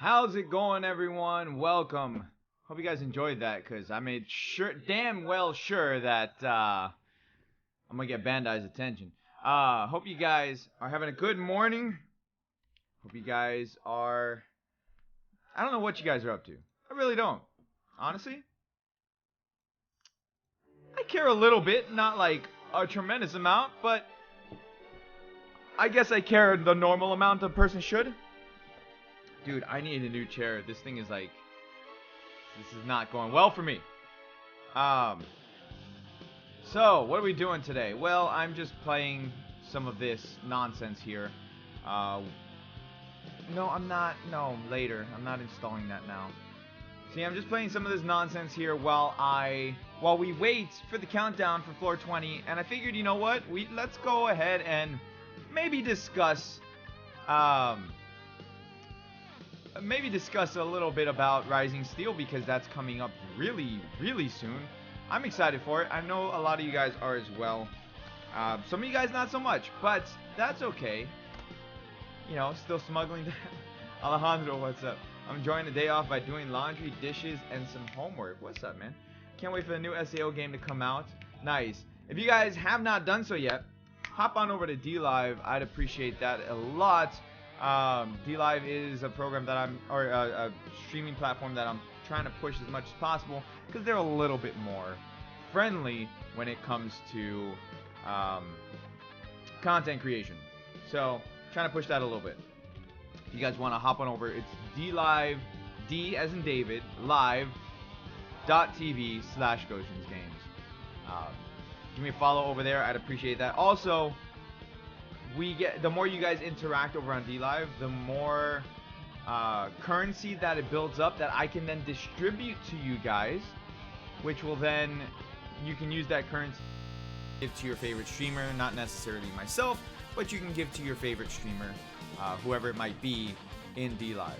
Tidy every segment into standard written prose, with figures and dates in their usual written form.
How's it going, everyone? Welcome. Hope you guys enjoyed that, because I made damn well sure that I'm gonna get Bandai's attention. Hope you guys are having a good morning. Hope you guys are. I don't know what you guys are up to. I really don't. Honestly, I care a little bit, not like a tremendous amount, but I guess I care the normal amount a person should. Dude, I need a new chair. This thing is like, this is not going well for me. So what are we doing today? Well, I'm just playing some of this nonsense here. No, I'm not. No, later. I'm not installing that now. See, I'm just playing some of this nonsense here while we wait for the countdown for floor 20. And I figured, you know what? Let's go ahead and maybe discuss a little bit about Rising Steel, because that's coming up really, really soon. I'm excited for it. I know a lot of you guys are as well. Some of you guys not so much, but that's okay. You know, still smuggling. Alejandro, what's up? I'm enjoying the day off by doing laundry, dishes, and some homework. What's up, man? Can't wait for the new SAO game to come out. Nice. If you guys have not done so yet, hop on over to DLive. I'd appreciate that a lot. DLive is a program that a streaming platform that I'm trying to push as much as possible, because they're a little bit more friendly when it comes to content creation. So, trying to push that a little bit. If you guys want to hop on over, it's DLive, D as in David, live.tv/Gotians Games. Give me a follow over there. I'd appreciate that. Also, the more you guys interact over on DLive, the more currency that it builds up that I can then distribute to you guys, which will then, you can use that currency to give to your favorite streamer, not necessarily myself, but you can give to your favorite streamer, whoever it might be in DLive.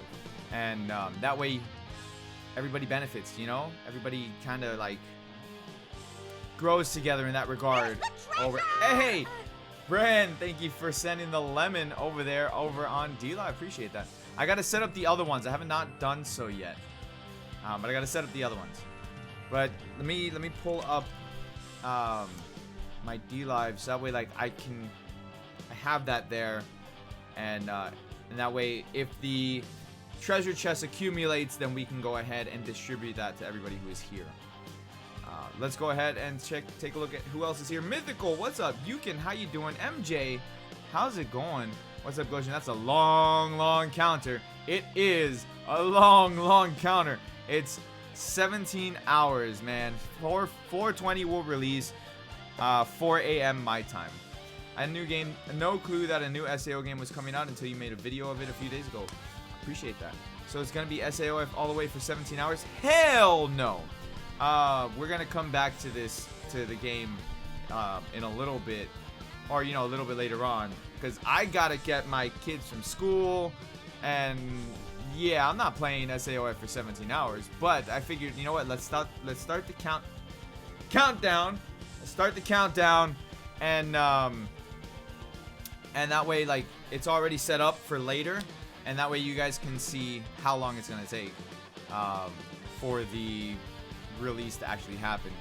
And that way everybody benefits, you know? Everybody kind of like grows together in that regard. Hey! Bran, thank you for sending the lemon over there over on DLive. I appreciate that. I gotta set up the other ones. I haven't not done so yet, but I gotta set up the other ones. But let me pull up my DLive, so that way like I have that there, and that way if the treasure chest accumulates, then we can go ahead and distribute that to everybody who is here. Let's go ahead and take a look at who else is here. Mythical, what's up? Yukin, how you doing? MJ, how's it going? What's up, Gotians? That's a long counter. It is a long counter. It's 17 hours, man. 4:20 will release, 4 a.m. my time. A new game, no clue that a new SAO game was coming out until you made a video of it a few days ago. Appreciate that. So it's gonna be SAOIF all the way for 17 hours? Hell no. We're gonna come back to the game in a little bit, or a little bit later on, because I gotta get my kids from school, and yeah, I'm not playing SAOIF for 17 hours. But I figured, you know what? Let's start the countdown. Let's start the countdown, and that way, like, it's already set up for later, and that way you guys can see how long it's gonna take for the release to actually happen.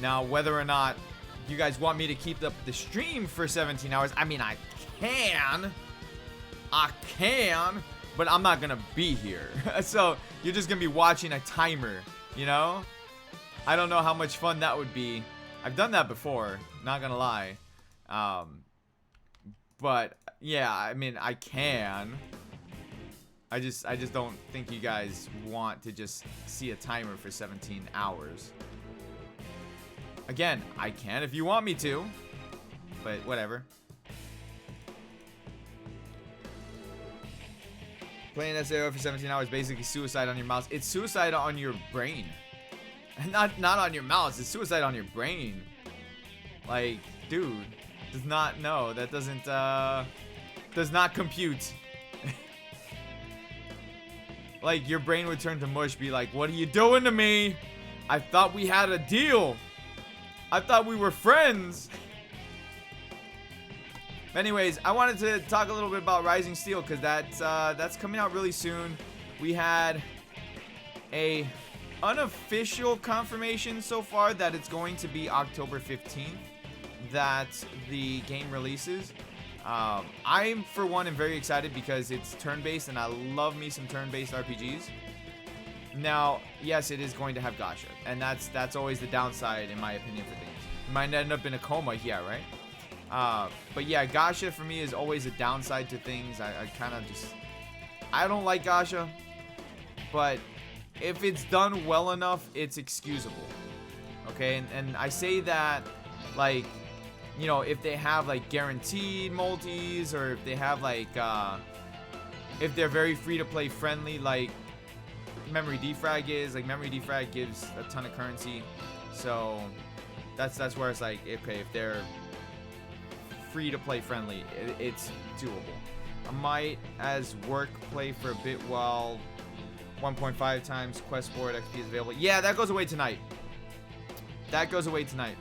Now, whether or not you guys want me to keep up the stream for 17 hours, I mean, I can, but I'm not gonna be here. So you're just gonna be watching a timer, you know? I don't know how much fun that would be. I've done that before, not gonna lie. But yeah, I mean, I can. I just don't think you guys want to just see a timer for 17 hours. Again, I can if you want me to, but whatever. Playing SAO for 17 hours, basically suicide on your mouse. It's suicide on your brain. Not on your mouse, it's suicide on your brain. Like, dude, does not know. That does not compute. Like, your brain would turn to mush, be like, what are you doing to me? I thought we had a deal. I thought we were friends. Anyways, I wanted to talk a little bit about Rising Steel, because that's coming out really soon. we had a unofficial confirmation so far that it's going to be October 15th that the game releases. I'm, for one, am very excited because it's turn-based, and I love me some turn-based RPGs. Now, yes, it is going to have Gacha, and that's always the downside, in my opinion, for things. You might end up in a coma, yeah, right? But yeah, Gacha for me is always a downside to things. I kind of just... I don't like Gacha, but if it's done well enough, it's excusable. Okay, and I say that, like, you know, if they have, like, guaranteed multis, or if they have, like, if they're very free-to-play friendly, like Memory Defrag is. Like, Memory Defrag gives a ton of currency, so that's where it's like, okay, if they're free-to-play friendly, it's doable. I might as work play for a bit while 1.5 times quest board XP is available. Yeah, that goes away tonight. That goes away tonight.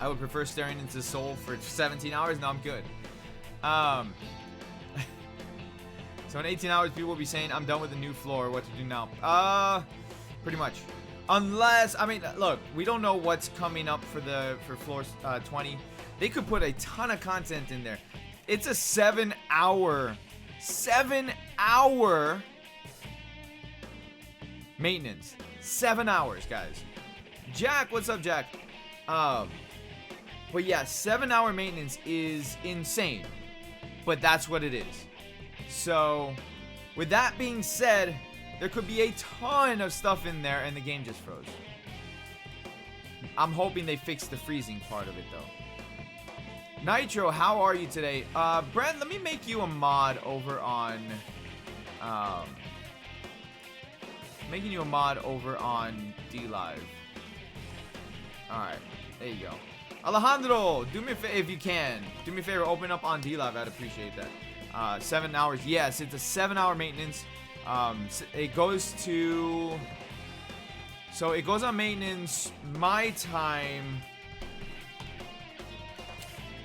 I would prefer staring into Soul for 17 hours. No, I'm good. So in 18 hours, people will be saying, I'm done with the new floor. What to do now? Pretty much. Unless, I mean, look, we don't know what's coming up for floor 20. They could put a ton of content in there. It's a 7-hour maintenance. 7 hours, guys. Jack, what's up, Jack? But yeah, 7-hour maintenance is insane. But that's what it is. So, with that being said, there could be a ton of stuff in there, and the game just froze. I'm hoping they fix the freezing part of it, though. Nitro, how are you today? Brent, let me make you a mod over on... making you a mod over on DLive. Alright, there you go. Alejandro, do me a favor if you can. Do me a favor, open up on DLive. I'd appreciate that. 7 hours. Yes, it's a 7-hour maintenance. It goes to... So it goes on maintenance my time.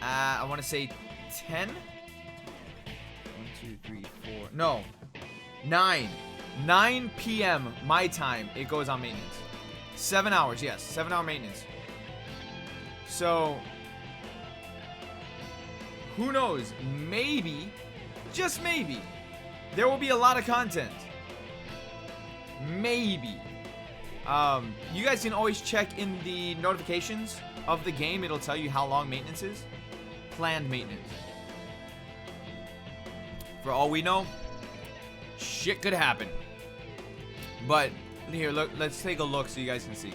I want to say 10? 1, 2, 3, 4. No. 9. 9 p.m. my time. It goes on maintenance. 7 hours. Yes. 7-hour maintenance. So, who knows? Maybe, just maybe, there will be a lot of content. Maybe. You guys can always check in the notifications of the game. It'll tell you how long maintenance is. Planned maintenance. For all we know, shit could happen. But, here, look, let's take a look so you guys can see.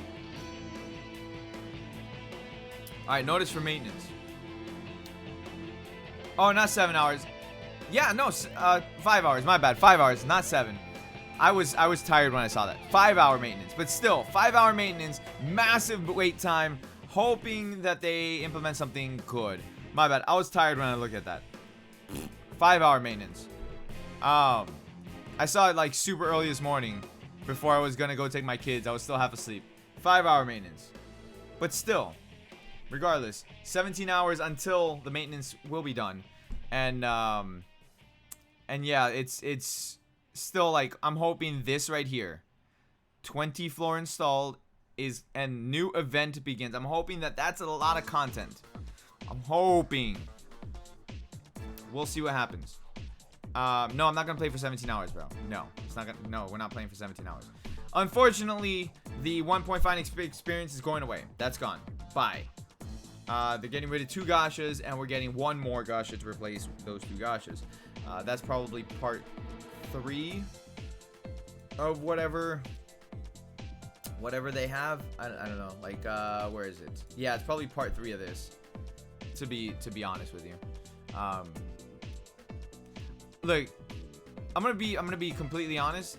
Alright, notice for maintenance. Oh, not 7 hours. Yeah, no, 5 hours. My bad. 5 hours, not 7. I was tired when I saw that. 5-hour maintenance. But still, 5-hour maintenance, massive wait time, hoping that they implement something good. My bad. I was tired when I looked at that. 5-hour maintenance. I saw it like super early this morning before I was going to go take my kids. I was still half asleep. 5-hour maintenance. But still... Regardless, 17 hours until the maintenance will be done, and yeah, it's still like I'm hoping this right here, 20 floor installed is and new event begins. I'm hoping that that's a lot of content. I'm hoping. We'll see what happens. No, I'm not gonna play for 17 hours, bro. No, it's not gonna. No, we're not playing for 17 hours. Unfortunately, the 1.5 experience is going away. That's gone. Bye. They're getting rid of 2 Gachas, and we're getting 1 more Gacha to replace those 2 Gachas. That's probably part 3 of whatever they have. I don't know. Like, where is it? Yeah, it's probably part 3 of this. To be honest with you. Look, I'm gonna be completely honest.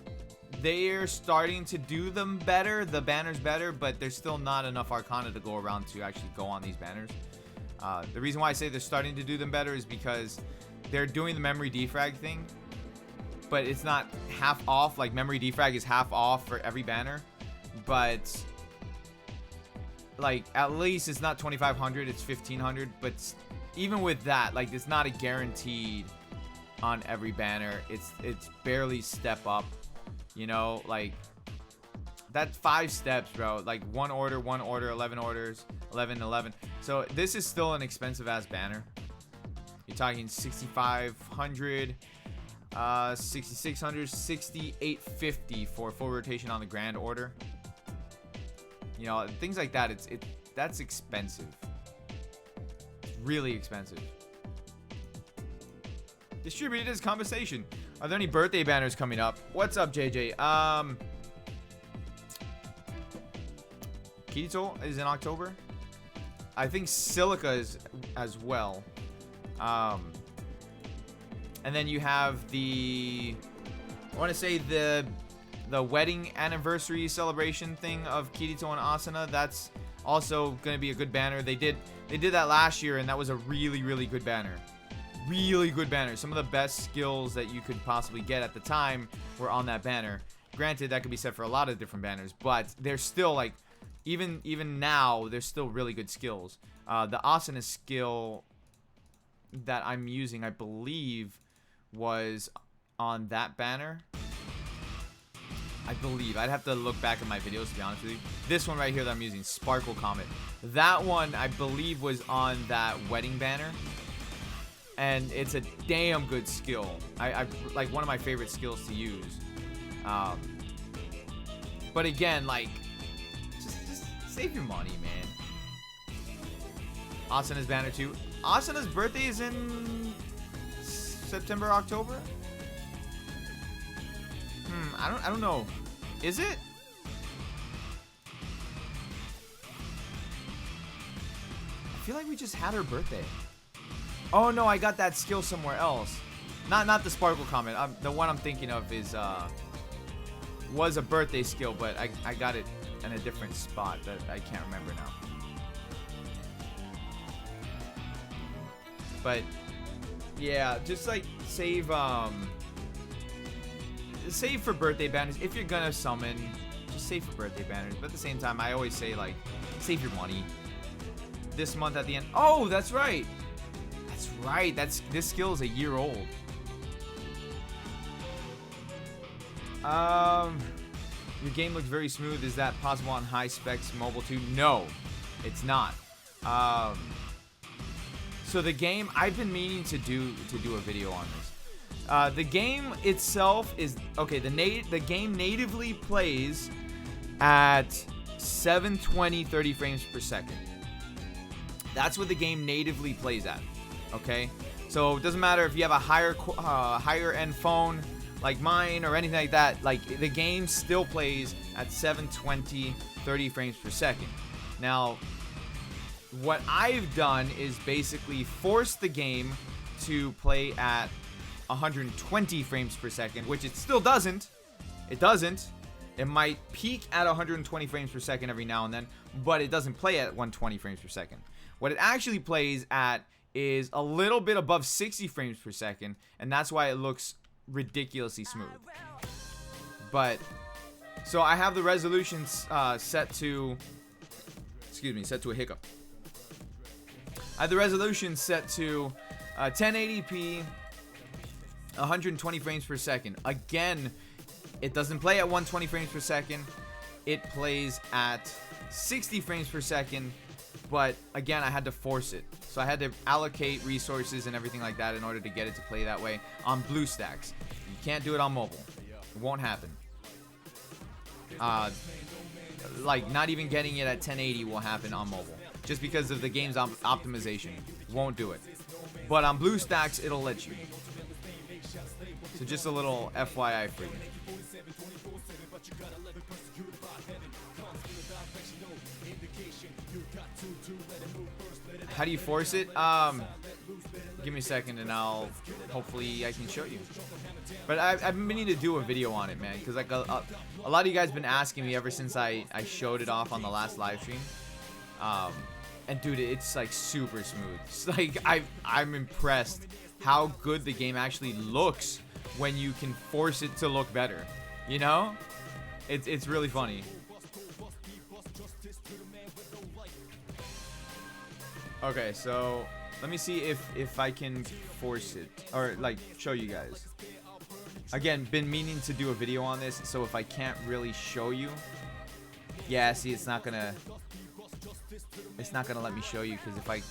They're starting to do them better, the banners better, but there's still not enough Arcana to go around to actually go on these banners. The reason why I say they're starting to do them better is because they're doing the memory defrag thing, but it's not half off. Like, memory defrag is half off for every banner, but like at least it's not 2,500, it's 1,500. But even with that, like, it's not a guaranteed on every banner. It's barely step up. You know, like that's 5 steps, bro. Like 1 order, 11 orders, 11, 11. So this is still an expensive ass banner. You're talking 6,500, 6,600, 6,850 for full rotation on the grand order. You know, things like that. That's expensive. It's really expensive. Distributed as compensation. Are there any birthday banners coming up? What's up, JJ? Kirito is in October. I think Silica is as well. And then you have the, I want to say the wedding anniversary celebration thing of Kirito and Asuna. That's also going to be a good banner. They did that last year, and that was a really, really good banner. Really good banner. Some of the best skills that you could possibly get at the time were on that banner. Granted, that could be said for a lot of different banners, but they're still like, even now, there's still really good skills. The Asuna skill that I'm using, I believe, was on that banner. I believe. I'd have to look back at my videos to be honest with you. This one right here that I'm using, Sparkle Comet. That one, I believe, was on that wedding banner. And it's a damn good skill. I like one of my favorite skills to use. But again, like, just save your money, man. Asuna's banner too. Asuna's birthday is in September, October. I don't know. Is it? I feel like we just had her birthday. Oh no, I got that skill somewhere else. Not the Sparkle Comet. The one I'm thinking of is was a birthday skill, but I got it in a different spot that I can't remember now. But yeah, just like save for birthday banners. If you're gonna summon, just save for birthday banners. But at the same time, I always say, like, save your money. This month at the end. Oh, that's right. That's right. This skill is a year old. Your game looks very smooth. Is that possible on high specs mobile too? No, it's not. So the game, I've been meaning to do a video on this. The game itself is okay. The game natively plays at 720 30 frames per second. That's what the game natively plays at. Okay, so it doesn't matter if you have a higher end phone like mine or anything like that. Like, the game still plays at 720 30 frames per second. Now, what I've done is basically force the game to play at 120 frames per second, which it still doesn't. It doesn't. It might peak at 120 frames per second every now and then, but it doesn't play at 120 frames per second. What it actually plays at is a little bit above 60 frames per second, and that's why it looks ridiculously smooth. But so I have the resolution set to a hiccup. I have the resolution set to 1080p, 120 frames per second. Again, it doesn't play at 120 frames per second. It plays at 60 frames per second. But again, I had to force it. So I had to allocate resources and everything like that in order to get it to play that way on BlueStacks. You can't do it on mobile. It won't happen. Like, not even getting it at 1080 will happen on mobile. Just because of the game's optimization. Won't do it. But on BlueStacks, it'll let you. So just a little FYI for you. How do you force it? Give me a second and hopefully I can show you. But I've been meaning to do a video on it, man, because like a lot of you guys have been asking me ever since I showed it off on the last live stream. And dude, it's like super smooth. It's like I'm impressed how good the game actually looks when you can force it to look better. You know? It's really funny. Okay, so let me see if I can force it or like show you guys. Again, been meaning to do a video on this, so if I can't really show you, yeah, see, it's not gonna let me show you, because if I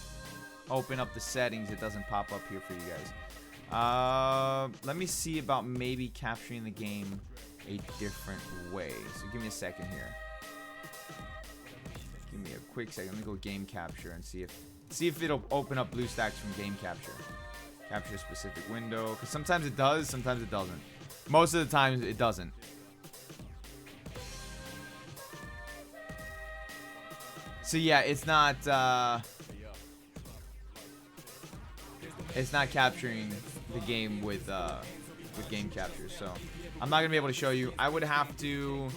open up the settings, it doesn't pop up here for you guys. Let me see about maybe capturing the game a different way. So give me a second here. Give me a quick second. Let me go game capture and see if it'll open up BlueStacks from game capture. Capture a specific window, because sometimes it does, sometimes it doesn't. Most of the time it doesn't. So yeah, it's not capturing the game with game capture. So I'm not gonna be able to show you. I would have to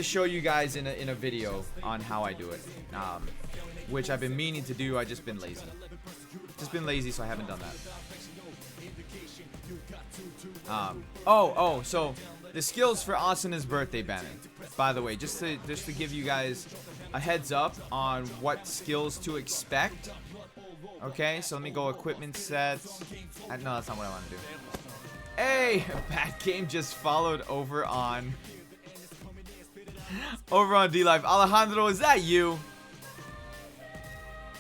show you guys in a video on how I do it, which I've been meaning to do. I just been lazy. So I haven't done that. So the skills for Asuna's birthday banner. By the way, just to give you guys a heads up on what skills to expect. Okay, so let me go equipment sets. No, that's not what I want to do. Hey, Bad Game just followed over on D-Live. Alejandro, is that you?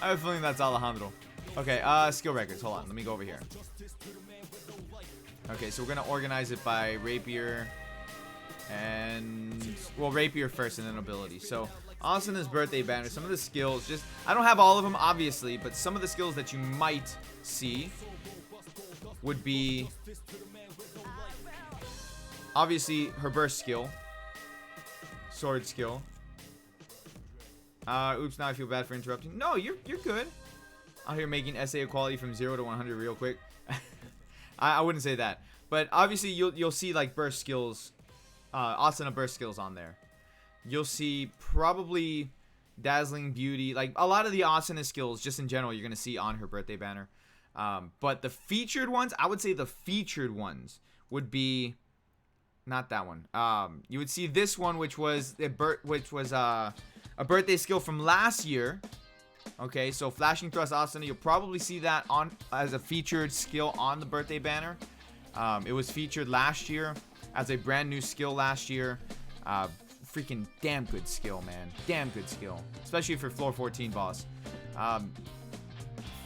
I have a feeling that's Alejandro. Okay, skill records. Hold on, let me go over here. Okay, so we're gonna organize it by rapier and, well, rapier first and then ability. So Asuna's birthday banner, some of the skills, just, I don't have all of them obviously, but some of the skills that you might see would be obviously her burst skill, sword skill. Oops, now I feel bad for interrupting. No, you're good. Out here making SA quality from 0 to 100 real quick. I wouldn't say that, but obviously you'll see like burst skills, Asuna burst skills on there. You'll see probably dazzling beauty, like a lot of the Asuna skills just in general you're gonna see on her birthday banner. But the featured ones, I would say the featured ones would be not that one. You would see this one, which was a birthday skill from last year. Okay, so flashing thrust Asuna, you'll probably see that on as a featured skill on the birthday banner. It was featured last year as a brand new skill last year. Freaking damn good skill, man. Damn good skill, especially for floor 14 boss.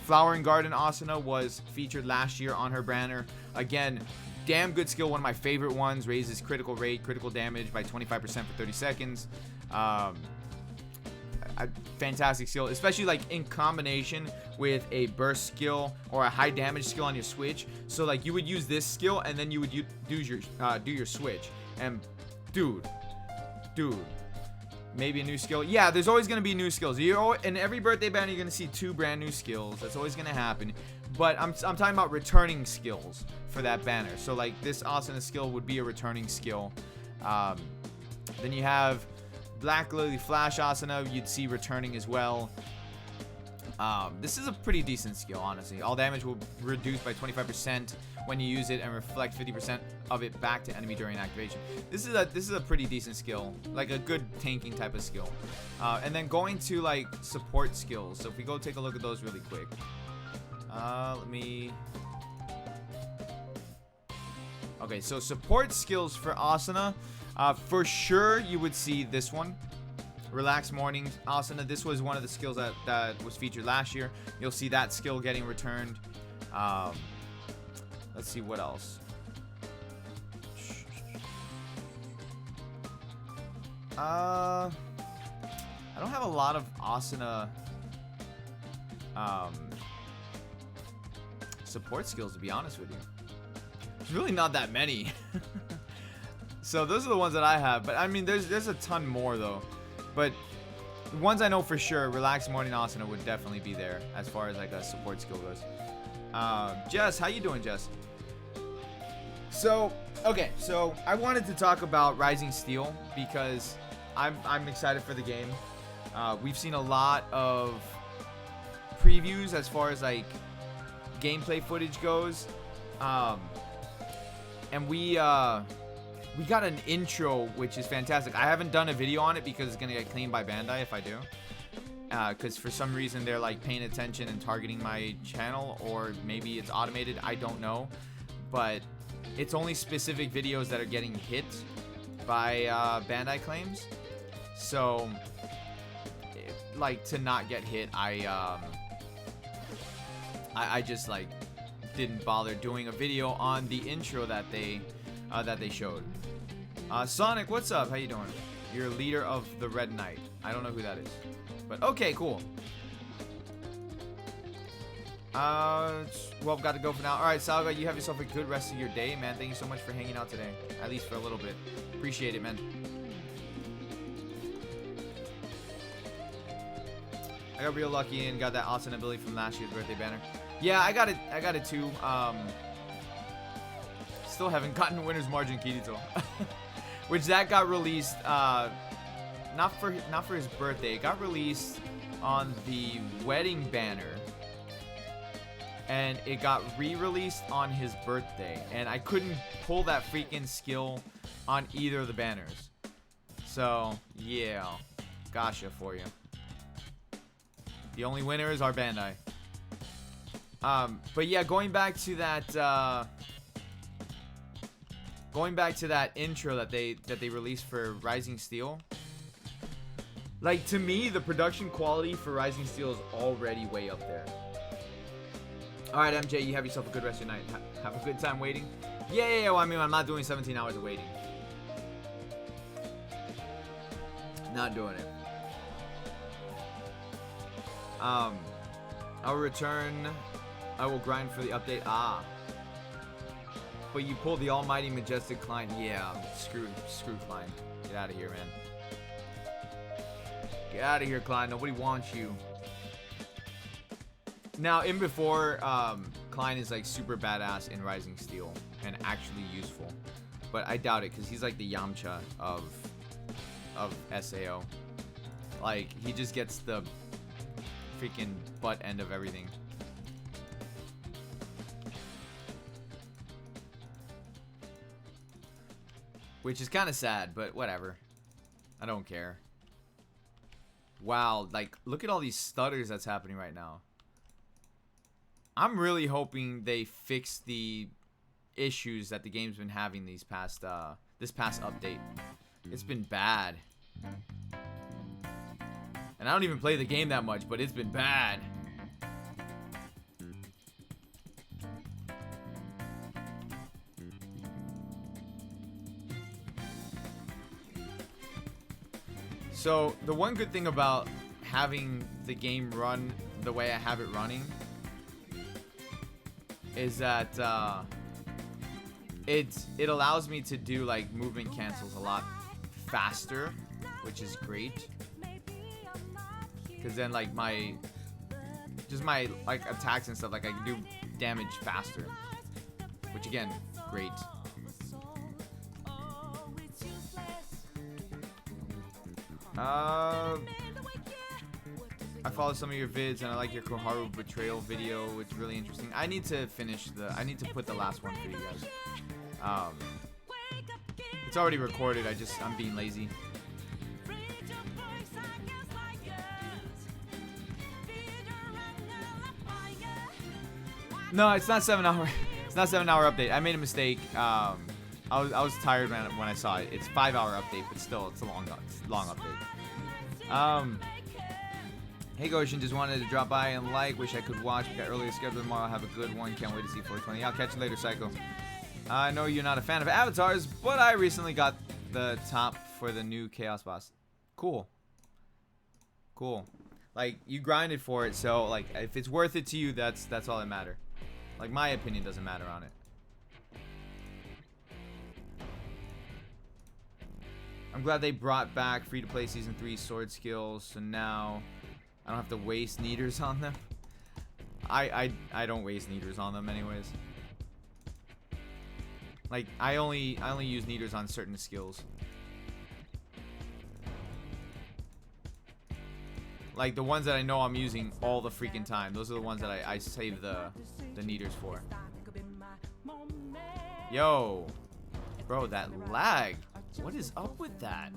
Flowering Garden Asuna was featured last year on her banner. Again, damn good skill, one of my favorite ones. Raises critical rate, critical damage by 25% for 30 seconds. A fantastic skill, especially like in combination with a burst skill or a high damage skill on your switch. So like you would use this skill and then you would do your switch. And dude, maybe a new skill. Yeah, there's always gonna be new skills. In every birthday banner, you're gonna see 2 brand new skills. That's always gonna happen. But I'm talking about returning skills for that banner. So like this Asuna skill would be a returning skill. Then you have Black Lily Flash Asuna, you'd see returning as well. This is a pretty decent skill, honestly. All damage will reduce by 25% when you use it and reflect 50% of it back to enemy during activation. This is a pretty decent skill, like a good tanking type of skill. And then going to like support skills. So if we go take a look at those really quick. Okay, so support skills for Asuna. For sure, you would see this one. Relax Morning Asuna. This was one of the skills that was featured last year. You'll see that skill getting returned. Let's see what else. I don't have a lot of Asuna support skills, to be honest with you. There's really not that many. So those are the ones that I have, but I mean there's a ton more though. But the ones I know for sure, Relax Morning Asuna would definitely be there as far as like a support skill goes. Jess, how you doing, Jess? So okay, so I wanted to talk about Rising Steel because I'm excited for the game. We've seen a lot of previews as far as like gameplay footage goes, and we got an intro, which is fantastic. I haven't done a video on it because it's gonna get cleaned by Bandai if I do, because for some reason they're like paying attention and targeting my channel, or maybe it's automated, I don't know. But it's only specific videos that are getting hit by Bandai claims. So, like, to not get hit, I just like didn't bother doing a video on the intro that they showed. Sonic, what's up? How you doing? You're leader of the Red Knight. I don't know who that is, but okay, cool. Well, got to go for now. All right, Salga, you have yourself a good rest of your day, man. Thank you so much for hanging out today, at least for a little bit. Appreciate it, man. I got real lucky and got that awesome ability from last year's birthday banner. Yeah, I got it too. Still haven't gotten Winner's Margin Kirito, which that got released. Not for his birthday. It got released on the wedding banner. And it got re-released on his birthday. And I couldn't pull that freaking skill on either of the banners. So, yeah. Gacha for you. The only winner is our Bandai. But yeah, going back to that intro that they released for Rising Steel. Like, to me, the production quality for Rising Steel is already way up there. Alright, MJ, you have yourself a good rest of your night. Have a good time waiting. Yeah, well, I mean, I'm not doing 17 hours of waiting. Not doing it. I'll return. I will grind for the update. Ah. But you pulled the almighty majestic Klein. Yeah, screw Klein. Get out of here, man. Get out of here, Klein. Nobody wants you. Now, in before, Klein is like super badass in Rising Steel and actually useful, but I doubt it because he's like the Yamcha of SAO. Like, he just gets the freaking butt end of everything. Which is kind of sad, but whatever. I don't care. Wow, like, look at all these stutters that's happening right now. I'm really hoping they fix the issues that the game's been having this past update. It's been bad. And I don't even play the game that much, but it's been bad. So, the one good thing about having the game run the way I have it running is that it allows me to do like movement cancels a lot faster, which is great. Because then like my like attacks and stuff, like I can do damage faster, which again, great. I follow some of your vids and I like your Koharu betrayal video. It's really interesting. I need to put the last one for you guys. It's already recorded. I'm being lazy. No, it's not 7 hour. It's not 7 hour update. I made a mistake. I was tired when I saw it. It's 5 hour update, but still, it's a long update. Hey Gotians, just wanted to drop by and like. Wish I could watch. Got earlier scheduled tomorrow. Have a good one. Can't wait to see 420. I'll catch you later, Psycho. I know you're not a fan of avatars, but I recently got the top for the new Chaos boss. Cool. Like, you grinded for it, so like if it's worth it to you, that's all that matters. Like, my opinion doesn't matter on it. I'm glad they brought back free-to-play Season 3 sword skills, so now I don't have to waste needers on them. I don't waste needers on them anyways. Like, I only use needers on certain skills. Like, the ones that I know I'm using all the freaking time. Those are the ones that I save the needers for. Yo. Bro, that lag. What is up with that?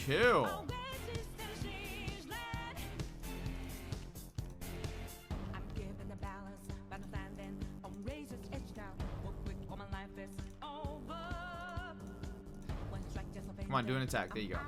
Chill. Come on, do an attack. There you go.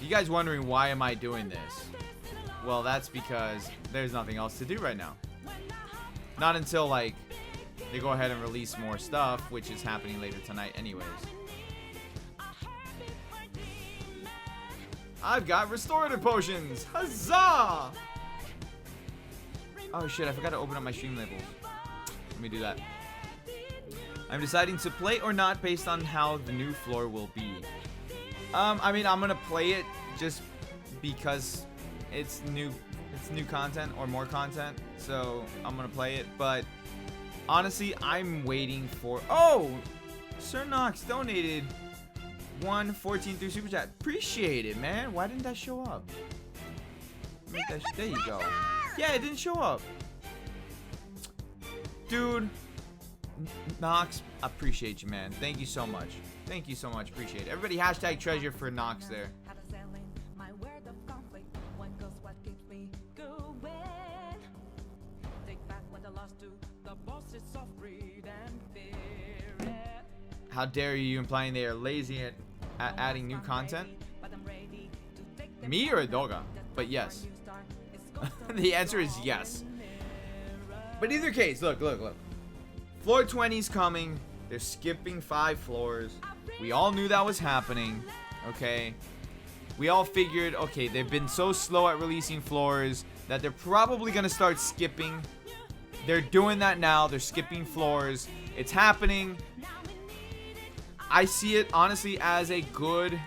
You guys wondering why am I doing this? Well, that's because there's nothing else to do right now. Not until like they go ahead and release more stuff, which is happening later tonight anyways. I've got restorative potions. Huzzah! Oh shit, I forgot to open up my stream labels. Let me do that. I'm deciding to play or not based on how the new floor will be. I mean, I'm gonna play it just because it's new content or more content, so I'm gonna play it. But honestly, I'm waiting for. Oh, Sir Knox donated 114 through super chat. Appreciate it, man. Why didn't that show up? There you go. Yeah, it didn't show up, dude. Knox, appreciate you, man. Thank you so much. Thank you so much. Appreciate it. Everybody hashtag treasure for Knox there. How dare you implying they are lazy at adding new content? Me or Doga? But yes. The answer is yes. But either case, look. Floor 20 is coming. They're skipping 5 floors. We all knew that was happening. Okay. We all figured, okay, they've been so slow at releasing floors that they're probably going to start skipping. They're doing that now. They're skipping floors. It's happening. I see it, honestly, as a good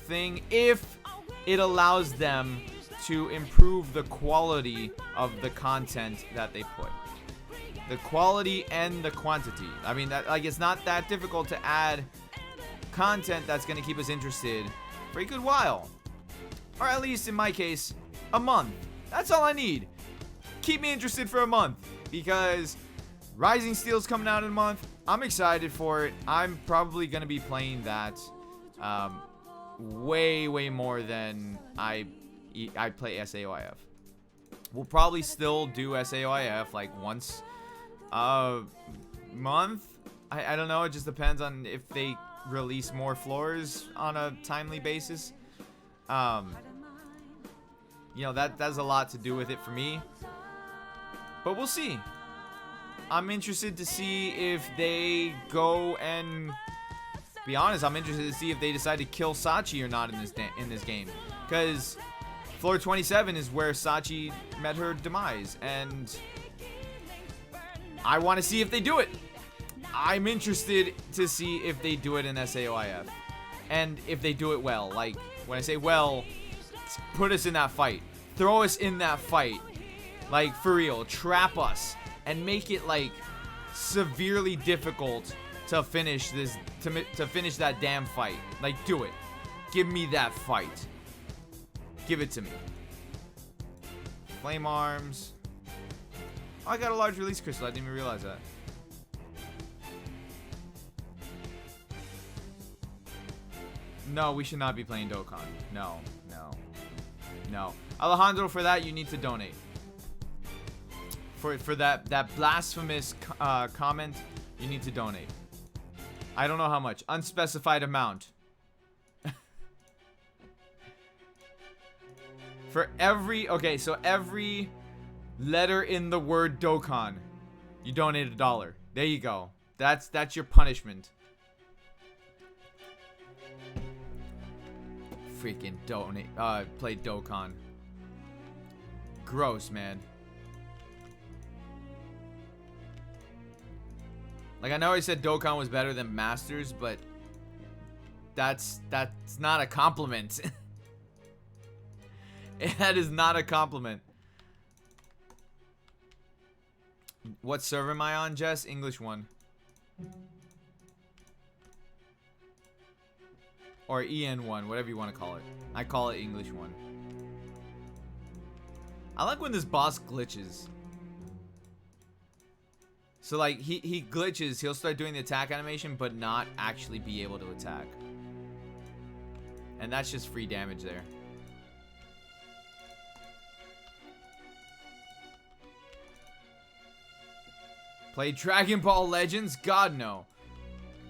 thing if it allows them to improve the quality of the content that they put. The quality and the quantity. I mean, it's not that difficult to add content that's going to keep us interested for a good while. Or at least, in my case, a month. That's all I need. Keep me interested for a month. Because Rising Steel's coming out in a month. I'm excited for it. I'm probably going to be playing that way more than I play SAOIF. We'll probably still do SAOIF like once a month. I don't know. It just depends on if they release more floors on a timely basis. You know, that has a lot to do with it for me. But we'll see. I'm interested to see if they go and be honest. I'm interested to see if they decide to kill Sachi or not in this game, because floor 27 is where Sachi met her demise, and I want to see if they do it. I'm interested to see if they do it in SAOIF, and if they do it well. Like, when I say well, put us in that fight, throw us in that fight, like for real, trap us. And make it like severely difficult to finish this, to finish that damn fight. Like, do it. Give me that fight. Give it to me. Flame arms. Oh, I got a large release crystal. I didn't even realize that. No, we should not be playing Dokkan. No. Alejandro, for that you need to donate. For that blasphemous comment, you need to donate. I don't know how much. Unspecified amount. For every... Okay, so every letter in the word Dokkan, you donate $1. There you go. That's your punishment. Freaking donate. Play Dokkan. Gross, man. Like, I know I said Dokkan was better than Masters, but that's not a compliment. That is not a compliment. What server am I on, Jess? English one. Or EN1, whatever you want to call it. I call it English 1. I like when this boss glitches. So like he glitches, he'll start doing the attack animation but not actually be able to attack. And that's just free damage there. Play Dragon Ball Legends? God no.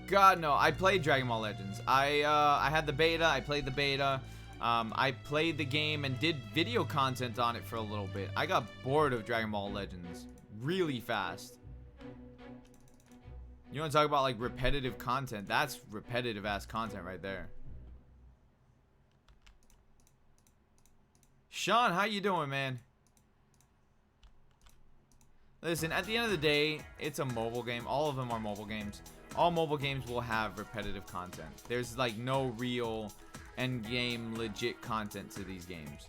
God no. I played Dragon Ball Legends. I had the beta, I played the beta. I played the game and did video content on it for a little bit. I got bored of Dragon Ball Legends really fast. You want to talk about like repetitive content? That's repetitive ass content right there. Sean, how you doing, man? Listen, at the end of the day, it's a mobile game. All of them are mobile games. All mobile games will have repetitive content. There's like no real end game legit content to these games.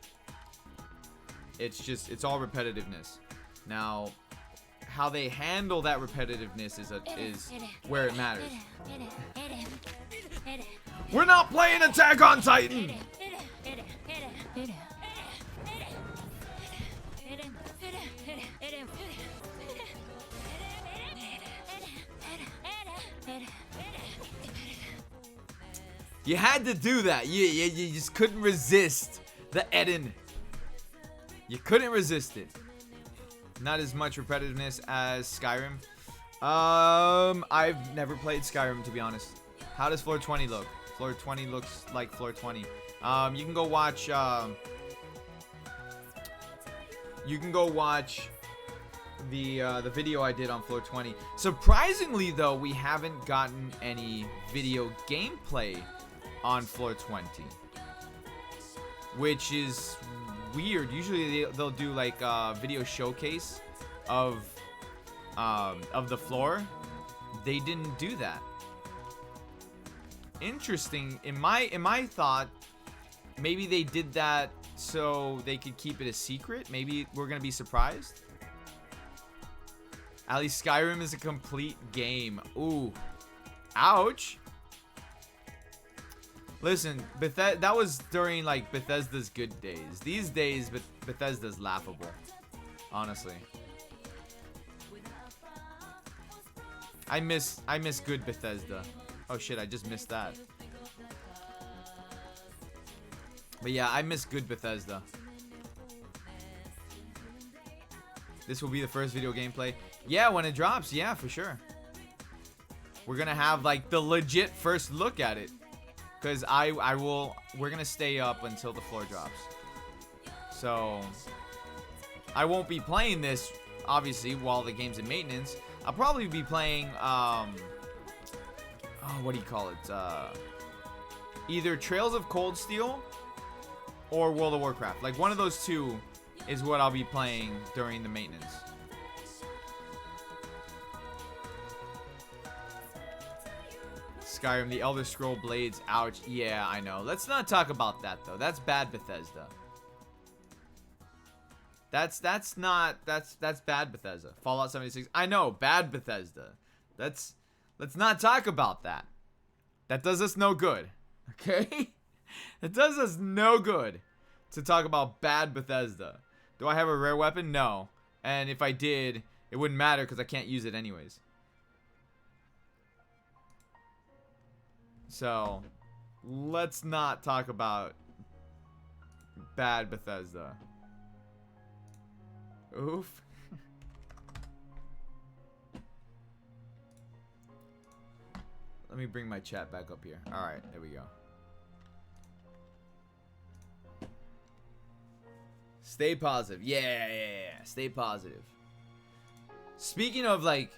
It's all repetitiveness. Now, how they handle that repetitiveness is where it matters. We're not playing Attack on Titan! You had to do that. You just couldn't resist the Eden. You couldn't resist it. Not as much repetitiveness as Skyrim. I've never played Skyrim, to be honest. How does floor 20 look? Floor 20 looks like floor 20. You can go watch. You can go watch the video I did on floor 20. Surprisingly, though, we haven't gotten any video gameplay on floor 20, which is weird. Usually they'll do like a video showcase of the floor. They didn't do that. Interesting. In my thought, maybe they did that so they could keep it a secret. Maybe we're gonna be surprised. At least Skyrim is a complete game. Ooh, ouch. Listen, that was during like Bethesda's good days. These days, Bethesda's laughable, honestly. I miss good Bethesda. Oh shit, I just missed that. But yeah, I miss good Bethesda. This will be the first video gameplay. Yeah, when it drops, yeah, for sure. We're gonna have like the legit first look at it. Because we're gonna stay up until the floor drops. So I won't be playing this, obviously, while the game's in maintenance. I'll probably be playing, what do you call it? Either Trails of Cold Steel or World of Warcraft. Like, one of those two is what I'll be playing during the maintenance. Skyrim, the Elder Scroll Blades, ouch. Yeah, I know. Let's not talk about that, though. That's bad Bethesda. That's bad Bethesda. Fallout 76. I know, bad Bethesda. Let's not talk about that. That does us no good. Okay? It does us no good to talk about bad Bethesda. Do I have a rare weapon? No. And if I did, it wouldn't matter because I can't use it anyways. So, let's not talk about bad Bethesda. Oof. Let me bring my chat back up here. Alright, there we go. Stay positive. Yeah. Stay positive. Speaking of, like,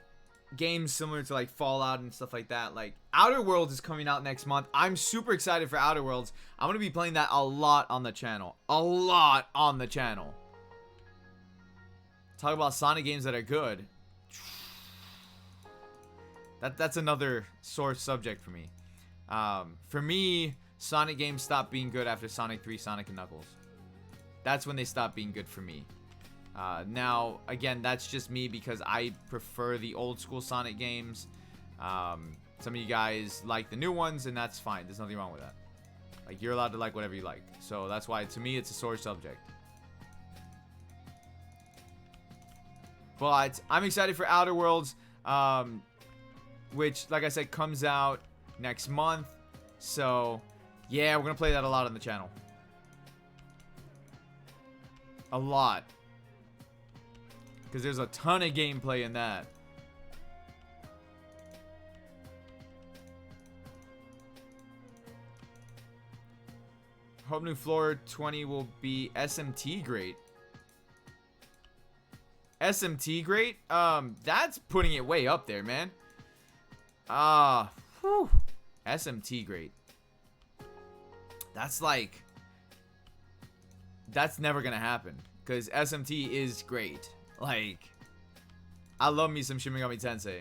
games similar to, like, Fallout and stuff like that, like, Outer Worlds is coming out next month. I'm super excited for Outer Worlds. I'm going to be playing that a lot on the channel. A lot on the channel. Talk about Sonic games that are good. That's another sore subject for me. For me, Sonic games stopped being good after Sonic 3, Sonic and Knuckles. That's when they stopped being good for me. Now, again, that's just me because I prefer the old school Sonic games. Some of you guys like the new ones, and that's fine. There's nothing wrong with that. Like, you're allowed to like whatever you like. So that's why, to me, it's a sore subject. But I'm excited for Outer Worlds, which, like I said, comes out next month. So, yeah, we're going to play that a lot on the channel. A lot. Because there's a ton of gameplay in that. Hope new floor 20 will be SMT great. SMT great? That's putting it way up there, man. SMT great. That's like... That's never gonna happen. Because SMT is great. Like... I love me some Shin Megami Tensei.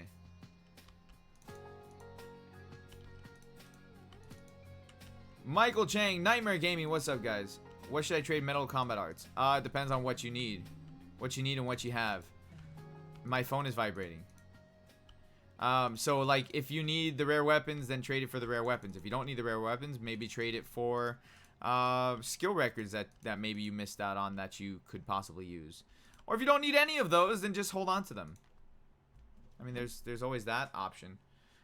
Michael Chang, Nightmare Gaming, what's up, guys? What should I trade? Metal Combat Arts? It depends on what you need. What you need and what you have. My phone is vibrating. So, like, if you need the rare weapons, then trade it for the rare weapons. If you don't need the rare weapons, maybe trade it for skill records that maybe you missed out on that you could possibly use. Or if you don't need any of those, then just hold on to them. I mean, there's always that option.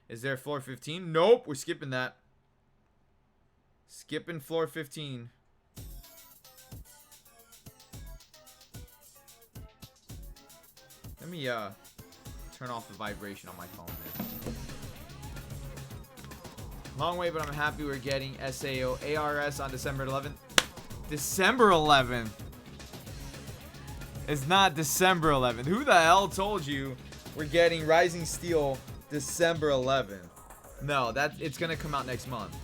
Is there floor 15? Nope, we're skipping that. Skipping floor 15. Let me turn off the vibration on my phone there. Long way, but I'm happy we're getting SAO ARS on December 11th. December 11th. It's not December 11th. Who the hell told you we're getting Rising Steel December 11th? No, it's gonna come out next month.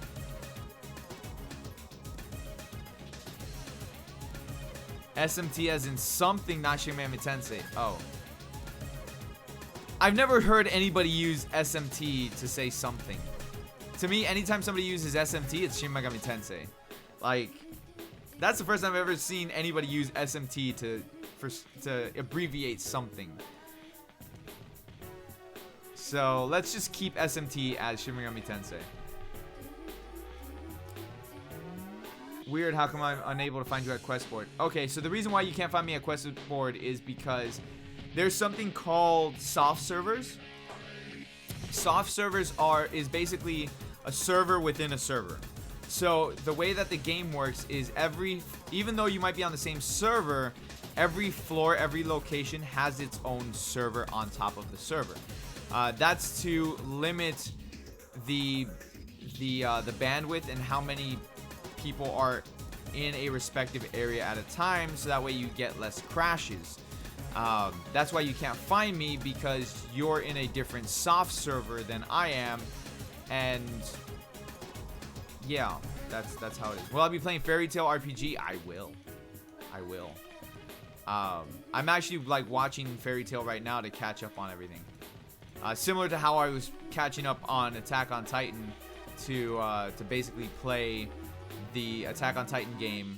SMT as in something, not Shin Megami Tensei. Oh. I've never heard anybody use SMT to say something. To me, anytime somebody uses SMT, it's Shin Megami Tensei. Like, that's the first time I've ever seen anybody use SMT to abbreviate something. So, let's just keep SMT as Shin Megami Tensei. Weird, how come I'm unable to find you at Questboard? Okay, so the reason why you can't find me at Questboard is because there's something called soft servers. Soft servers is basically a server within a server. So the way that the game works is even though you might be on the same server, every floor, every location has its own server on top of the server. That's to limit the bandwidth and how many people are in a respective area at a time, so that way you get less crashes. That's why you can't find me, because you're in a different soft server than I am, and yeah, that's how it is. Will I be playing Fairy Tail RPG? I will. I'm actually like watching Fairy Tail right now to catch up on everything. Similar to how I was catching up on Attack on Titan to basically play the Attack on Titan game,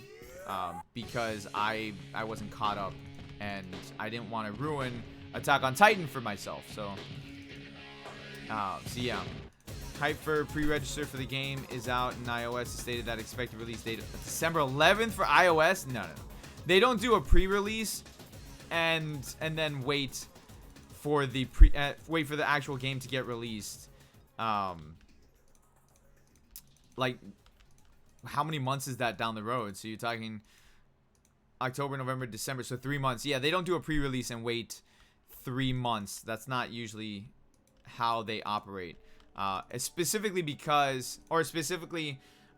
because I wasn't caught up and I didn't want to ruin Attack on Titan for myself. So yeah, hype for pre-register for the game is out, and iOS has stated that expected release date of December 11th for iOS. No, they don't do a pre-release and then wait for the actual game to get released. Like, how many months is that down the road? So you're talking October, November, December, so 3 months. Yeah, they don't do a pre-release and wait 3 months. That's not usually how they operate. Specifically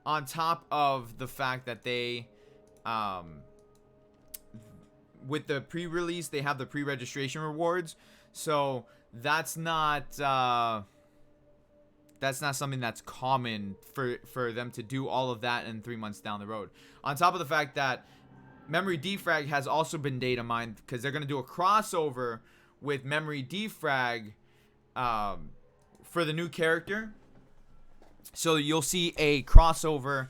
on top of the fact that they, with the pre-release, they have the pre-registration rewards. So that's not something that's common for them to do all of that in 3 months down the road. On top of the fact that Memory Defrag has also been data mined, because they're going to do a crossover with Memory Defrag for the new character. So you'll see a crossover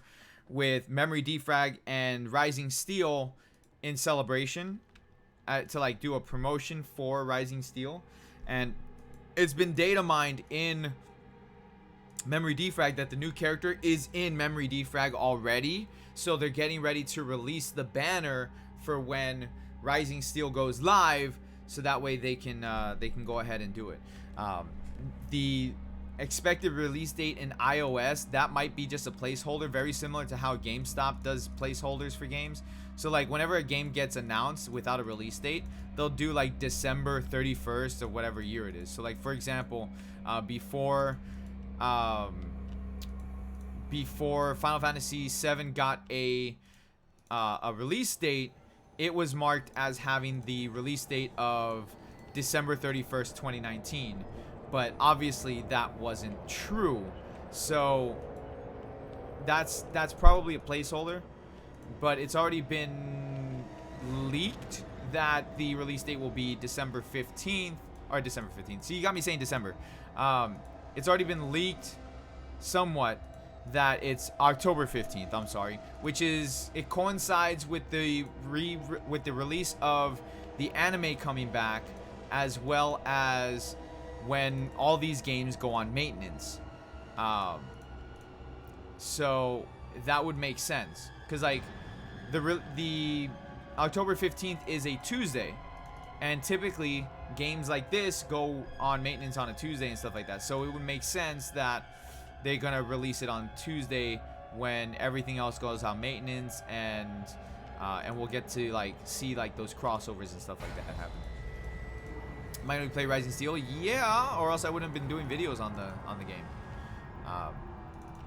with Memory Defrag and Rising Steel in Celebration to like do a promotion for Rising Steel. And it's been data mined in memory defrag that the new character is in memory defrag already, so they're getting ready to release the banner for when Rising Steel goes live, so that way they can go ahead and do it. The expected release date in iOS, that might be just a placeholder, very similar to how GameStop does placeholders for games. So like whenever a game gets announced without a release date, they'll do like December 31st or whatever year it is. So like for example, before Final Fantasy VII got a release date, it was marked as having the release date of December 31st, 2019. But obviously that wasn't true. So that's probably a placeholder. But it's already been leaked that the release date will be December 15th. Or December 15th. So you got me saying December. It's already been leaked somewhat that it's October 15th, I'm sorry, which is, it coincides with the release of the anime coming back, as well as when all these games go on maintenance. So that would make sense, because like the October 15th is a Tuesday, and typically games like this go on maintenance on a Tuesday and stuff like that. So it would make sense that they're gonna release it on Tuesday when everything else goes on maintenance, and we'll get to like see like those crossovers and stuff like that happen. Might we play Rising Steel? Yeah, or else I wouldn't have been doing videos on the game.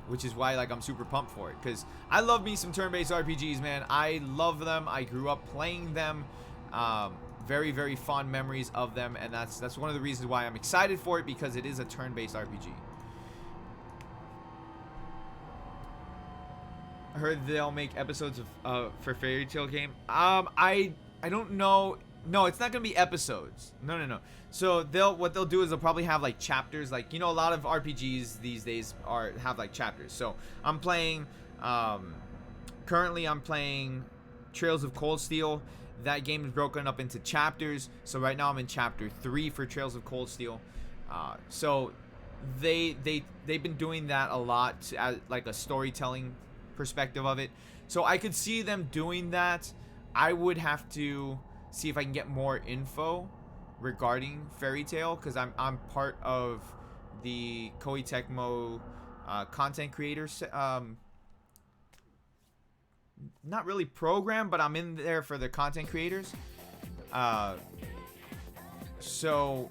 Which is why like I'm super pumped for it, because I love me some turn-based RPGs, man. I love them. I grew up playing them. Very, very fond memories of them, and that's one of the reasons why I'm excited for it, because it is a turn-based RPG. I heard they'll make episodes of for Fairy Tail game. I don't know. No, it's not gonna be episodes. No. So what they'll do is they'll probably have like chapters. Like, you know, a lot of RPGs these days have like chapters. So I'm playing. Currently, I'm playing Trails of Cold Steel. That game is broken up into chapters. So right now I'm in chapter 3 for Trails of Cold Steel. So they've been doing that a lot as like a storytelling perspective of it. So I could see them doing that. I would have to see if I can get more info regarding Fairy Tail, because I'm part of the Koei Tecmo content creators, not really program, but I'm in there for the content creators. So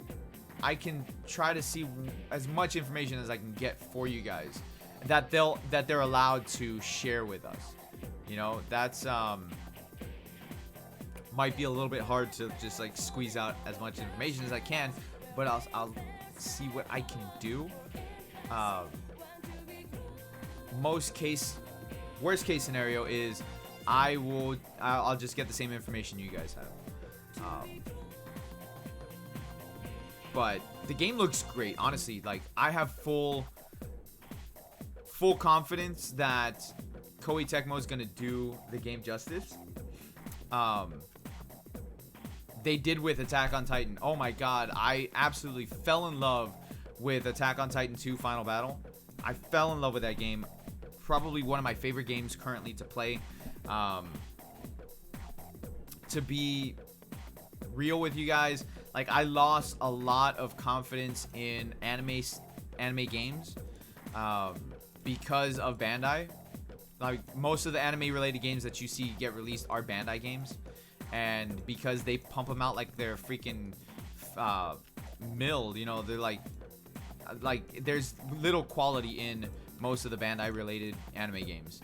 I can try to see as much information as I can get for you guys that they're allowed to share with us. You know, that's might be a little bit hard to just like squeeze out as much information as I can, but I'll see what I can do. Worst case scenario is I'll just get the same information you guys have. But the game looks great, honestly. Like, I have full confidence that Koei Tecmo is gonna do the game justice. They did with Attack on Titan. Oh my god, I absolutely fell in love with Attack on Titan 2 Final Battle. I fell in love with that game. Probably one of my favorite games currently to play. To be real with you guys, like, I lost a lot of confidence in anime games because of Bandai. Like, most of the anime related games that you see get released are Bandai games, and because they pump them out like they're freaking milled, you know, they're like there's little quality in most of the Bandai related anime games.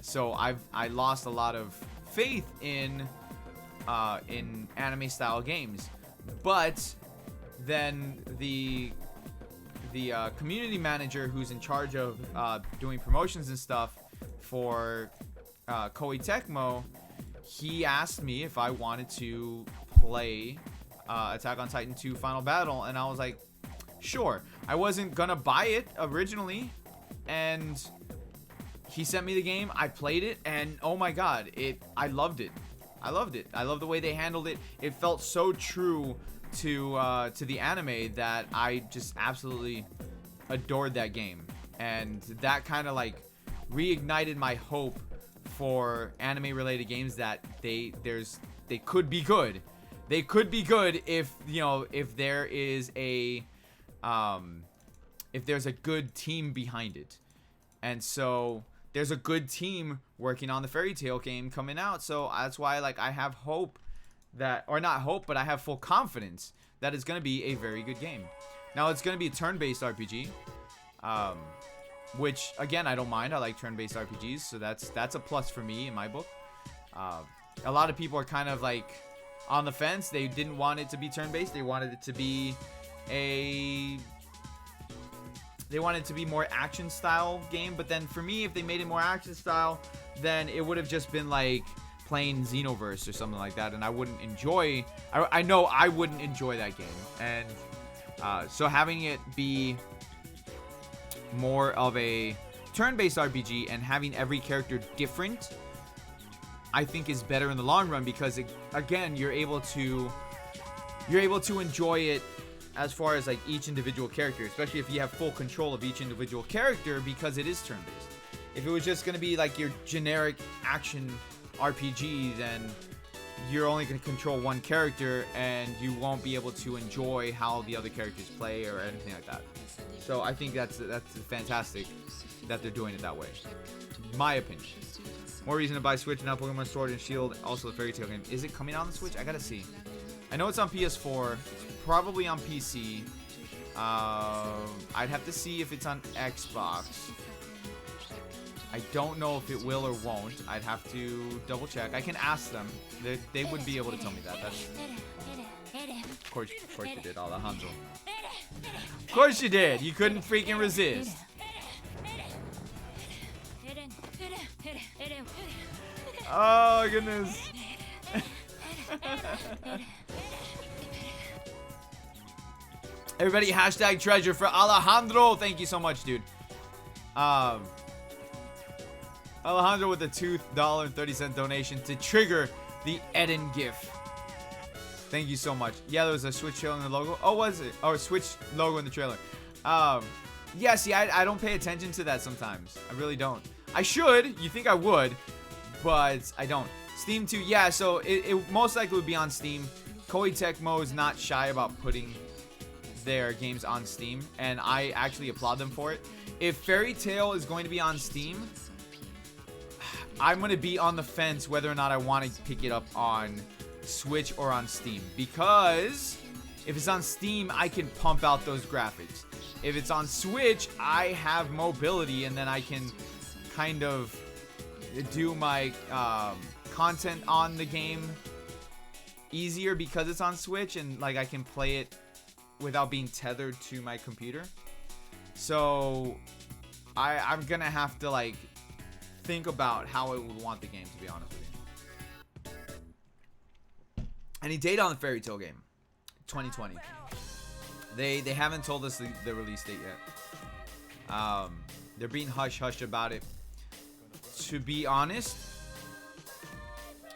So I lost a lot of faith in anime style games. But then the community manager who's in charge of doing promotions and stuff for Koei Tecmo, he asked me if I wanted to play Attack on Titan 2 Final Battle, and I was like, sure. I wasn't gonna buy it originally, and he sent me the game. I played it, and oh my god, I loved it. I loved it. I love the way they handled it. It felt so true to the anime that I just absolutely adored that game, and that kind of like reignited my hope for anime related games that they could be good. They could be good if, you know, if there is a if there's a good team behind it. And so there's a good team working on the Fairy Tail game coming out, so that's why like I have hope that, or not hope, but I have full confidence that it's going to be a very good game. Now it's going to be a turn-based RPG, which again I don't mind. I like turn-based RPGs, so that's a plus for me in my book. A lot of people are kind of like on the fence. They didn't want it to be turn-based. They wanted it to be more action style game. But then for me, if they made it more action style, then it would have just been like playing Xenoverse or something like that, and I wouldn't enjoy. I know I wouldn't enjoy that game. And so having it be more of a turn-based RPG and having every character different, I think is better in the long run, because again, you're able to enjoy it as far as like each individual character, especially if you have full control of each individual character, because it is turn-based. If it was just going to be like your generic action RPG, then you're only going to control one character and you won't be able to enjoy how the other characters play or anything like that. So I think that's fantastic that they're doing it that way. My opinion. More reason to buy Switch now. Pokemon Sword and Shield, also the Fairy Tail game. Is it coming out on the Switch? I gotta see. I know it's on PS4. It's probably on PC. I'd have to see if it's on Xbox. I don't know if it will or won't. I'd have to double check. I can ask them. They would be able to tell me that. That's... Of course you did, Alejandro. Of course you did. You couldn't freaking resist. Oh, goodness. Everybody, hashtag treasure for Alejandro. Thank you so much, dude. Alejandro with a $2.30 donation to trigger the Eden GIF. Thank you so much. Yeah, there was a Switch trailer in the logo. Oh, was it? Oh, Switch logo in the trailer. Yeah, see, I don't pay attention to that sometimes. I really don't. I should. You think I would, but I don't. Steam 2, yeah, so it most likely would be on Steam. Koei Tecmo is not shy about putting their games on Steam, and I actually applaud them for it. If Fairy Tail is going to be on Steam, I'm going to be on the fence whether or not I want to pick it up on Switch or on Steam, because if it's on Steam, I can pump out those graphics. If it's on Switch, I have mobility, and then I can kind of do my content on the game easier because it's on Switch, and like I can play it without being tethered to my computer. So I'm gonna have to like think about how I would want the game, to be honest with you. Any date on the Fairy Tail game? 2020. They haven't told us the release date yet. They're being hush about it. To be honest,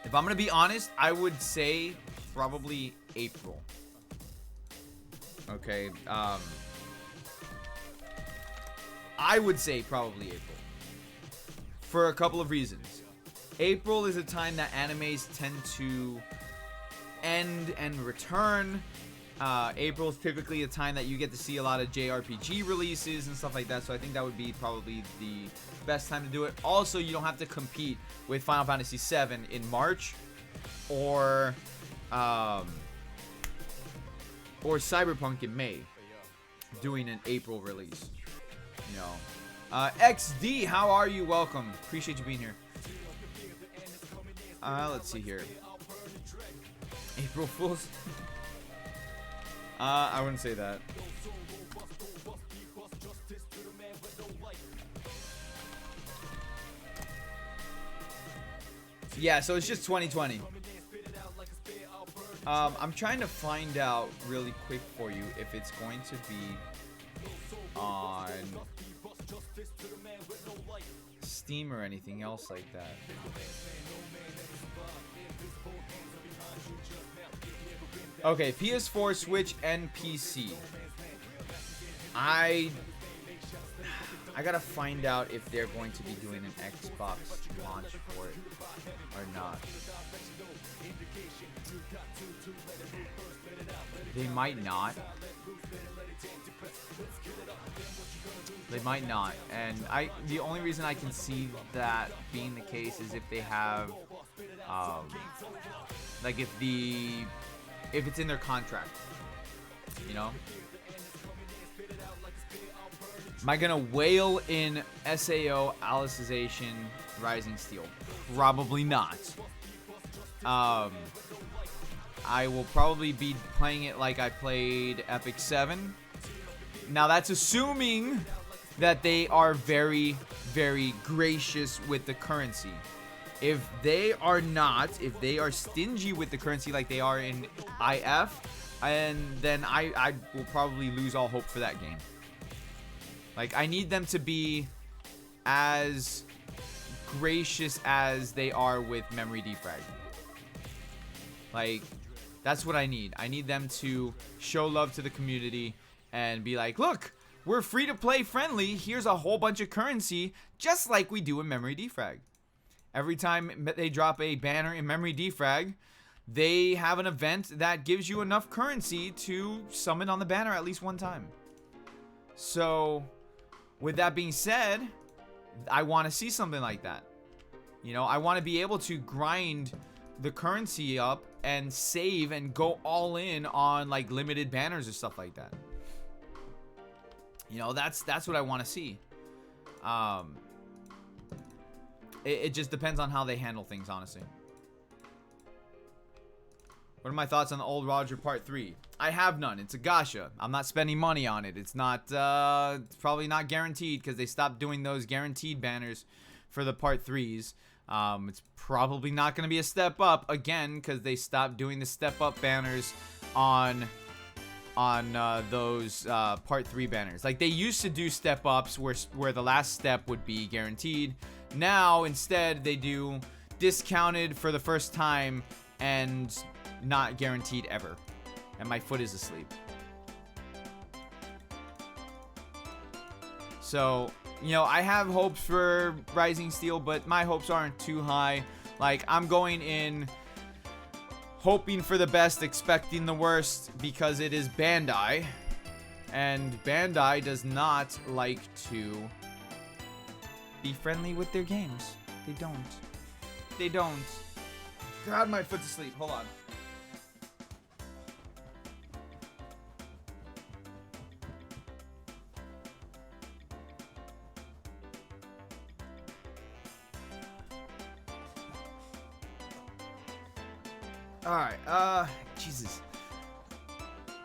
if I'm gonna be honest, I would say probably April. Okay, I would say probably April. For a couple of reasons. April is a time that animes tend to end and return. April is typically a time that you get to see a lot of JRPG releases and stuff like that, so I think that would be probably the best time to do it. Also, you don't have to compete with Final Fantasy VII in March or Cyberpunk in May, doing an April release. You know, XD, how are you? Welcome. Appreciate you being here. Let's see here. April Fools. I wouldn't say that. Yeah, so it's just 2020. I'm trying to find out really quick for you if it's going to be on Steam or anything else like that. Okay, PS4, Switch, and PC. I gotta find out if they're going to be doing an Xbox launch for it or not. They might not. They might not. And the only reason I can see that being the case is if they have, like if it's in their contract, you know. Am I gonna whale in SAO Alicization Rising Steel? Probably not. I will probably be playing it like I played FF7. Now that's assuming that they are very, very gracious with the currency. If they are not, if they are stingy with the currency like they are in IF, and then I will probably lose all hope for that game. Like, I need them to be as gracious as they are with memory defrag. Like, that's what I need. I need them to show love to the community and be like, look, we're free to play friendly. Here's a whole bunch of currency, just like we do in memory defrag. Every time they drop a banner in memory defrag, they have an event that gives you enough currency to summon on the banner at least one time. So, with that being said, I want to see something like that. You know, I want to be able to grind the currency up and save and go all in on like limited banners or stuff like that. You know, that's what I want to see. It just depends on how they handle things, honestly. What are my thoughts on the Old Roger Part 3? I have none. It's a gacha. I'm not spending money on it. It's not, it's probably not guaranteed because they stopped doing those guaranteed banners for the Part 3s. It's probably not going to be a step up again because they stopped doing the step up banners on those Part 3 banners. Like, they used to do step ups where the last step would be guaranteed. Now, instead, they do discounted for the first time and not guaranteed ever. And my foot is asleep. So, you know, I have hopes for Rising Steel, but my hopes aren't too high. Like, I'm going in hoping for the best, expecting the worst, because it is Bandai. And Bandai does not like to be friendly with their games. They don't. They don't. God, my foot's asleep. Hold on. Alright, Jesus.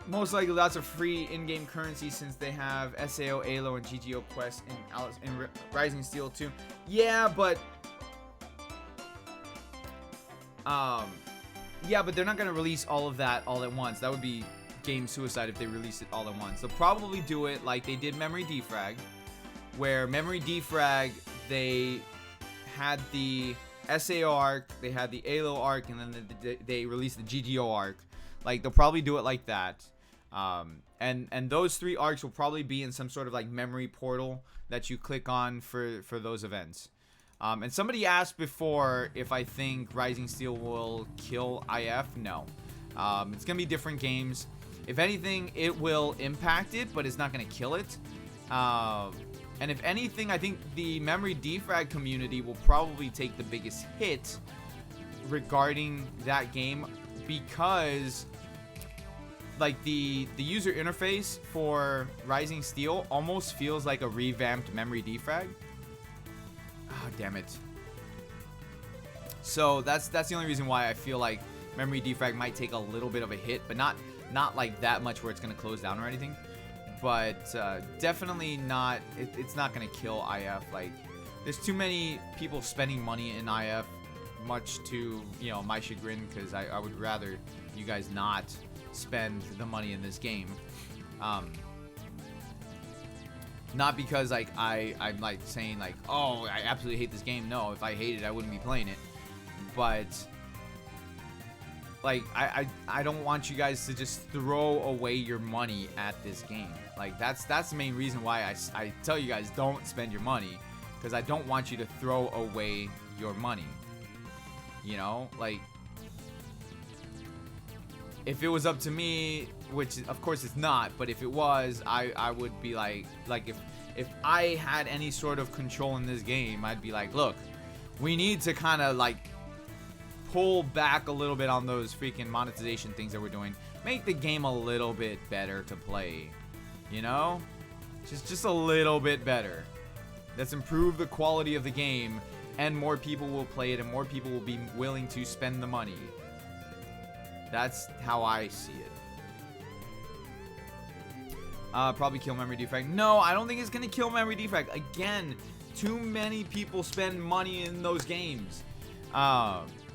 Most likely lots of free in-game currency since they have SAO, ALO, and GGO quests in Rising Steel too. Yeah, but they're not gonna release all of that all at once. That would be game suicide if they released it all at once. They'll probably do it like they did Memory Defrag, where Memory Defrag, they had the SAO arc, they had the ALO arc, and then they released the GGO arc. Like, they'll probably do it like that. And those three arcs will probably be in some sort of like memory portal that you click on for those events. And somebody asked before if I think Rising Steel will kill IF. No. It's gonna be different games. If anything, it will impact it, but it's not gonna kill it. And if anything, I think the memory defrag community will probably take the biggest hit regarding that game, because like the user interface for Rising Steel almost feels like a revamped memory defrag. Oh, damn it. So that's the only reason why I feel like memory defrag might take a little bit of a hit, but not like that much where it's going to close down or anything. But definitely not, it's not going to kill IF. Like, there's too many people spending money in IF, much to, you know, my chagrin, because I would rather you guys not spend the money in this game. Not because like I'm like saying like, oh, I absolutely hate this game. No, if I hated it, I wouldn't be playing it. But like, I don't want you guys to just throw away your money at this game. Like, that's the main reason why I tell you guys don't spend your money, because I don't want you to throw away your money. You know, like, if it was up to me, which of course it's not, but if it was, I would be like if I had any sort of control in this game, I'd be like, look, we need to kind of like pull back a little bit on those freaking monetization things that we're doing. Make the game a little bit better to play, you know? Just a little bit better. Let's improve the quality of the game, and more people will play it, and more people will be willing to spend the money. That's how I see it. Probably kill memory defect. No, I don't think it's gonna kill memory defect. Again, too many people spend money in those games.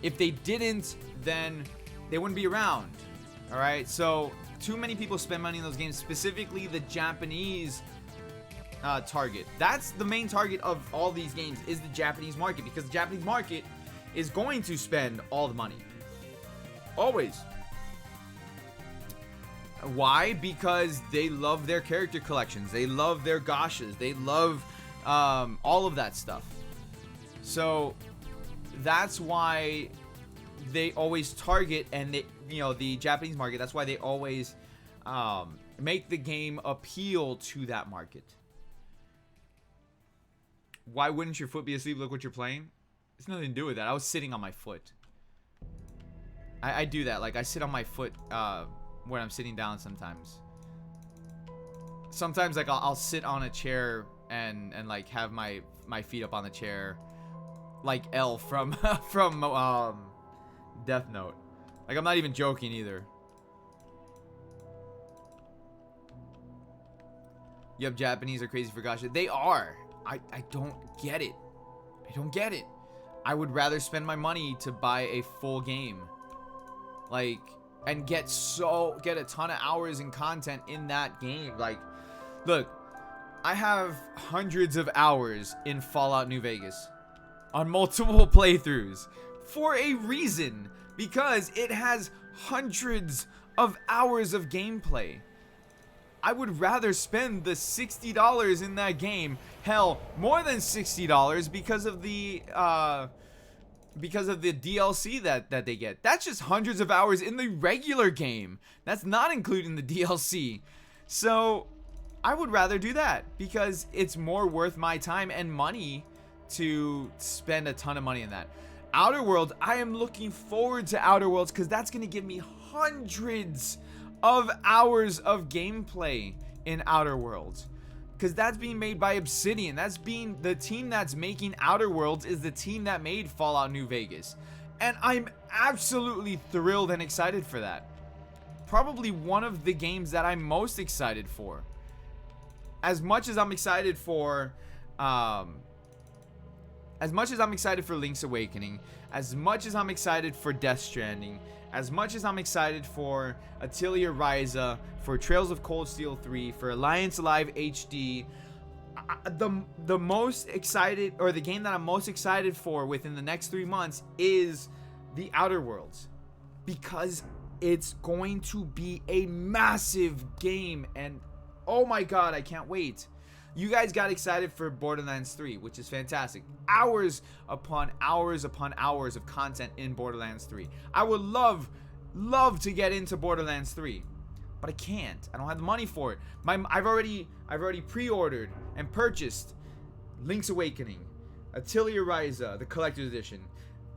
If they didn't, then they wouldn't be around. All right, so too many people spend money in those games, specifically the Japanese target. That's the main target of all these games, is the Japanese market, because the Japanese market is going to spend all the money. Always. Why? Because they love their character collections. They love their gachas. They love all of that stuff. So that's why they always target, and they, you know, the Japanese market. That's why they always make the game appeal to that market. Why wouldn't your foot be asleep? Look what you're playing. It's nothing to do with that. I was sitting on my foot. I do that. Like, I sit on my foot when I'm sitting down sometimes. Sometimes, like, I'll sit on a chair and like have my feet up on the chair, like L from Death Note. Like, I'm not even joking either. Yup, Japanese are crazy for gacha. They are. I don't get it. I don't get it. I would rather spend my money to buy a full game. Like, and get a ton of hours in content in that game. Like, look, I have hundreds of hours in Fallout New Vegas on multiple playthroughs for a reason, because it has hundreds of hours of gameplay. I would rather spend the $60 in that game, hell, more than $60, because of the DLC that they get. That's just hundreds of hours in the regular game. That's not including the DLC. So I would rather do that, because it's more worth my time and money to spend a ton of money in that. Outer Worlds, I am looking forward to Outer Worlds, because that's going to give me hundreds of hours of gameplay in Outer Worlds. Because that's being made by Obsidian. That's being the team that's making Outer Worlds is the team that made Fallout New Vegas. And I'm absolutely thrilled and excited for that. Probably one of the games that I'm most excited for. As much as I'm excited for Link's Awakening, as much as I'm excited for Death Stranding, as much as I'm excited for Atelier Ryza, for Trails of Cold Steel 3, for Alliance Alive HD, the most excited, or the game that I'm most excited for within the next 3 months is the Outer Worlds, because it's going to be a massive game, and oh my god, I can't wait. You guys got excited for Borderlands 3, which is fantastic. Hours upon hours upon hours of content in Borderlands 3. I would love to get into Borderlands 3, but I can't. I don't have the money for it. I've already pre-ordered and purchased Link's Awakening, Atelier Ryza, the Collector's Edition,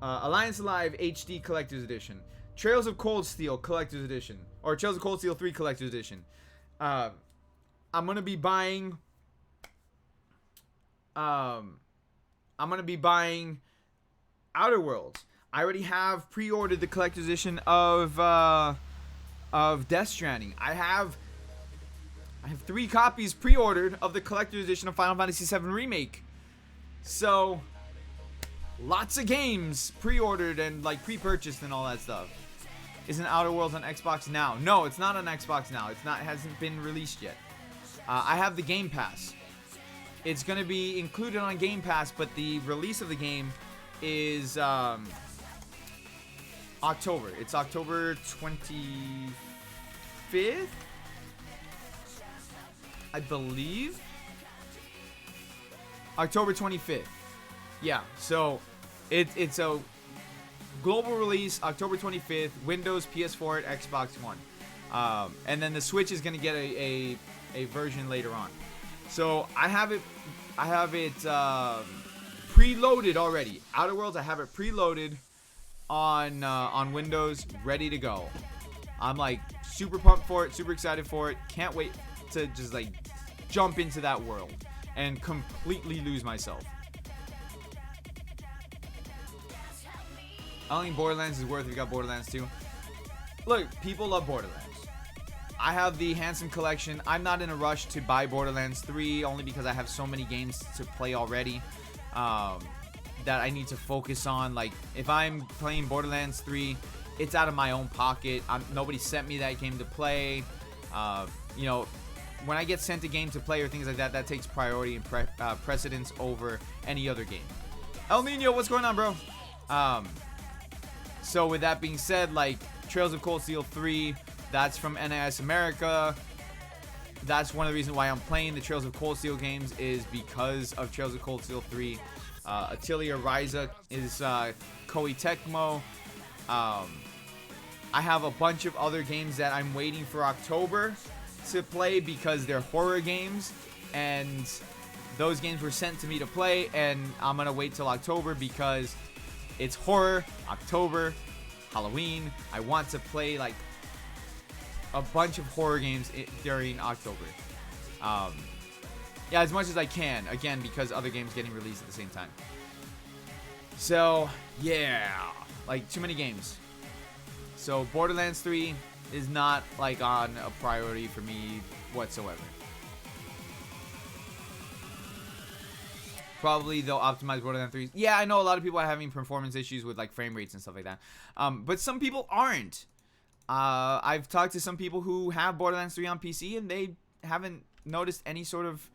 Alliance Alive HD Collector's Edition, Trails of Cold Steel Collector's Edition, or Trails of Cold Steel 3 Collector's Edition. I'm gonna be buying Outer Worlds. I already have pre-ordered the collector's edition of Death Stranding. I have 3 copies pre-ordered of the collector's edition of Final Fantasy 7 Remake. So lots of games pre-ordered and like pre-purchased and all that stuff. Isn't Outer Worlds on Xbox Now? No, it's not on Xbox Now. It hasn't been released yet. I have the Game Pass. It's going to be included on Game Pass, but the release of the game is October. It's October 25th, I believe. October 25th. Yeah, so it's a global release, October 25th, Windows, PS4, and Xbox One. And then the Switch is going to get a version later on. So I have it preloaded already. Outer Worlds, I have it preloaded on Windows, ready to go. I'm like super pumped for it, super excited for it. Can't wait to just like jump into that world and completely lose myself. I don't think Borderlands is worth it if you got Borderlands 2. Look, people love Borderlands. I have the Handsome Collection. I'm not in a rush to buy Borderlands 3 only because I have so many games to play already that I need to focus on. Like, if I'm playing Borderlands 3, it's out of my own pocket. Nobody sent me that game to play. You know, when I get sent a game to play or things like that, that takes priority and precedence over any other game. El Nino, what's going on, bro? So with that being said, like, Trails of Cold Steel 3, that's from NIS America. That's one of the reasons why I'm playing the Trails of Cold Steel games, is because of Trails of Cold Steel 3. Atelier Ryza is Koei Tecmo. I have a bunch of other games that I'm waiting for October to play because they're horror games, and those games were sent to me to play, and I'm gonna wait till October because it's horror, October, Halloween. I want to play like a bunch of horror games during October. Yeah, as much as I can, again, because other games getting released at the same time. So yeah, like, too many games. So Borderlands 3 is not like on a priority for me whatsoever. Probably they'll optimize Borderlands 3. Yeah, I know a lot of people are having performance issues with like frame rates and stuff like that. But some people aren't. I've talked to some people who have Borderlands 3 on PC and they haven't noticed any sort of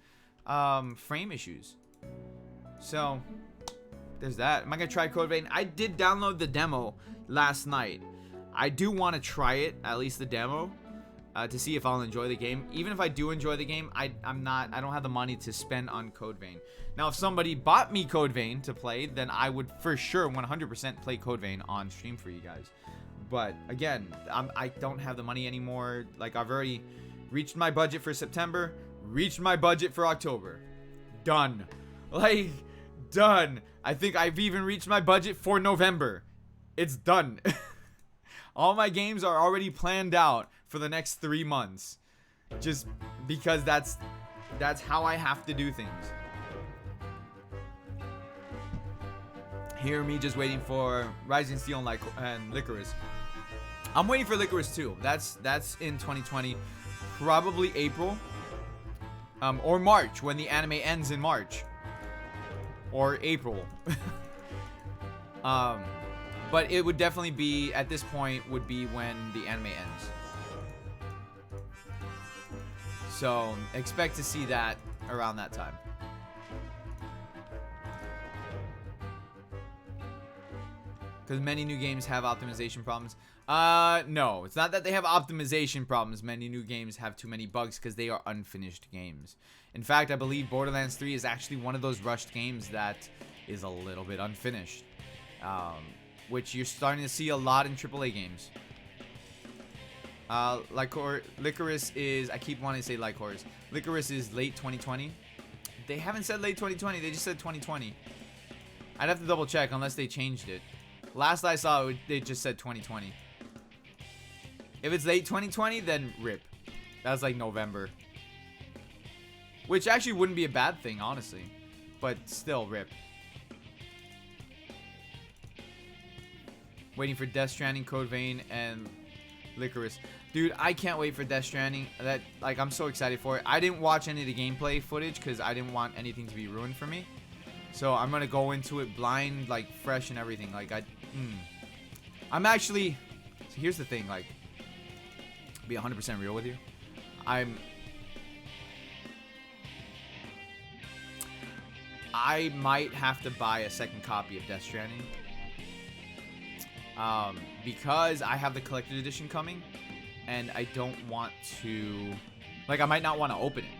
frame issues. So there's that. Am I gonna try Code Vein? I did download the demo last night. I do want to try it, at least the demo, to see if I'll enjoy the game. Even if I do enjoy the game, I don't have the money to spend on Code Vein. Now, if somebody bought me Code Vein to play, then I would for sure 100% play Code Vein on stream for you guys. But again, I don't have the money anymore. Like, I've already reached my budget for September, reached my budget for October. Done. Like, done. I think I've even reached my budget for November. It's done. All my games are already planned out for the next 3 months. Just because that's how I have to do things. Hear me just waiting for Rising Steel and Licorice. I'm waiting for Licorice too. That's in 2020, probably April, or March, when the anime ends in March, or April. But it would definitely be, at this point, would be when the anime ends. So expect to see that around that time. Because many new games have optimization problems. No, it's not that they have optimization problems. Many new games have too many bugs because they are unfinished games. In fact, I believe Borderlands 3 is actually one of those rushed games that is a little bit unfinished. Which you're starting to see a lot in AAA games. Licorice is, I keep wanting to say Licorice. Licorice is late 2020. They haven't said late 2020, they just said 2020. I'd have to double check unless they changed it. Last I saw, they just said 2020. If it's late 2020, then rip. That's like November. Which actually wouldn't be a bad thing, honestly. But still, rip. Waiting for Death Stranding, Code Vein, and Licorice. Dude, I can't wait for Death Stranding. I'm so excited for it. I didn't watch any of the gameplay footage because I didn't want anything to be ruined for me. So I'm gonna go into it blind, like fresh and everything. Like I'm actually. So here's the thing. Like, be 100% real with you. I might have to buy a second copy of Death Stranding. because I have the collector's edition coming, and I don't want to, like, I might not want to open it.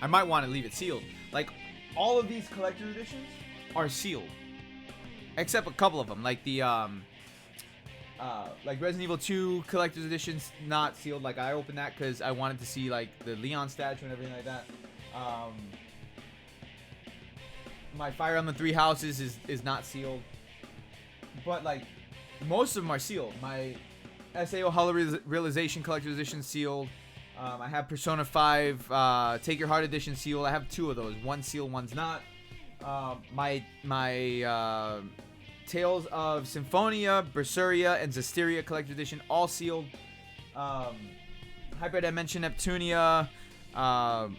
I might want to leave it sealed. Like, all of these collector's editions are sealed, except a couple of them, like the like Resident Evil 2 collector's edition's not sealed. Like, I opened that because I wanted to see like the Leon statue and everything like that. My Fire on the Three Houses is not sealed, but like most of them are sealed. My SAO Hollow Realization collector's edition sealed. I have Persona 5 Take Your Heart edition sealed. I have 2 of those. One's sealed, one's not. My Tales of Symphonia, Berseria, and Zestiria collector's edition all sealed. Hyperdimension Neptunia,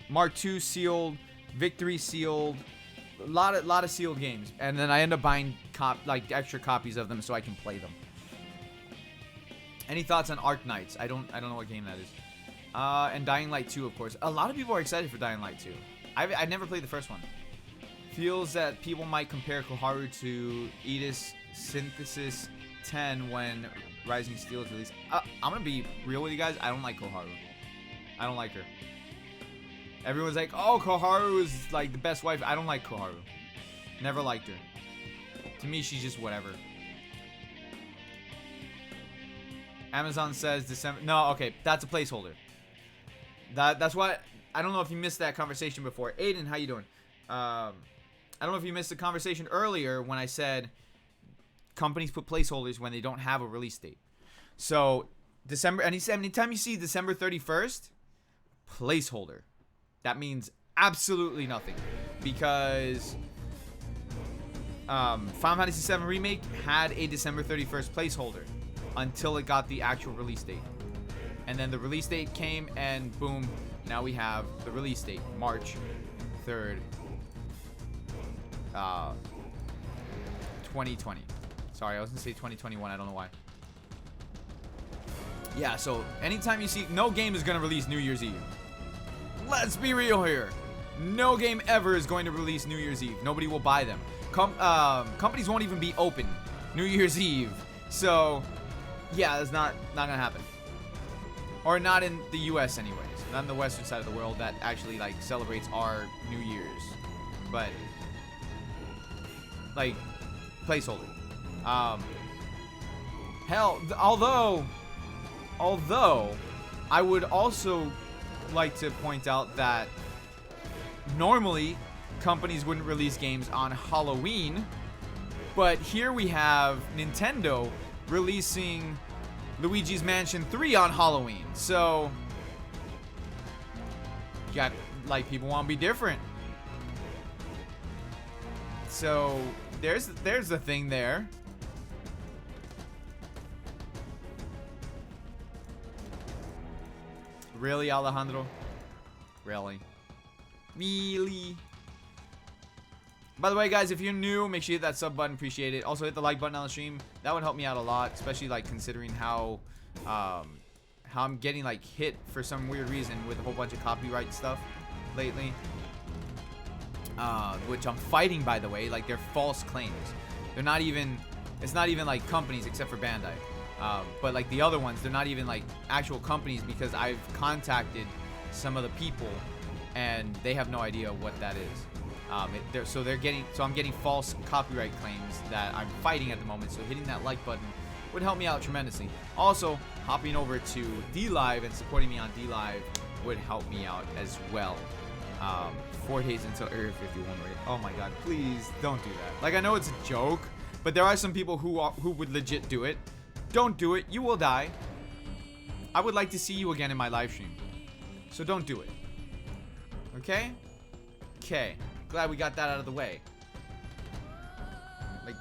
Mark II sealed, Victory sealed. A lot of sealed games, and then I end up buying like extra copies of them so I can play them. Any thoughts on Arc Knights? I don't know what game that is. And Dying Light 2, of course. A lot of people are excited for Dying Light 2. I never played the first one. Feels that people might compare Koharu to Edis Synthesis 10 when Rising Steel is released. I'm gonna be real with you guys. I don't like Koharu. I don't like her. Everyone's like, oh, Koharu is like the best wife. I don't like Koharu. Never liked her. To me, she's just whatever. Amazon says December. No, okay, that's a placeholder. That's what. I don't know if you missed that conversation before. Aiden, how you doing? I don't know if you missed the conversation earlier when I said companies put placeholders when they don't have a release date. So December. Anytime you see December 31st, placeholder. That means absolutely nothing, because Final Fantasy VII Remake had a December 31st placeholder until it got the actual release date. And then the release date came, and boom, now we have the release date, March 3rd, 2020. Sorry, I was gonna say 2021, I don't know why. Yeah, so anytime you see, no game is gonna release New Year's Eve. Let's be real here. No game ever is going to release New Year's Eve. Nobody will buy them. Companies won't even be open New Year's Eve. So, yeah, that's not gonna happen. Or not in the U.S. anyways. Not in the western side of the world that actually like celebrates our New Year's. But like placeholder. Hell, although I would also like to point out that normally companies wouldn't release games on Halloween, but here we have Nintendo releasing Luigi's Mansion 3 on Halloween. So you got, like, people want to be different. So there's the thing there. Really, Alejandro? Really? Really? By the way, guys, if you're new, make sure you hit that sub button. Appreciate it. Also, hit the like button on the stream. That would help me out a lot, especially like considering how I'm getting like hit for some weird reason with a whole bunch of copyright stuff lately. Which I'm fighting, by the way. Like, they're false claims. They're not even. It's not even like companies except for Bandai. But like the other ones, they're not even like actual companies, because I've contacted some of the people and they have no idea what that is. So I'm getting false copyright claims that I'm fighting at the moment. So hitting that like button would help me out tremendously. Also, hopping over to DLive and supporting me on DLive would help me out as well. 4 days until Area 51. Right? Oh my God, please don't do that. Like, I know it's a joke, but there are some people who would legit do it. Don't do it. You will die. I would like to see you again in my live stream. So don't do it. Okay? Okay. Glad we got that out of the way. Like,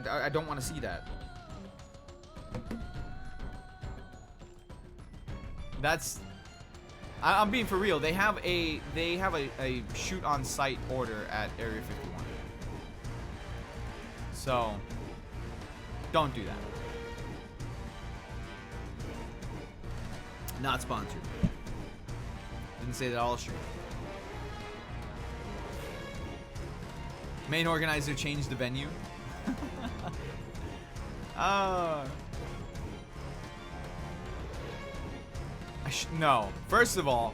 I don't want to see that. That's... I'm being for real. They have a shoot on site order at Area 51. So don't do that. Not sponsored. Didn't say that all stream. Main organizer changed the venue. No. First of all,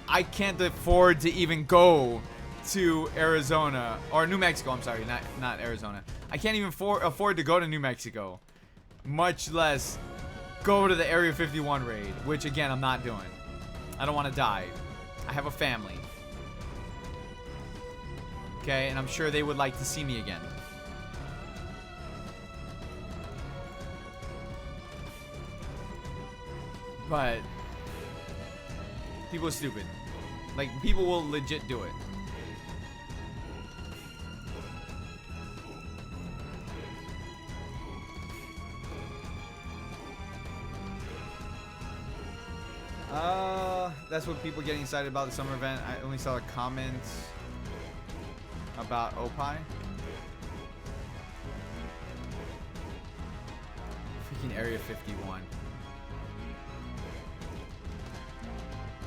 I can't afford to even go to Arizona or New Mexico. I'm sorry, not Arizona. I can't even afford to go to New Mexico, much less go to the Area 51 raid, which again I'm not doing. I don't want to die. I have a family. Okay, and I'm sure they would like to see me again. But people are stupid. Like, people will legit do it. That's what people getting excited about the summer event. I only saw a comment about Opie. Freaking Area 51.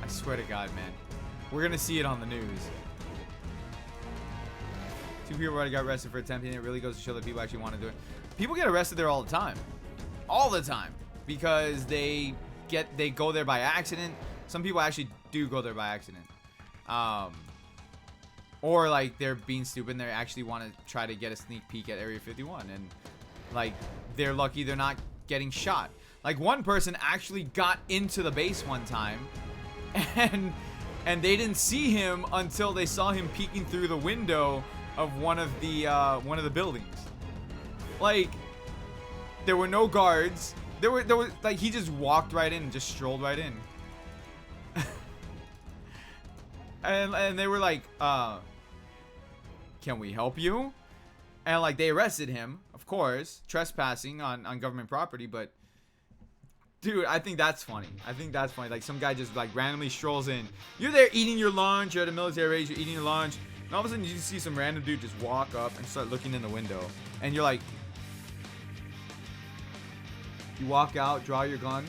I swear to God, man. We're gonna see it on the news. 2 people already got arrested for attempting it. It really goes to show that people actually want to do it. People get arrested there all the time. All the time. Because they go there by accident. Some people actually do go there by accident. Or like they're being stupid and they actually want to try to get a sneak peek at Area 51. And like they're lucky they're not getting shot. Like one person actually got into the base one time and they didn't see him until they saw him peeking through the window of one of the buildings. Like there were no guards. There were like he just walked right in and just strolled right in. and they were like, can we help you? And like they arrested him, of course, trespassing on government property, but dude, I think that's funny. Like some guy just like randomly strolls in. You're there eating your lunch, you're at a military base, you're eating your lunch, and all of a sudden you see some random dude just walk up and start looking in the window. And you're like, you walk out, draw your gun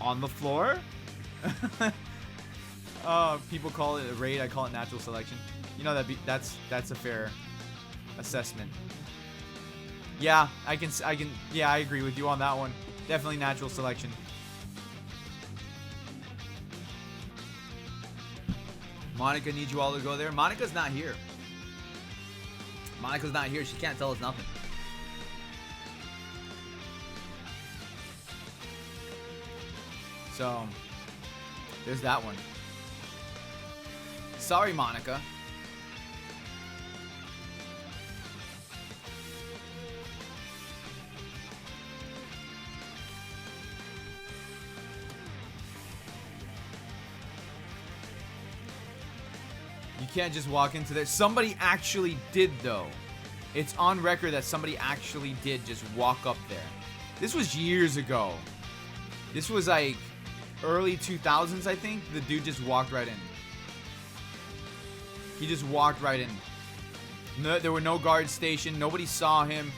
on the floor. People call it a raid. I call it natural selection. You know that's a fair assessment. Yeah, I can. Yeah, I agree with you on that one. Definitely natural selection. Monica needs you all to go there. Monica's not here. She can't tell us nothing. So, there's that one. Sorry, Monica. You can't just walk into there. Somebody actually did, though. It's on record that somebody actually did just walk up there. This was years ago. This was like early 2000s, I think. The dude just walked right in. He just walked right in. No, there were no guards stationed. Nobody saw him.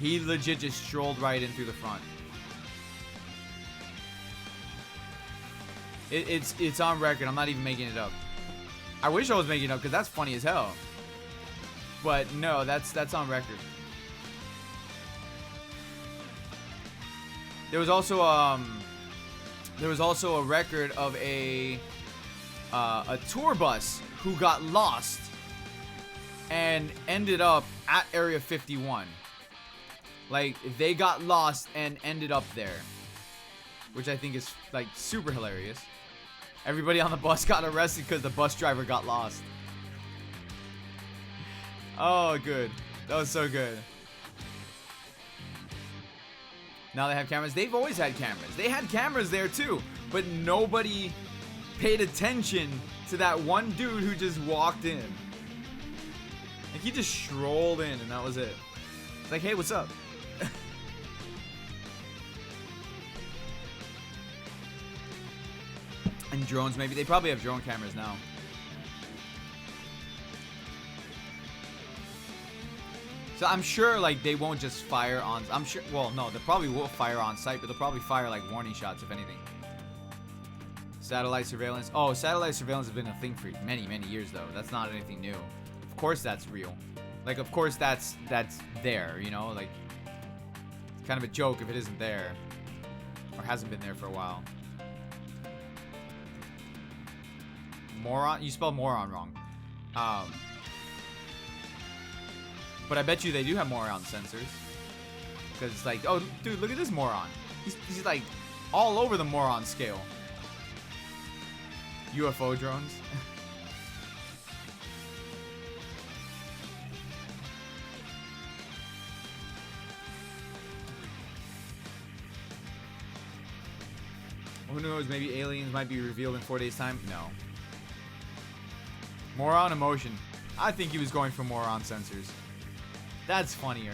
He legit just strolled right in through the front. It's on record. I'm not even making it up. I wish I was making it up because that's funny as hell. But no, that's on record. There was also a record of a tour bus who got lost and ended up at Area 51. Like they got lost and ended up there, which I think is like super hilarious. Everybody on the bus got arrested because the bus driver got lost. Oh, good. That was so good. Now they have cameras. They've always had cameras. They had cameras there too, but nobody paid attention to that one dude who just walked in. Like he just strolled in and that was it. It's like, hey, what's up? And drones, maybe. They probably have drone cameras now. So I'm sure, like, they won't just fire on... I'm sure... Well, no, they probably will fire on site, but they'll probably fire, like, warning shots, if anything. Satellite surveillance. Oh, satellite surveillance has been a thing for many, many years, though. That's not anything new. Of course that's real. Like, of course that's there, you know? Like, it's kind of a joke if it isn't there. Or hasn't been there for a while. Moron? You spelled moron wrong. But I bet you they do have moron sensors. Because it's like, oh, dude, look at this moron. He's like all over the moron scale. UFO drones. Who knows? Maybe aliens might be revealed in 4 days' time. No. Moron emotion. I think he was going for moron sensors. That's funnier.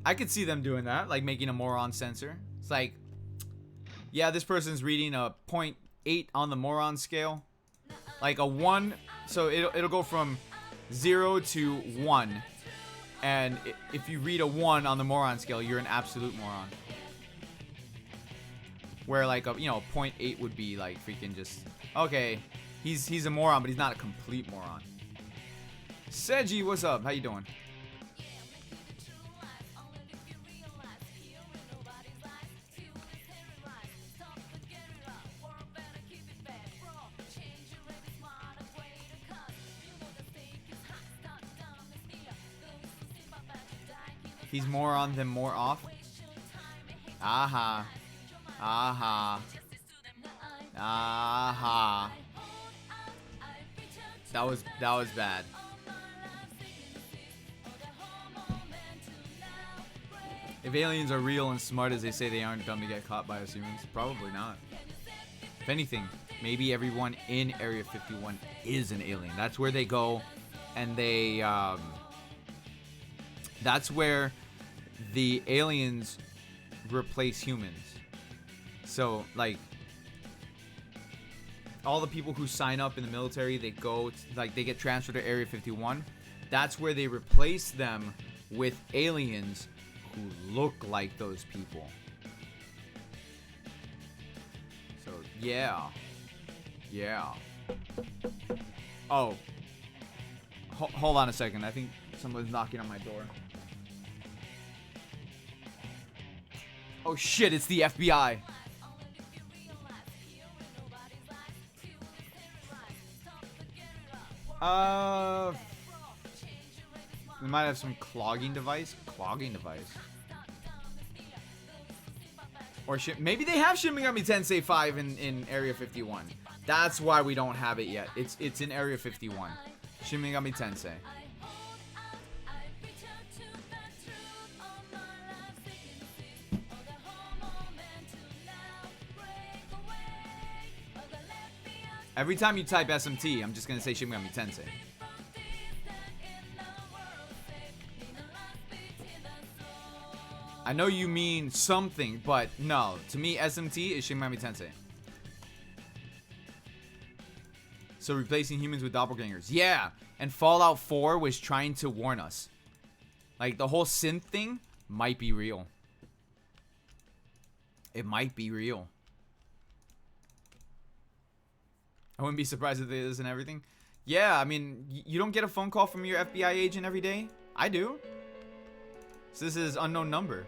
I could see them doing that, like making a moron sensor. It's like, yeah, this person's reading a 0.8 on the moron scale. Like a 1, so it'll go from 0 to 1. And if you read a 1 on the moron scale, you're an absolute moron. Where like a 0.8 would be like freaking just, okay, he's a moron, but he's not a complete moron. Seji, what's up? How you doing? He's more on than more off. Aha. Aha. Aha. That was bad. If aliens are real and smart as they say they aren't dumb to get caught by us humans, probably not. If anything, maybe everyone in Area 51 is an alien. That's where they go, and they that's where the aliens replace humans. So like all the people who sign up in the military, they go like they get transferred to Area 51. That's where they replace them with aliens who look like those people. So yeah. Oh, hold on a second. I think someone's knocking on my door. Oh shit, it's the FBI. We might have some clogging device. Or maybe they have Shin Megami Tensei 5 in Area 51. That's why we don't have it yet. It's in Area 51. Shin Megami Tensei. Every time you type SMT, I'm just gonna say Shin Megami Tensei. I know you mean something, but no. To me, SMT is Shin Megami Tensei. So replacing humans with doppelgangers. Yeah, and Fallout 4 was trying to warn us. Like, the whole synth thing might be real. It might be real. I wouldn't be surprised if it is and everything. Yeah, I mean, you don't get a phone call from your FBI agent every day? I do. So this is unknown number.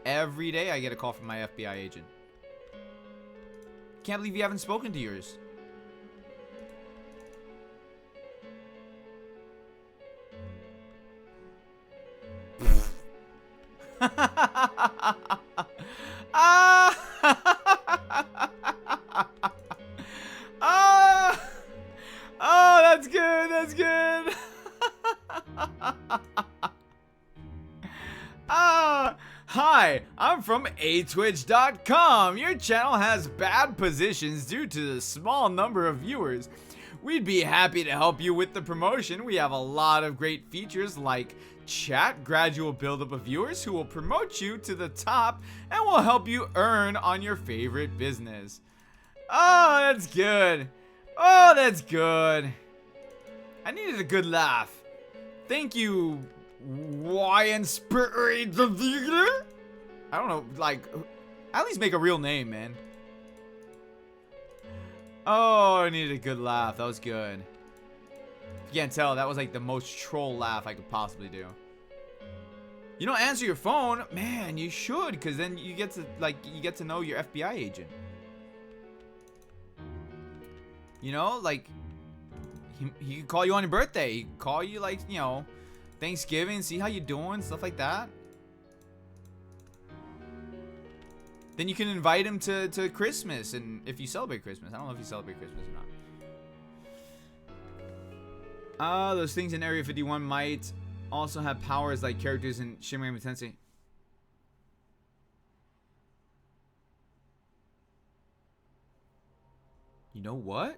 Every day I get a call from my FBI agent. Can't believe you haven't spoken to yours. Oh, that's good. That's good. Hi, I'm from atwitch.com. Your channel has bad positions due to the small number of viewers. We'd be happy to help you with the promotion. We have a lot of great features like chat, gradual buildup of viewers who will promote you to the top and will help you earn on your favorite business. Oh, that's good. Oh, that's good. I needed a good laugh. Thank you, YN Spirit. I don't know, like, at least make a real name, man. Oh, I needed a good laugh. That was good. You can't tell, that was like the most troll laugh I could possibly do. You don't answer your phone? Man, you should, because then you get to, like, you get to know your FBI agent. You know, like, he could call you on your birthday. He could call you, like, you know, Thanksgiving, see how you doing, stuff like that. Then you can invite him to Christmas, and if you celebrate Christmas. I don't know if you celebrate Christmas or not. Those things in Area 51 might also have powers like characters in Shin Megami Tensei. You know what?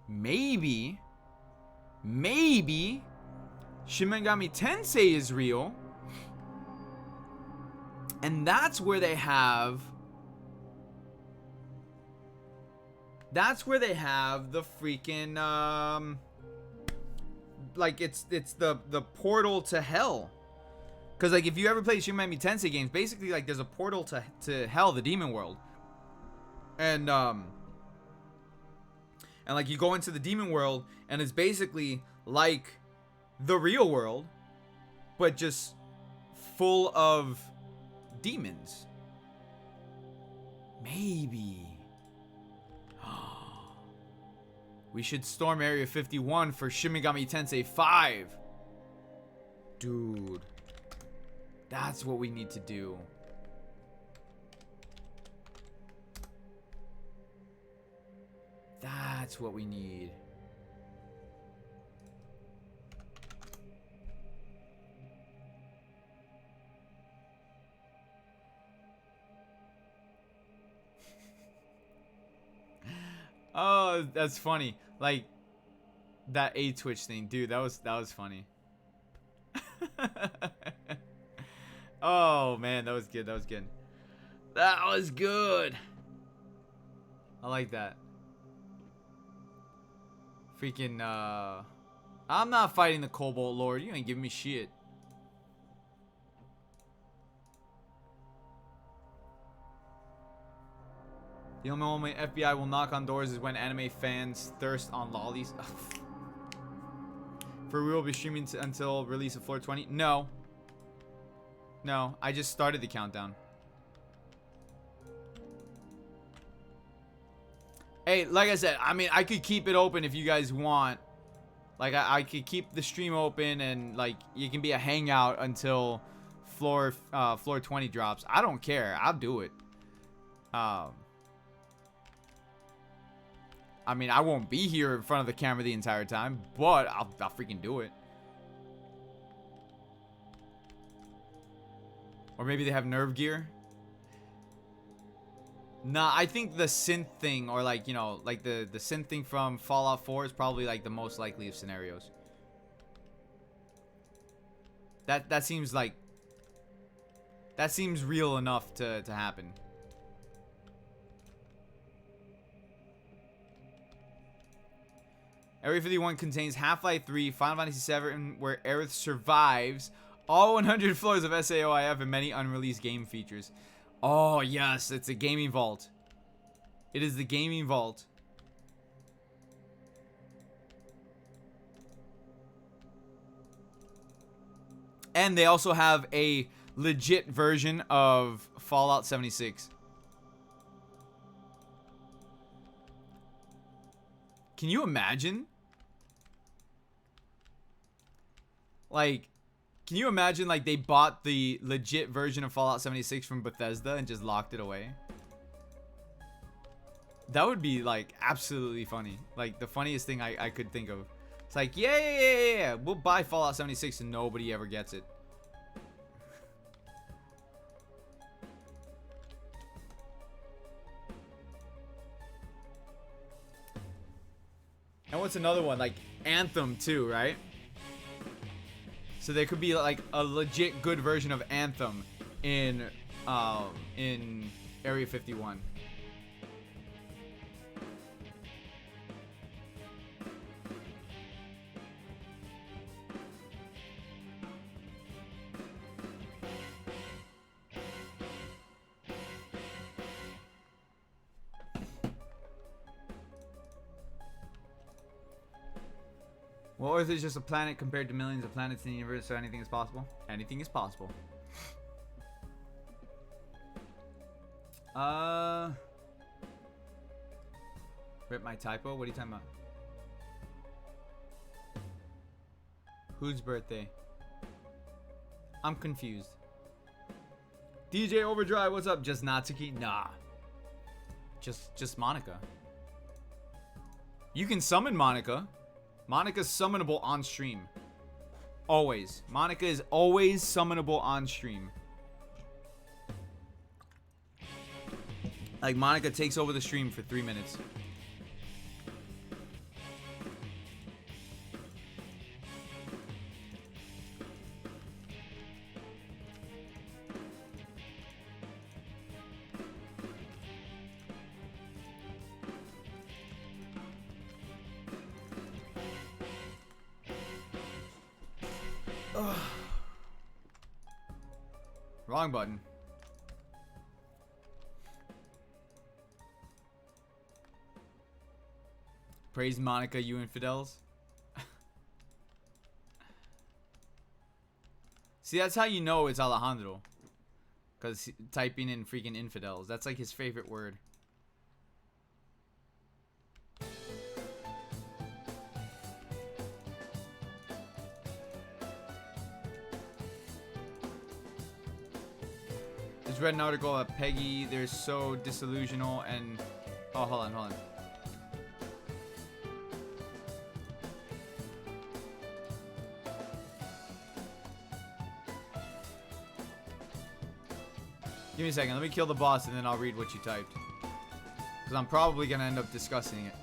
Maybe Shin Megami Tensei is real. And that's where they have the freaking like it's the portal to hell. Cause like if you ever play Shin Megami Tensei games, basically like there's a portal to hell, the demon world. And like you go into the demon world and it's basically like the real world, but just full of demons. Maybe. We should storm Area 51 for Shin Megami Tensei 5. Dude. That's what we need to do. That's what we need. Oh, that's funny. Like that A Twitch thing, dude. That was funny. Oh man, that was good. That was good. That was good. I like that. Freaking I'm not fighting the Cobalt Lord. You ain't giving me shit. The only moment FBI will knock on doors is when anime fans thirst on lollies. For real, will be streaming until release of Floor 20? No. No, I just started the countdown. Hey, like I said, I mean, I could keep it open if you guys want. Like, I could keep the stream open and, like, you can be a hangout until Floor 20 drops. I don't care. I'll do it. I mean, I won't be here in front of the camera the entire time, but I'll freaking do it. Or maybe they have nerve gear. Nah, I think the synth thing, or like, you know, like the synth thing from Fallout 4 is probably like the most likely of scenarios. That seems like, that seems real enough to happen. Area 51 contains Half-Life 3, Final Fantasy 7, where Aerith survives, all 100 floors of SAOIF, and many unreleased game features. Oh, yes, it's a gaming vault. It is the gaming vault. And they also have a legit version of Fallout 76. Can you imagine? Like, can you imagine, like, they bought the legit version of Fallout 76 from Bethesda and just locked it away? That would be, like, absolutely funny. Like, the funniest thing I could think of. It's like, yeah, we'll buy Fallout 76 and nobody ever gets it. And what's another one? Like, Anthem too, right? So there could be like a legit good version of Anthem in Area 51. Well, Earth is just a planet compared to millions of planets in the universe, so anything is possible. Anything is possible. Rip my typo? What are you talking about? Whose birthday? I'm confused. DJ Overdrive, what's up? Just Natsuki? Nah. Just Monica. You can summon Monica. Monica's summonable on stream. Always. Monica is always summonable on stream. Like, Monica takes over the stream for 3 minutes. Wrong button. Praise Monica, you infidels. See, that's how you know it's Alejandro. Because typing in freaking infidels. That's like his favorite word. Just read an article about Peggy. They're so disillusional and... Oh, hold on. Give me a second. Let me kill the boss and then I'll read what you typed. Because I'm probably going to end up discussing it.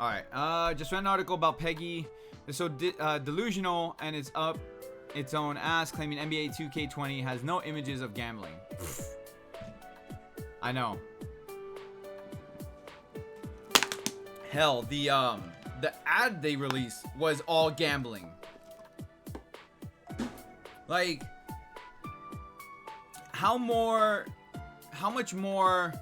Alright, just read an article about Peggy. They're so delusional and it's up its own ass, claiming NBA 2K20 has no images of gambling. I know. Hell, the ad they released was all gambling. Like, how much more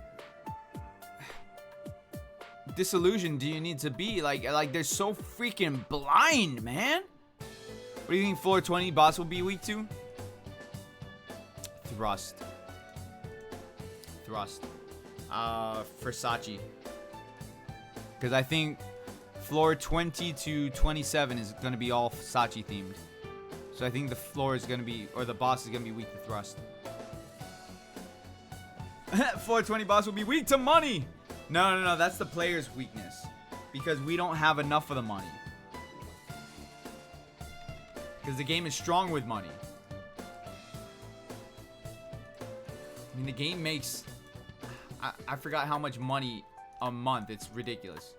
disillusioned do you need to be? Like they're so freaking blind, man. What do you think floor 20 boss will be week 2? Thrust. Versace. Because I think floor 20 to 27 is going to be all Versace themed. So I think the floor is going to be, or the boss is going to be weak to thrust. Floor 20 boss will be weak to money. No. That's the player's weakness. Because we don't have enough of the money. Because the game is strong with money. I mean, the game makes... I forgot how much money a month. It's ridiculous.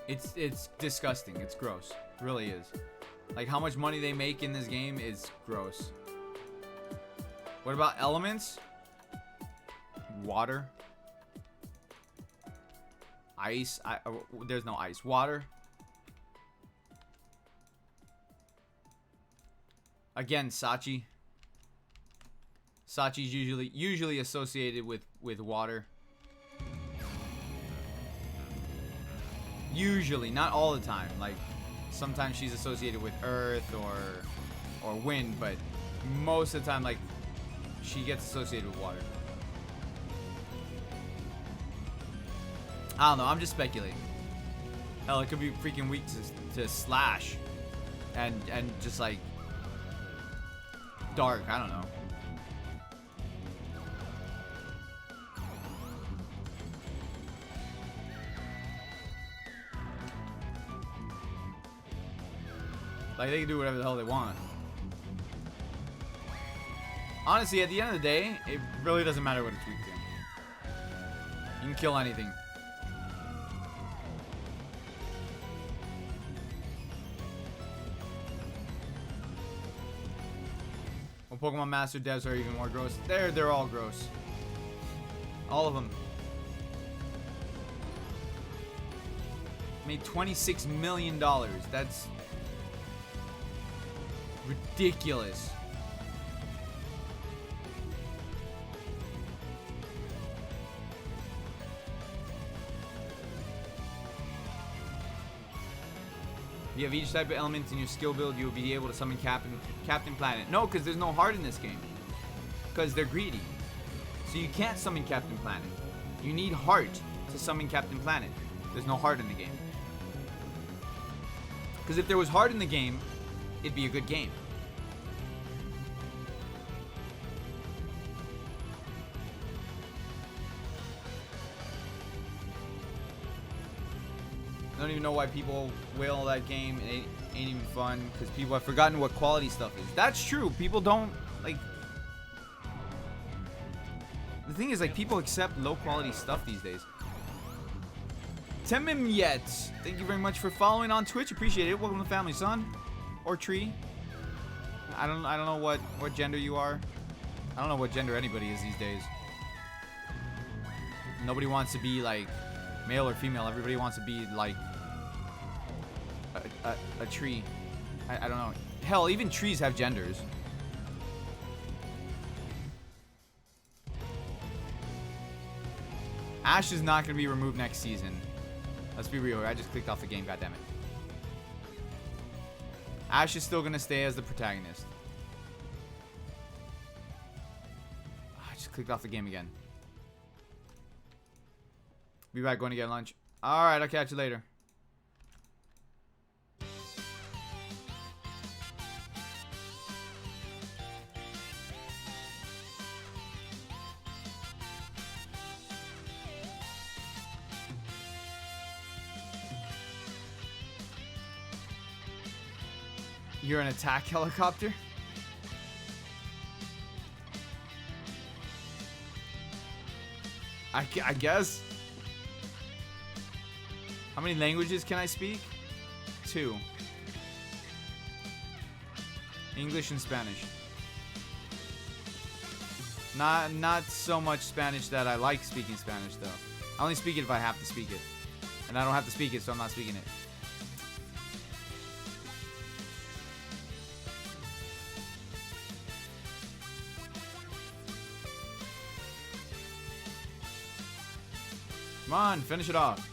It's disgusting. It's gross. It really is. Like, how much money they make in this game is gross. What about elements? Water. Ice. There's no ice. Water. Again, Sachi. Sachi's usually associated with water. Usually, not all the time. Like, sometimes she's associated with earth or wind, but most of the time, like, she gets associated with water. I don't know. I'm just speculating. Hell, it could be freaking weak to slash, and just like dark. I don't know. Like, they can do whatever the hell they want. Honestly, at the end of the day, it really doesn't matter what it's weak to. You can kill anything. Well, Pokemon Master devs are even more gross. They're all gross. All of them. Made $26 million. That's ridiculous. If you have each type of element in your skill build, you will be able to summon Captain Planet. No, because there's no heart in this game. Because they're greedy. So you can't summon Captain Planet. You need heart to summon Captain Planet. There's no heart in the game. Because if there was heart in the game, it'd be a good game. I don't even know why people whale that game. It ain't even fun because people have forgotten what quality stuff is. That's true. People don't like. The thing is, like, people accept low quality stuff these days. Temim Yet, thank you very much for following on Twitch. Appreciate it. Welcome to the family, son, or tree. I don't know what gender you are. I don't know what gender anybody is these days. Nobody wants to be like male or female. Everybody wants to be like a tree. I don't know. Hell, even trees have genders. Ash is not going to be removed next season. Let's be real. I just clicked off the game. Goddammit. Ash is still going to stay as the protagonist. I just clicked off the game again. Be back, going to get lunch. Alright, I'll catch you later. You're an attack helicopter? I guess. How many languages can I speak? 2. English and Spanish. Not so much Spanish that I like speaking Spanish though. I only speak it if I have to speak it. And I don't have to speak it, so I'm not speaking it. Come on, finish it off.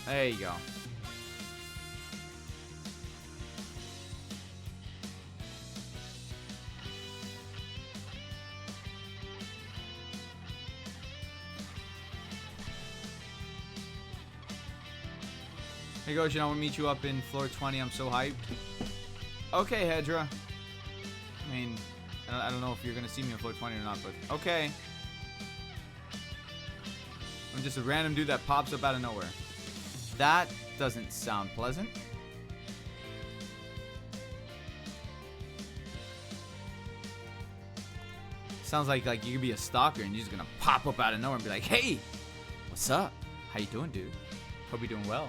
There you go. Hey Gotian, I want to meet you up in floor 20. I'm so hyped. Okay, Hedra. I mean, I don't know if you're going to see me on floor 20 or not, but okay. I'm just a random dude that pops up out of nowhere. That doesn't sound pleasant. Sounds like you could be a stalker and you're just gonna pop up out of nowhere and be like, "Hey, what's up? How you doing, dude? Hope you're doing well.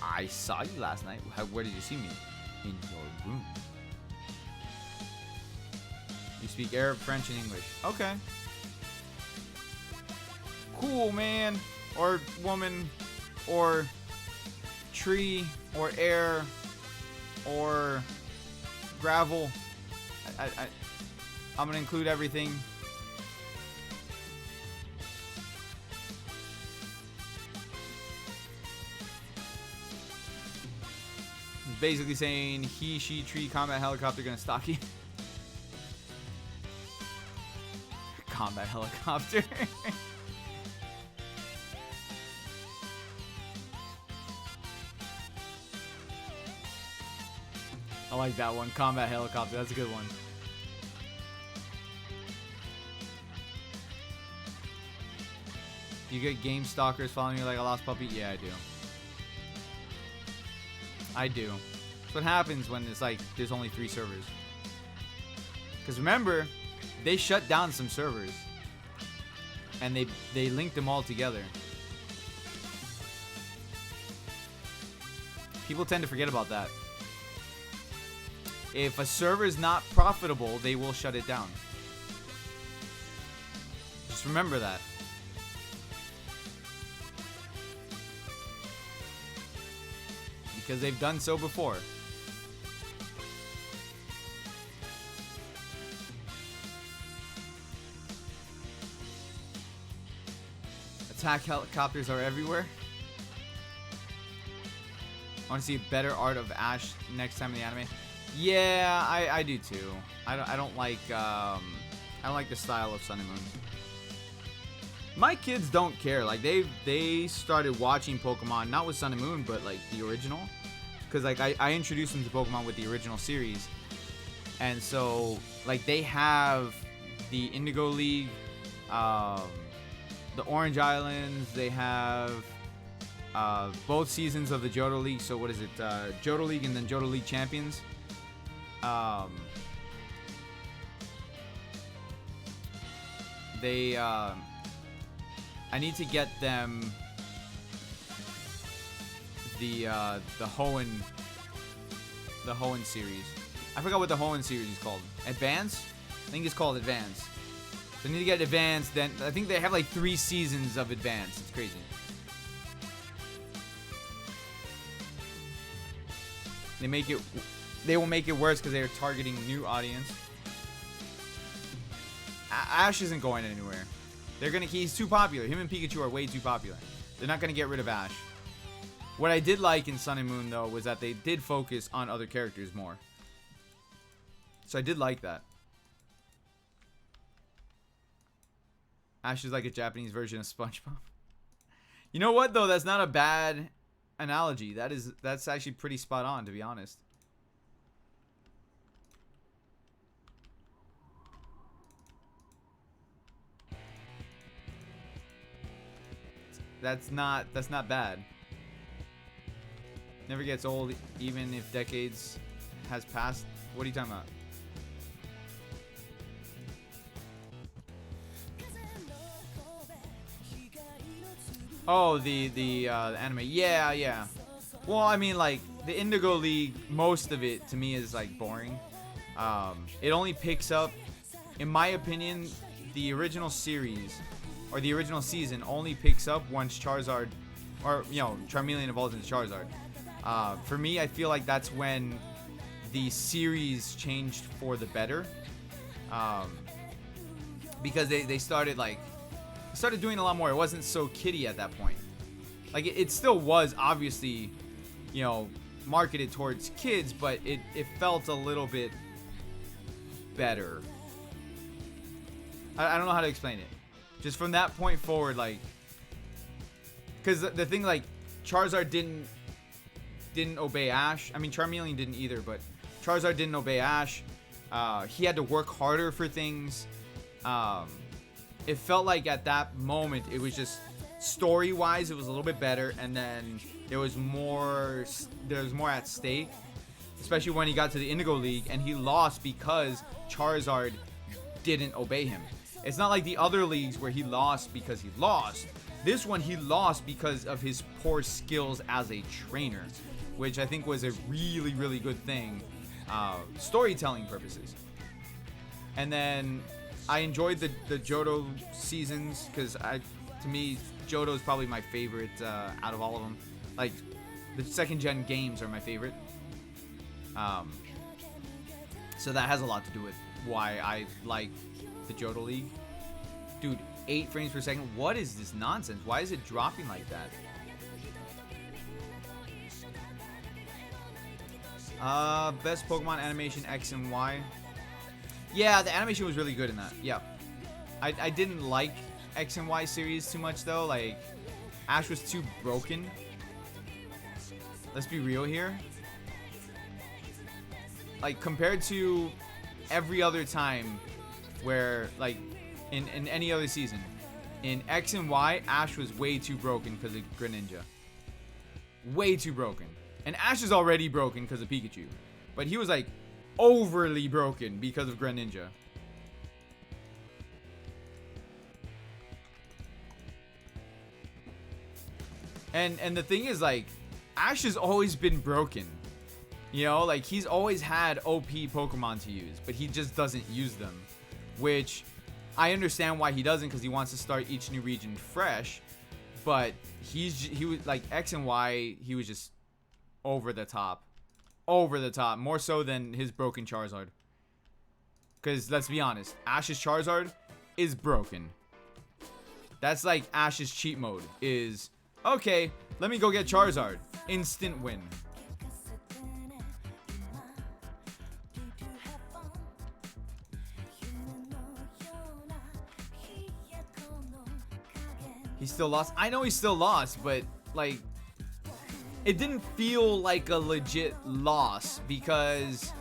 I saw you last night. Where did you see me? In your room." You speak Arab, French, and English. Okay. Cool, man, or woman, or tree, or air, or gravel. I'm gonna include everything. Basically saying he, she, tree, combat helicopter gonna stalk you. Combat helicopter. I like that one. Combat helicopter. That's a good one. You get game stalkers following you like a lost puppy? Yeah, I do. I do. That's what happens when it's like there's only 3 servers. Because remember, they shut down some servers. And they linked them all together. People tend to forget about that. If a server is not profitable, they will shut it down. Just remember that. because they've done so before. Attack helicopters are everywhere. I want to see a better art of Ash next time in the anime. Yeah, I do too. I don't like the style of Sun and Moon. My kids don't care. Like they started watching Pokemon not with Sun and Moon, but like the original, because like I introduced them to Pokemon with the original series, and so like they have the Indigo League, the Orange Islands. They have both seasons of the Johto League. So what is it? Johto League and then Johto League Champions. I need to get them the Hoenn series. I forgot what the Hoenn series is called. Advance? I think it's called Advance. So I need to get Advance. Then I think they have like 3 seasons of Advance. It's crazy. They will make it worse because they are targeting new audience. Ash isn't going anywhere. He's too popular. Him and Pikachu are way too popular. They're not gonna get rid of Ash. What I did like in Sun and Moon though was that they did focus on other characters more. So I did like that. Ash is like a Japanese version of SpongeBob. You know what though? That's not a bad analogy. That's actually pretty spot on, to be honest. That's not bad. Never gets old, even if decades has passed. What are you talking about? Oh, the anime. Yeah. Well, I mean, like the Indigo League, most of it to me is like boring. It only picks up, in my opinion, the original series or the original season only picks up once Charizard, or Charmeleon evolves into Charizard. For me, I feel like that's when the series changed for the better, because they started doing a lot more. It wasn't so kiddie at that point. Like it still was obviously, marketed towards kids, but it felt a little bit better. I don't know how to explain it. Just from that point forward, like, because the thing, like, Charizard didn't obey Ash. I mean, Charmeleon didn't either, but Charizard didn't obey Ash. He had to work harder for things. It felt like at that moment it was just story-wise it was a little bit better, and then there was more at stake, especially when he got to the Indigo League and he lost because Charizard didn't obey him. It's not like the other leagues where he lost because he lost. This one he lost because of his poor skills as a trainer, which I think was a really, really good thing, storytelling purposes. And then I enjoyed the Johto seasons because to me, Johto is probably my favorite out of all of them. Like, the second gen games are my favorite. So that has a lot to do with why I like the Johto League. Dude, 8 frames per second. What is this nonsense? Why is it dropping like that? Best Pokemon animation X and Y. Yeah, the animation was really good in that. Yeah. I didn't like X and Y series too much though. Like, Ash was too broken. Let's be real here. Like, compared to every other time where, like, in any other season, in X and Y, Ash was way too broken because of Greninja. Way too broken. And Ash is already broken because of Pikachu. But he was, like, overly broken because of Greninja. And the thing is, like, Ash has always been broken. You know, like, he's always had OP Pokemon to use, but he just doesn't use them. Which, I understand why he doesn't, because he wants to start each new region fresh. But he was, like, X and Y, he was just over the top. Over the top. More so than his broken Charizard. Because, let's be honest, Ash's Charizard is broken. That's like Ash's cheat mode. Is, okay, let me go get Charizard. Instant win. He still lost. I know he still lost, but like, it didn't feel like a legit loss because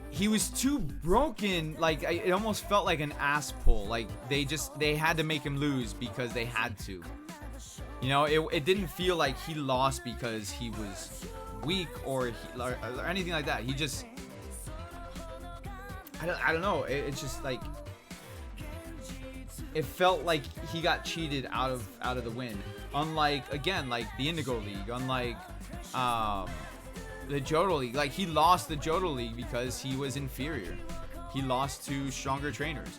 he was too broken. Like, it almost felt like an ass pull. Like, they had to make him lose because they had to. You know, it didn't feel like he lost because he was weak or anything like that. He just, I don't know. It's just like, it felt like he got cheated out of the win. Unlike, again, like the Indigo League, unlike the Johto League. Like, he lost the Johto League because he was inferior. He lost to stronger trainers.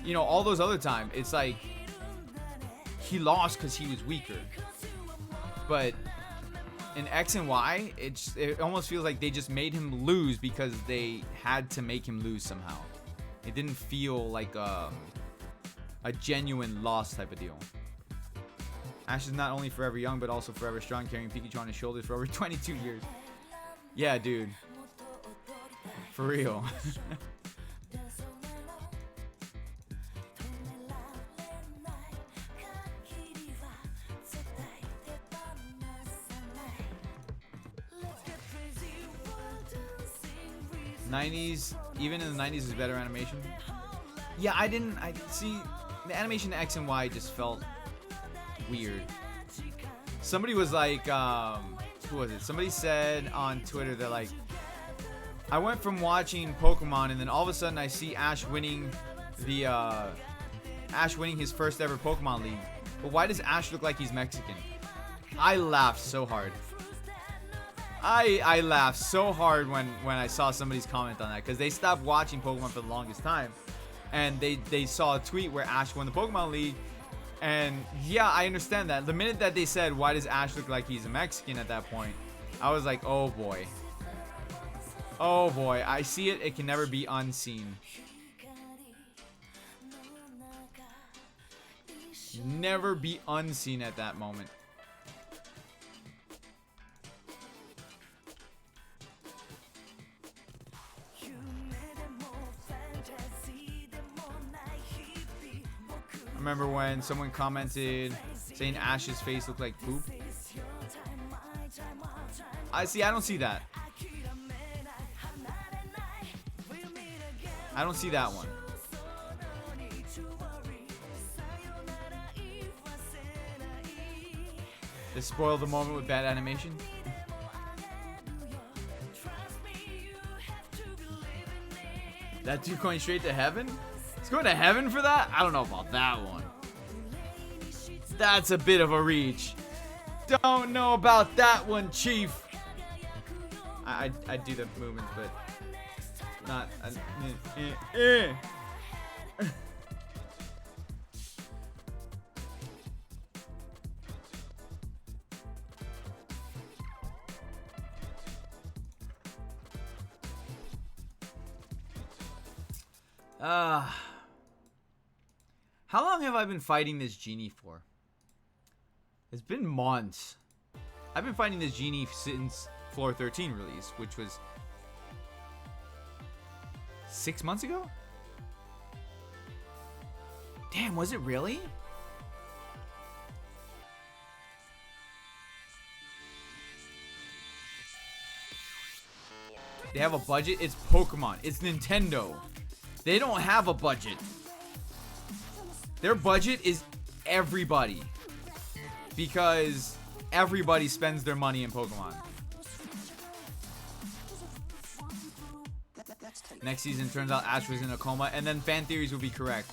You know, all those other times, it's like he lost because he was weaker. But in X and Y, it almost feels like they just made him lose because they had to make him lose somehow. It didn't feel like a genuine loss type of deal. Ash is not only forever young, but also forever strong, carrying Pikachu on his shoulders for over 22 years. Yeah, dude. For real. '90s, even in the 90s, is better animation. Yeah, I see the animation X and Y just felt weird. Somebody was like, who was it? Somebody said on Twitter, they're like, I went from watching Pokemon and then all of a sudden I see Ash winning his first ever Pokemon League. But why does Ash look like he's Mexican? I laughed so hard. I laughed so hard when I saw somebody's comment on that, because they stopped watching Pokemon for the longest time, and they saw a tweet where Ash won the Pokemon League. And yeah, I understand that. The minute that they said, why does Ash look like he's a Mexican at that point, I was like, oh boy. Oh boy, I see it. It can never be unseen. Never be unseen at that moment. I remember when someone commented saying Ash's face looked like poop. I don't see that. I don't see that one. They spoiled the moment with bad animation. That dude going straight to heaven? He's going to heaven for that? I don't know about that one. That's a bit of a reach. Don't know about that one, Chief. I do the movements, but not. How long have I been fighting this genie for? It's been months. I've been fighting this genie since Floor 13 release, which was 6 months ago? Damn, was it really? They have a budget? It's Pokemon. It's Nintendo. They don't have a budget. Their budget is everybody. Because everybody spends their money in Pokemon. Next season, turns out Ash was in a coma, and then fan theories will be correct.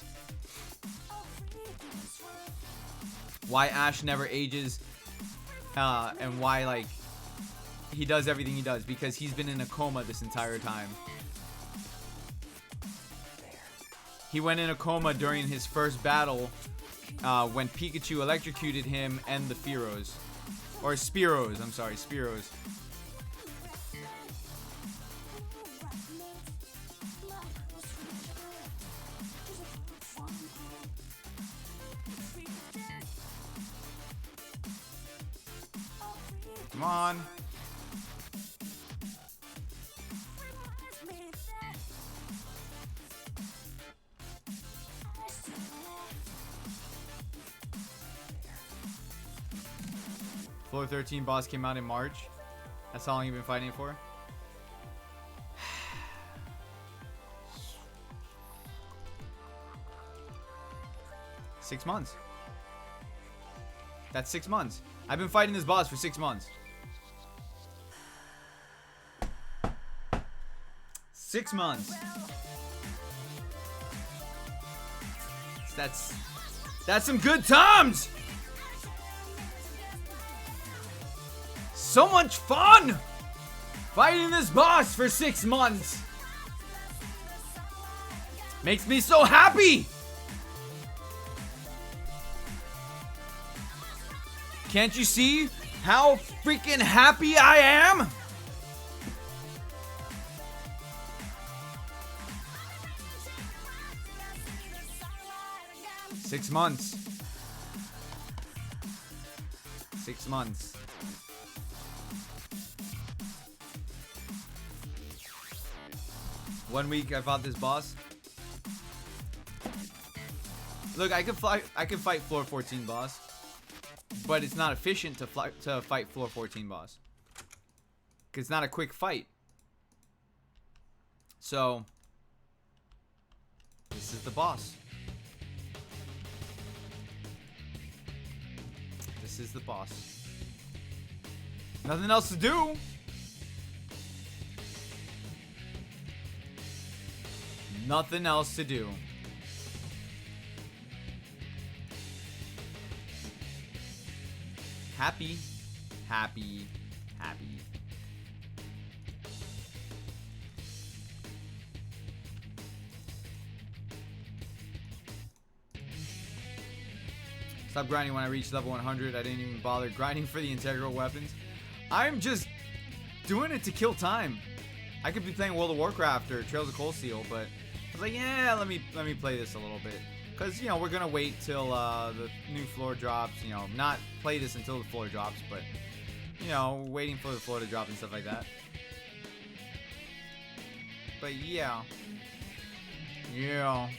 Why Ash never ages, and why, like, he does everything he does, because he's been in a coma this entire time. He went in a coma during his first battle when Pikachu electrocuted him and the Fearos. Or Spiros, I'm sorry, Spiros. Come on. Floor 13 boss came out in March. That's how long you've been fighting for? Six months. That's 6 months. I've been fighting this boss for 6 months. 6 months. That's some good times. So much fun fighting this boss for 6 months. Makes me so happy. Can't you see how freaking happy I am? Six months. 6 months. One week I fought this boss. Look, I could fight floor 14 boss, but it's not efficient to fight floor 14 boss. 'Cause it's not a quick fight. So this is the boss. This is the boss. Nothing else to do. Nothing else to do. Happy, happy, happy. Stop grinding when I reach level 100. I didn't even bother grinding for the integral weapons. I'm just doing it to kill time. I could be playing World of Warcraft or Trails of Cold Steel, but I was like, yeah, let me play this a little bit. Because, you know, we're going to wait till the new floor drops. You know, not play this until the floor drops, but, you know, waiting for the floor to drop and stuff like that. But, yeah. Yeah.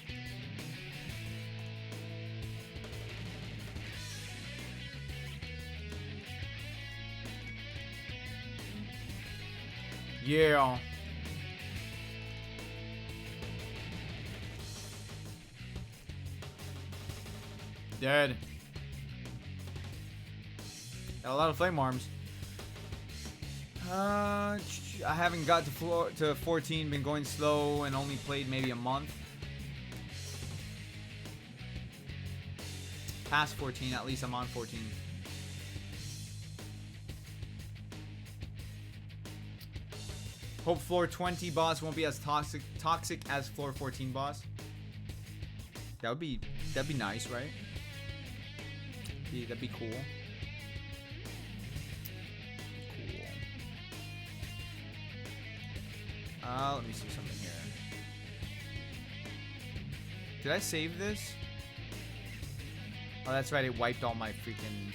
Yeah. Dead. Got a lot of flame arms. I haven't got to 14, been going slow and only played maybe a month. Past 14, at least I'm on 14. Hope floor 20 boss won't be as toxic as floor 14 boss. That'd be nice, right? That'd be cool. Let me see something here. Did I save this? Oh, that's right. It wiped all my settings.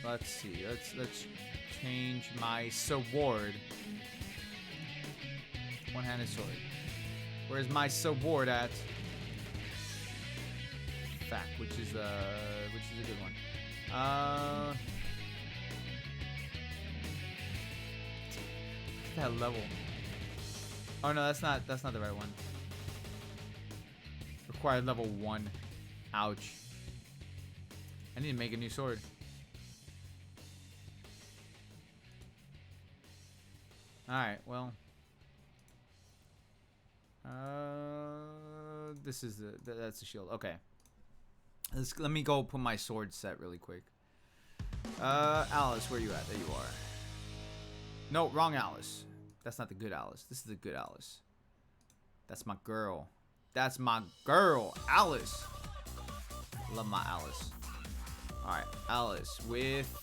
Let's see. Let's change my sword. One-handed sword. Where's my sword at? Fact, which is a good one. That level. Oh no, that's not the right one. Required level 1. Ouch. I need to make a new sword. Alright, well. This is that's the shield. Okay. Let me go put my sword set really quick. Alice, where you at? There you are. No, wrong Alice. That's not the good Alice. This is the good Alice. That's my girl. That's my girl, Alice. Love my Alice. Alright, Alice with...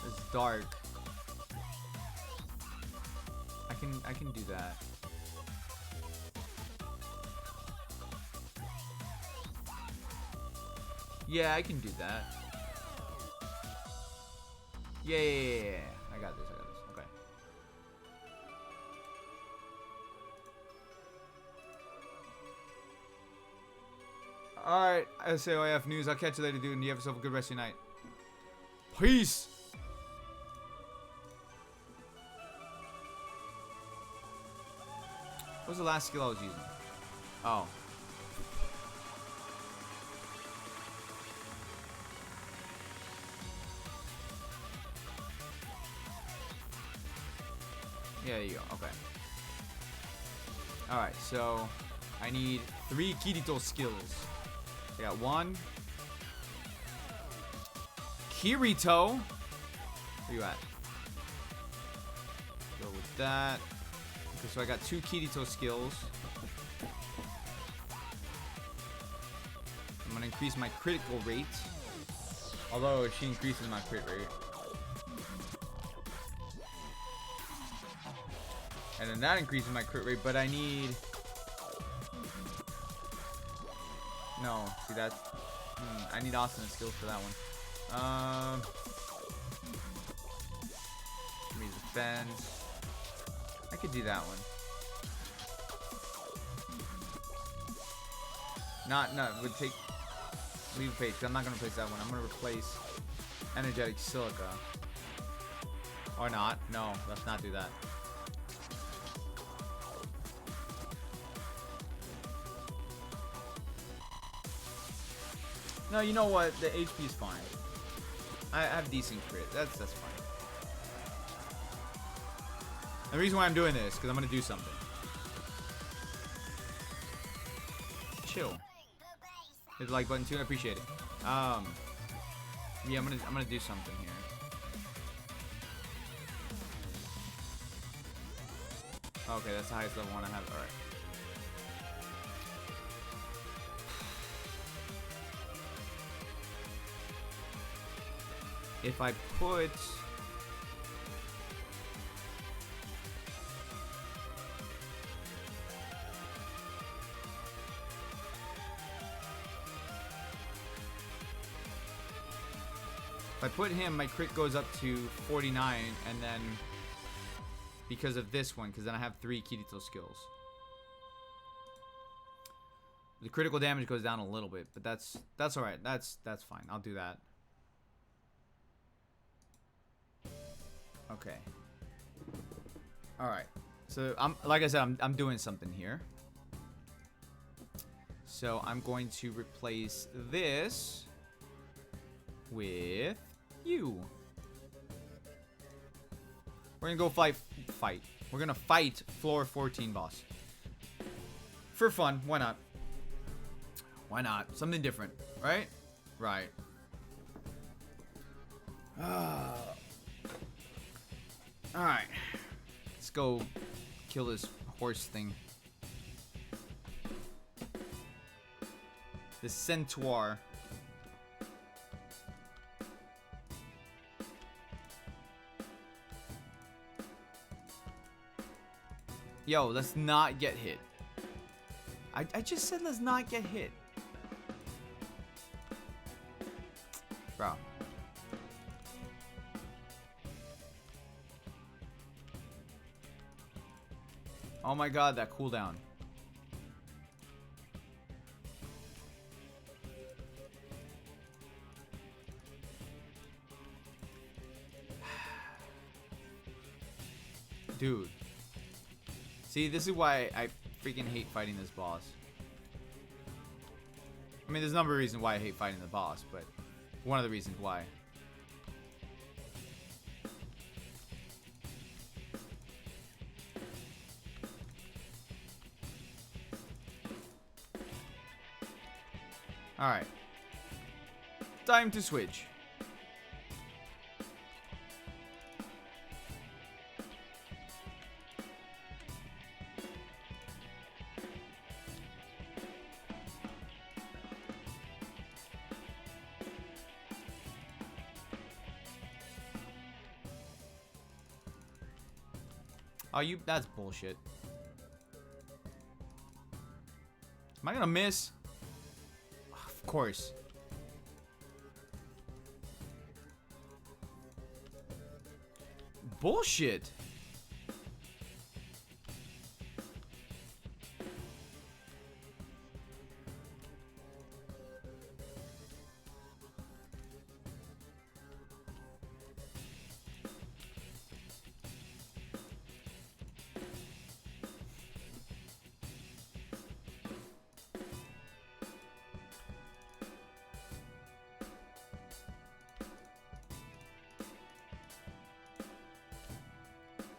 It's dark. I can do that. Yeah, I can do that. Yeah. I got this. Okay. Alright, SAOIF news. I'll catch you later, dude. And you have yourself a good rest of your night. Peace! What was the last skill I was using? Oh. Yeah, there you go. Okay. Alright, so I need 3 Kirito skills. I got 1. Kirito. Where you at? Go with that. Okay, so I got 2 Kirito skills. I'm gonna increase my critical rate. Although she increases my crit rate. And then that increases my crit rate, but I need... No, see that's... I need Asuna skills for that one. Give me defense. I could do that one. Would take... Leave a page, because I'm not going to replace that one. I'm going to replace Energetic Silica. Or not. No, let's not do that. No, you know what? The HP is fine. I have decent crit. That's fine. The reason why I'm doing this, because I'm going to do something. Chill. Hit the like button too. I appreciate it. Yeah, I'm gonna do something here. Okay, that's the highest level one I have. All right. If I put... If I put him, my crit goes up to 49, and then... Because of this one, because then I have 3 Kirito skills. The critical damage goes down a little bit, but that's alright. That's fine. I'll do that. Okay. Alright. So like I said, I'm doing something here. So I'm going to replace this with you. We're gonna go fight. We're gonna fight floor 14 boss. For fun, why not? Why not? Something different, right? Right. Alright. Let's go kill this horse thing. This centaur. Yo, let's not get hit. I just said let's not get hit. Bro. Oh my god, that cooldown. Dude. See, this is why I freaking hate fighting this boss. I mean, there's a number of reasons why I hate fighting the boss, but one of the reasons why. Alright. Time to switch. Oh, that's bullshit. Am I gonna miss? Of course. Bullshit.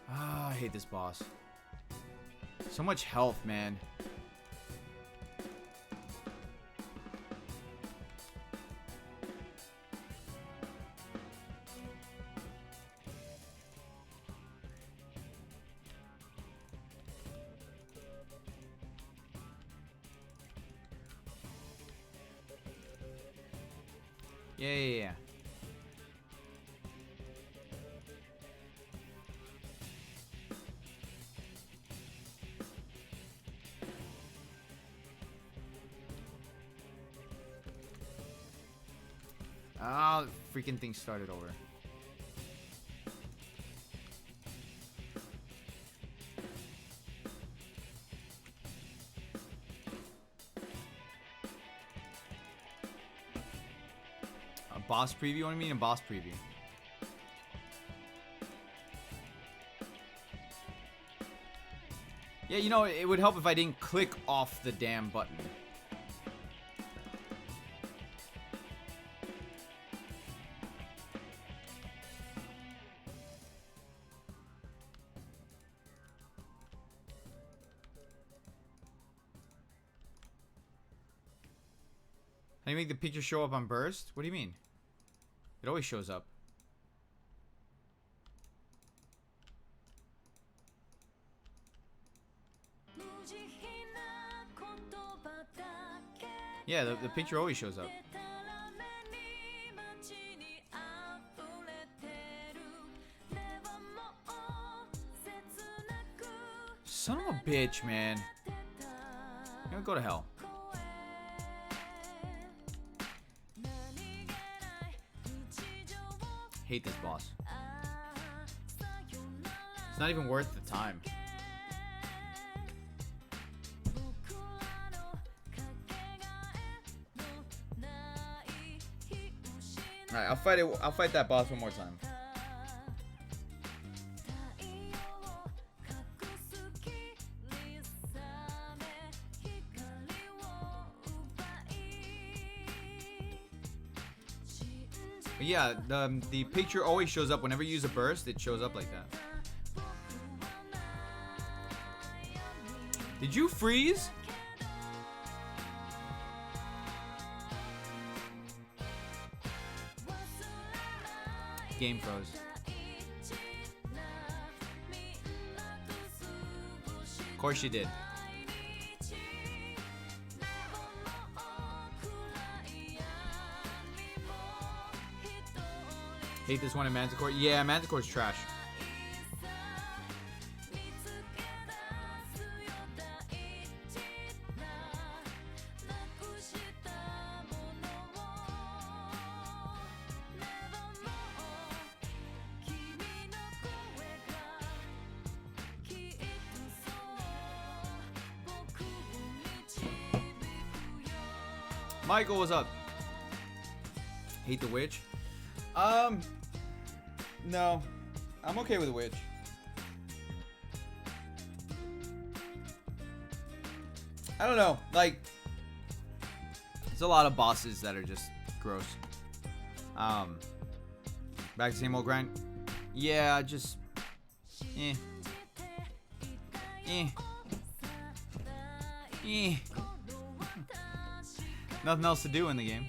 Ah, I hate this boss. So much health, man. Yeah. Ah, the freaking thing started over. A boss preview? What do you mean a boss preview? Yeah, you know, it would help if I didn't click off the damn button. How do you make the picture show up on burst? What do you mean? It always shows up. Yeah, the picture always shows up. Son of a bitch, man. You're gonna go to hell. Hate this boss. It's not even worth the time. Alright, I'll fight that boss one more time. But yeah, the picture always shows up whenever you use a burst. It shows up like that. Did you freeze? Game froze. Of course you did. Hate this one in Manticore. Yeah, Manticore's trash. Michael, what's up? Hate the witch? No. I'm okay with the witch. I don't know. Like, there's a lot of bosses that are just gross. Back to the same old grind. Yeah, just nothing else to do in the game.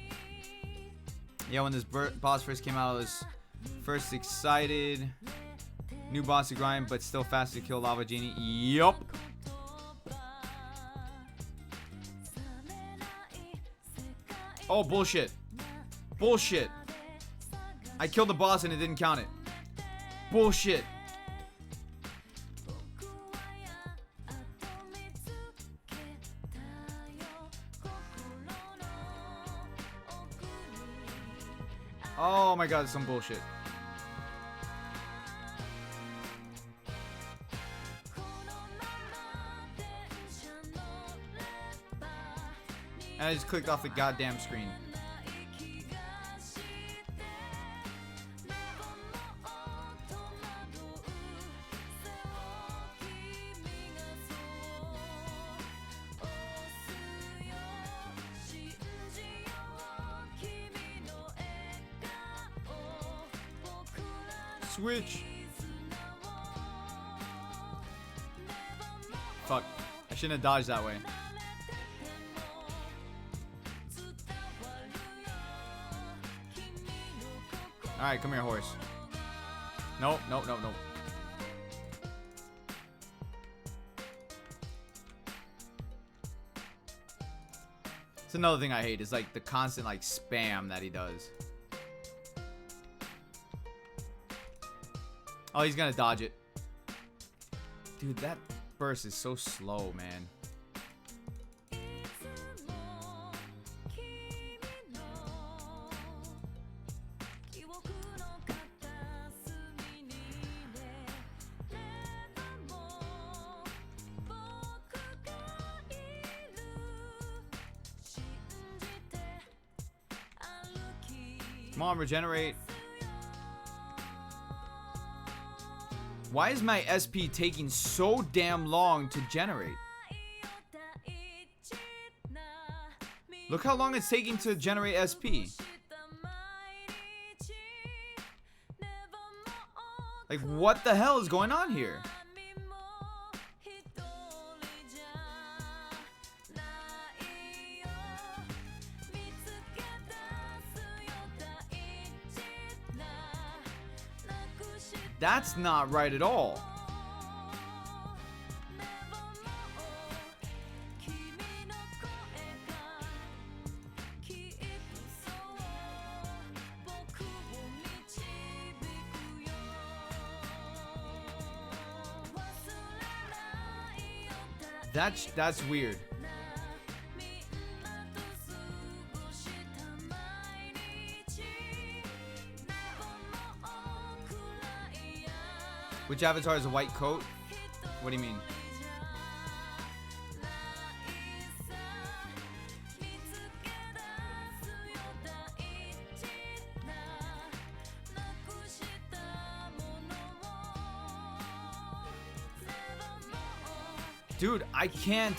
Yeah, when this boss first came out, I was first excited. New boss to grind, but still fast to kill Lava Genie. Yup. Oh, bullshit. Bullshit. I killed the boss and it didn't count it. Bullshit. Oh my god, it's some bullshit. And I just clicked off the goddamn screen. Switch. Fuck. I shouldn't have dodged that way. Alright, come here, horse. Nope, nope, nope, nope. It's another thing I hate is like the constant like spam that he does. Oh, he's gonna dodge it. Dude, that burst is so slow, man. Come on, regenerate. Why is my SP taking so damn long to generate? Look how long it's taking to generate SP. Like, what the hell is going on here? That's not right at all. That's weird. Which avatar is a white coat? What do you mean? Dude, I can't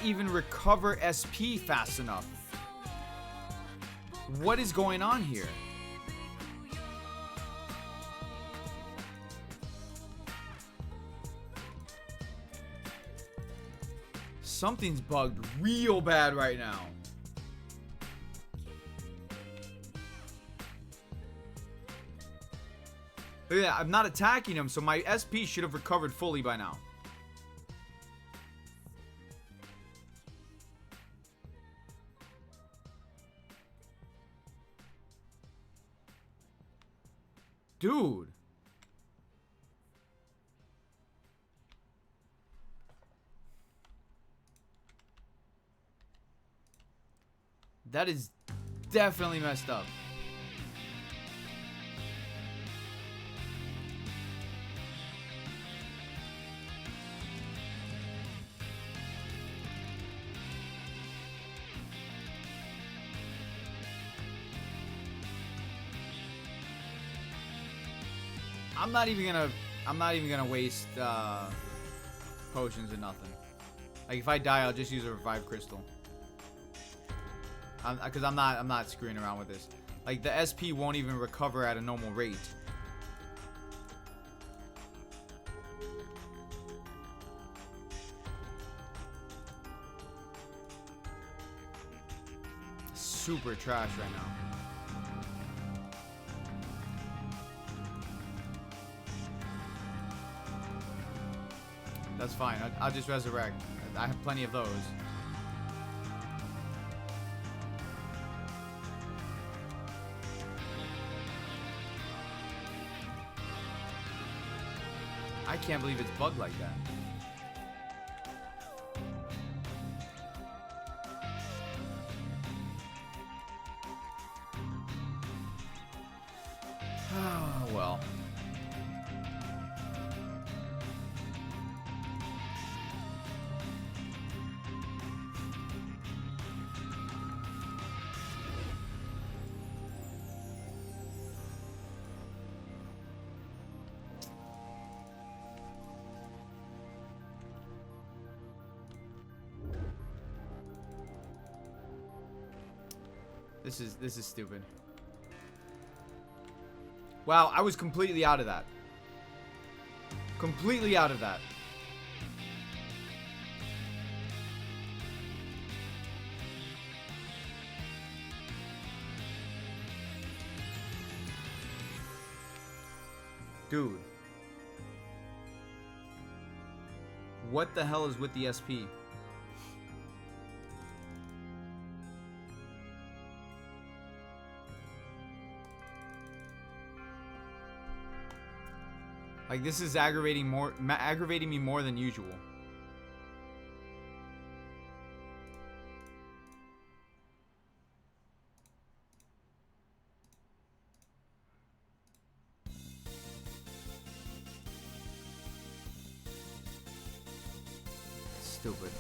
even recover SP fast enough. What is going on here? Something's bugged real bad right now. Look at that, I'm not attacking him, so my SP should have recovered fully by now. Dude. That is definitely messed up. I'm not even gonna waste potions or nothing. Like if I die, I'll just use a revive crystal. Because I'm not screwing around with this. Like the SP won't even recover at a normal rate. Super trash right now. That's fine. I'll just resurrect. I have plenty of those. I can't believe it's bugged like that. This is stupid. Wow, I was completely out of that. Completely out of that. Dude. What the hell is with the SP? Like, this is aggravating me more than usual. Stupid.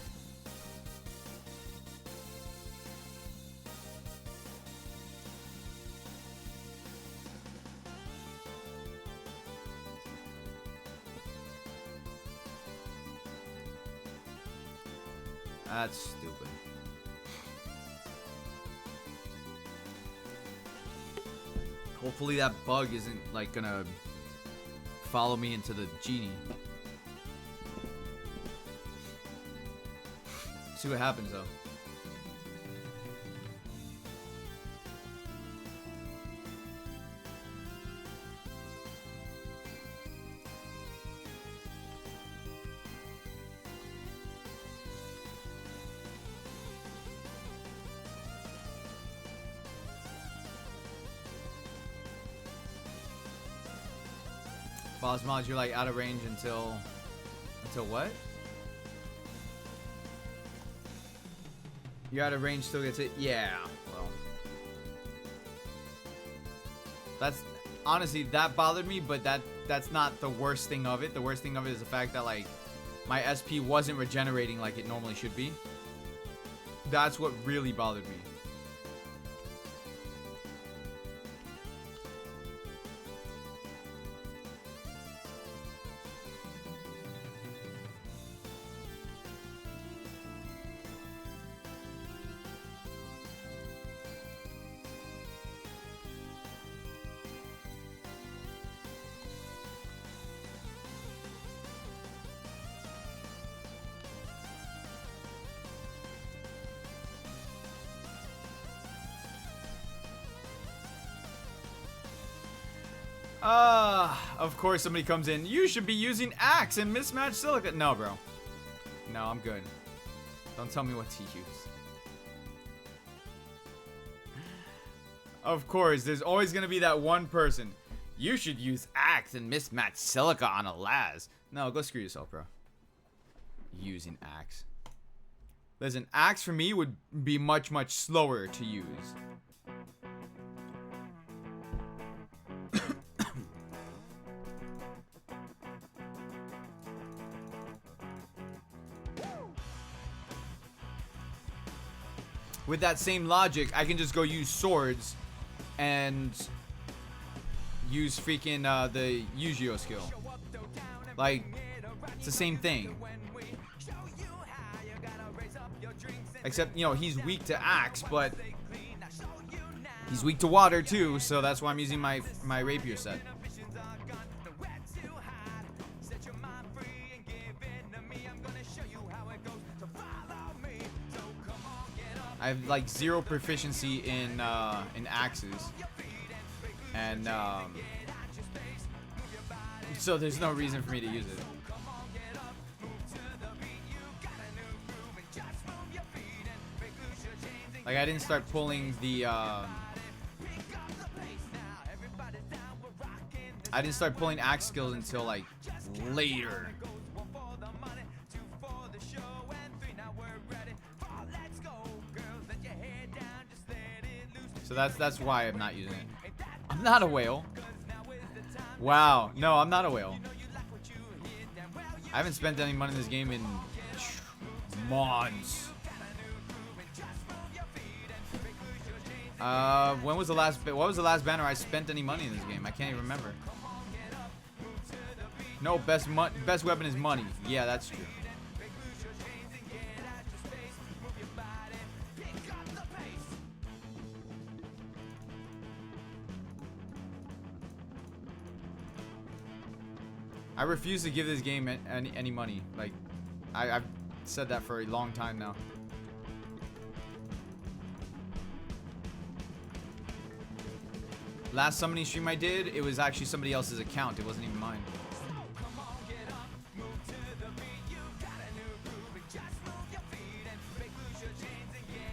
That's stupid. Hopefully that bug isn't like gonna follow me into the genie. See what happens though. Boss mods, you're like out of range until what? You're out of range, still gets it. Yeah. Well, that's honestly that bothered me, but that's not the worst thing of it. The worst thing of it is the fact that like my SP wasn't regenerating like it normally should be. That's what really bothered me. Of course somebody comes in. You should be using axe and mismatched silica. No, bro. No, I'm good. Don't tell me what to use. Of course, there's always gonna be that one person. You should use axe and mismatched silica on a las. No, go screw yourself, bro. Using axe. Listen, axe for me would be much, much slower to use. With that same logic, I can just go use swords and use freaking the Yu-Gi-Oh skill. Like, it's the same thing. Except, you know, he's weak to axe, but he's weak to water too, so that's why I'm using my rapier set. I have like 0 proficiency in axes, and so there's no reason for me to use it. Like I didn't start pulling the I didn't start pulling axe skills until like later. So that's why I'm not using it. I'm not a whale. Wow. No, I'm not a whale. I haven't spent any money in this game in months. When was the last? What was the last banner I spent any money in this game? I can't even remember. No, best weapon is money. Yeah, that's true. I refuse to give this game any money. Like, I've said that for a long time now. Last summoning stream I did, it was actually somebody else's account. It wasn't even mine.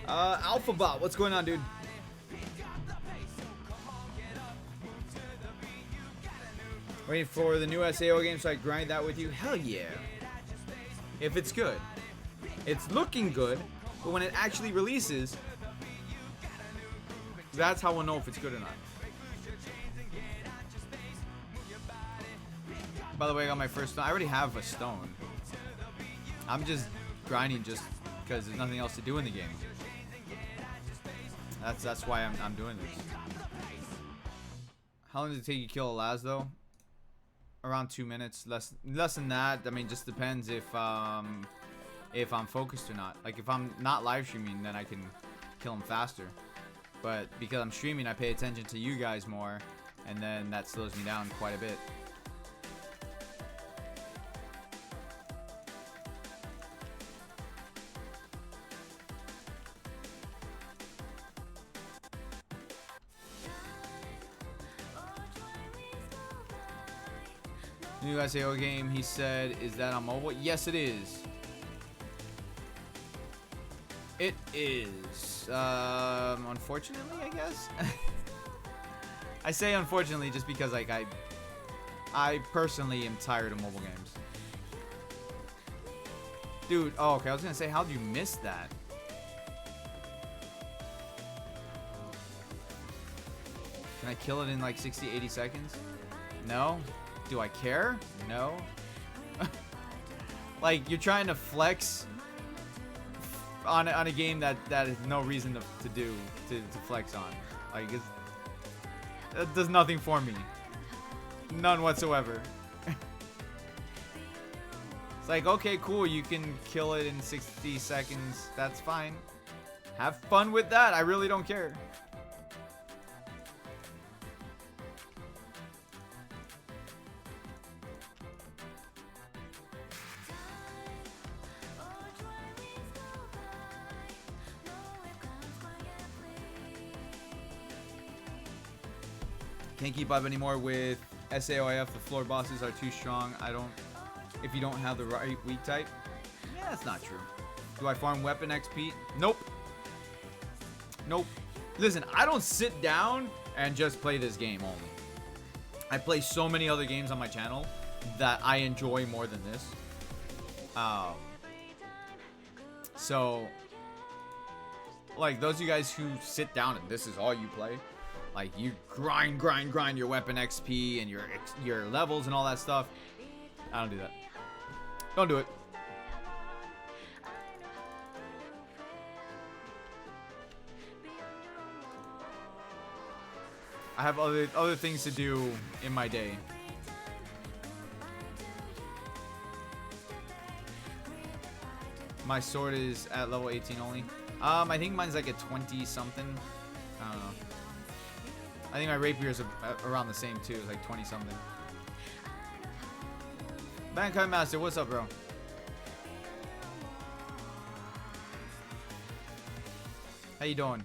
Alphabot, what's going on, dude? Waiting for the new SAO game so I grind that with you? Hell yeah. If it's good. It's looking good, but when it actually releases, that's how we'll know if it's good or not. By the way, I got my first stone. I already have a stone. I'm just grinding just because there's nothing else to do in the game. That's why I'm doing this. How long does it take you to kill a Laz though? Around 2 minutes. Less than that. I mean, just depends if I'm focused or not. Like if I'm not live streaming, then I can kill him faster. But because I'm streaming, I pay attention to you guys more, and then that slows me down quite a bit. New SAO game, he said, is that on mobile? Yes, it is. It is. Unfortunately, I guess. I say unfortunately just because like I personally am tired of mobile games. Dude, oh, okay, I was gonna say, how do you miss that? Can I kill it in like 60, 80 seconds? No? Do I care? No. Like, you're trying to flex on a game that is no reason to flex on. Like, it does nothing for me. None whatsoever. It's like, okay, cool, you can kill it in 60 seconds. That's fine. Have fun with that. I really don't care. Can't keep up anymore with SAOIF. The floor bosses are too strong. If you don't have the right weak type. Yeah, that's not true. Do I farm weapon XP? Nope. Nope. Listen, I don't sit down and just play this game only. I play so many other games on my channel that I enjoy more than this. So, like, those of you guys who sit down and this is all you play, like, you grind your weapon XP and your levels and all that stuff. I don't do that. Don't do it. I have other things to do in my day. My sword is at level 18 only. I think mine's like a 20 something. I don't know. I think my rapier is around the same too, like 20 something. Bankai Master, what's up, bro? How you doing?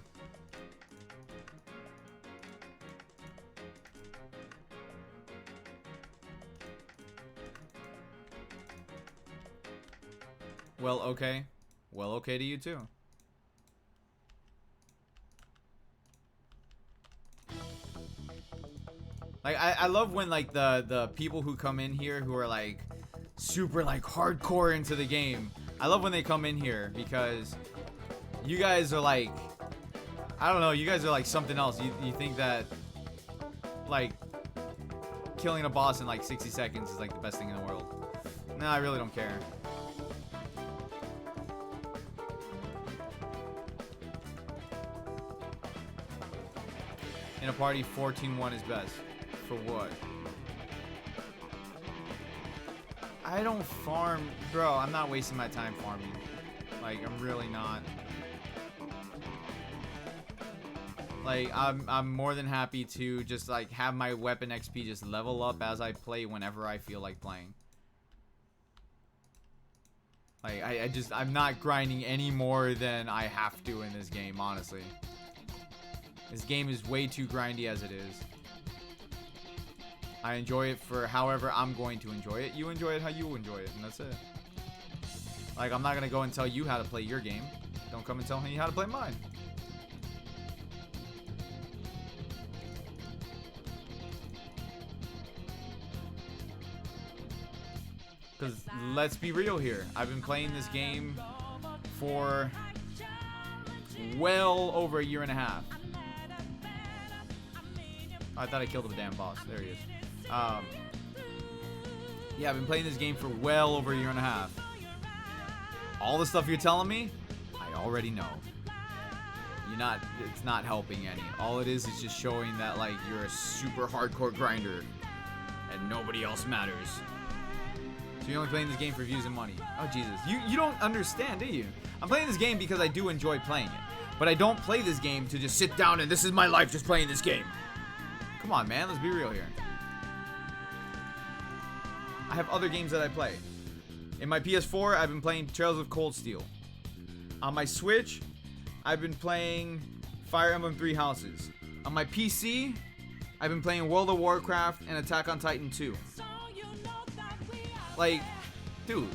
Well, okay. Well, okay to you too. Like, I love when, like, the people who come in here who are, like, super, like, hardcore into the game. I love when they come in here because you guys are, like, I don't know, you guys are, like, something else. You think that, like, killing a boss in, like, 60 seconds is, like, the best thing in the world. No, I really don't care. In a party, 14-1 is best. For what? I don't farm. Bro, I'm not wasting my time farming. Like, I'm really not. Like, I'm more than happy to just, like, have my weapon XP just level up as I play whenever I feel like playing. Like, I'm not grinding any more than I have to in this game, honestly. This game is way too grindy as it is. I enjoy it for however I'm going to enjoy it. You enjoy it how you enjoy it, and that's it. Like, I'm not going to go and tell you how to play your game. Don't come and tell me how to play mine. Because let's be real here. I've been playing this game for well over a year and a half. I thought I killed the damn boss. There he is. Yeah, I've been playing this game for well over a year and a half. All the stuff you're telling me, I already know. It's not helping any. All it is just showing that, like, you're a super hardcore grinder and nobody else matters. So you're only playing this game for views and money. Oh, Jesus. You don't understand, do you? I'm playing this game because I do enjoy playing it. But I don't play this game to just sit down and this is my life just playing this game. Come on, man. Let's be real here. I have other games that I play. In my PS4, I've been playing Trails of Cold Steel. On my Switch, I've been playing Fire Emblem 3 Houses. On my PC, I've been playing World of Warcraft and Attack on Titan 2. Like, dude.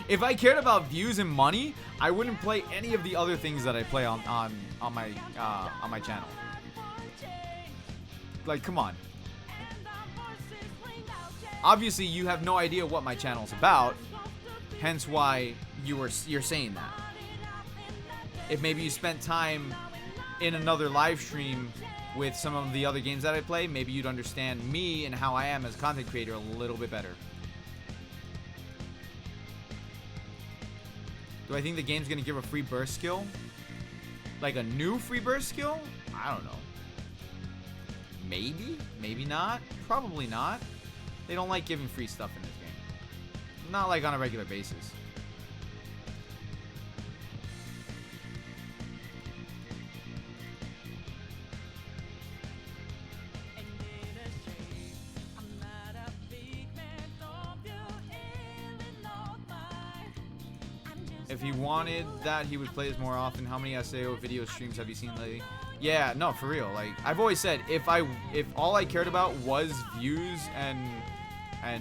If I cared about views and money, I wouldn't play any of the other things that I play on my channel. Like, come on. Obviously, you have no idea what my channel's about, hence why you're saying that. If maybe you spent time in another live stream with some of the other games that I play, maybe you'd understand me and how I am as a content creator a little bit better. Do I think the game's gonna give a free burst skill? Like a new free burst skill? I don't know. Maybe? Maybe not? Probably not. They don't like giving free stuff in this game. Not like on a regular basis. If he wanted that, he would play this more often. How many SAO video streams have you seen lately? Yeah, no, for real. Like, I've always said, if all I cared about was views and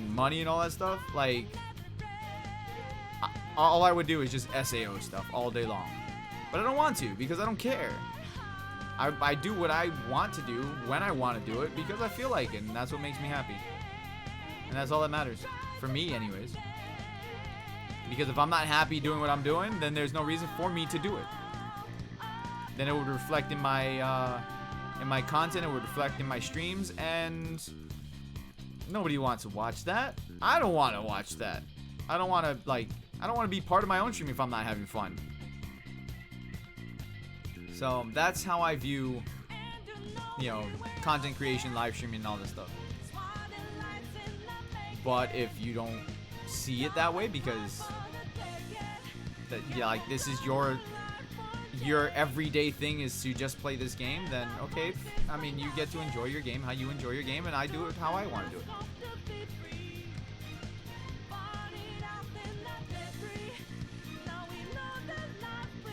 money and all that stuff, like, all I would do is just SAO stuff all day long. But I don't want to, because I don't care. I do what I want to do when I want to do it because I feel like it, and that's what makes me happy. And that's all that matters. For me, anyways. Because if I'm not happy doing what I'm doing, then there's no reason for me to do it. Then it would reflect in my content, it would reflect in my streams, and nobody wants to watch that. I don't want to watch that. I don't want to be part of my own stream if I'm not having fun. So that's how I view, content creation, live streaming, and all this stuff. But if you don't see it that way, because this is your everyday thing is to just play this game, then okay, I mean, you get to enjoy your game how you enjoy your game, and I do it how I want to do it.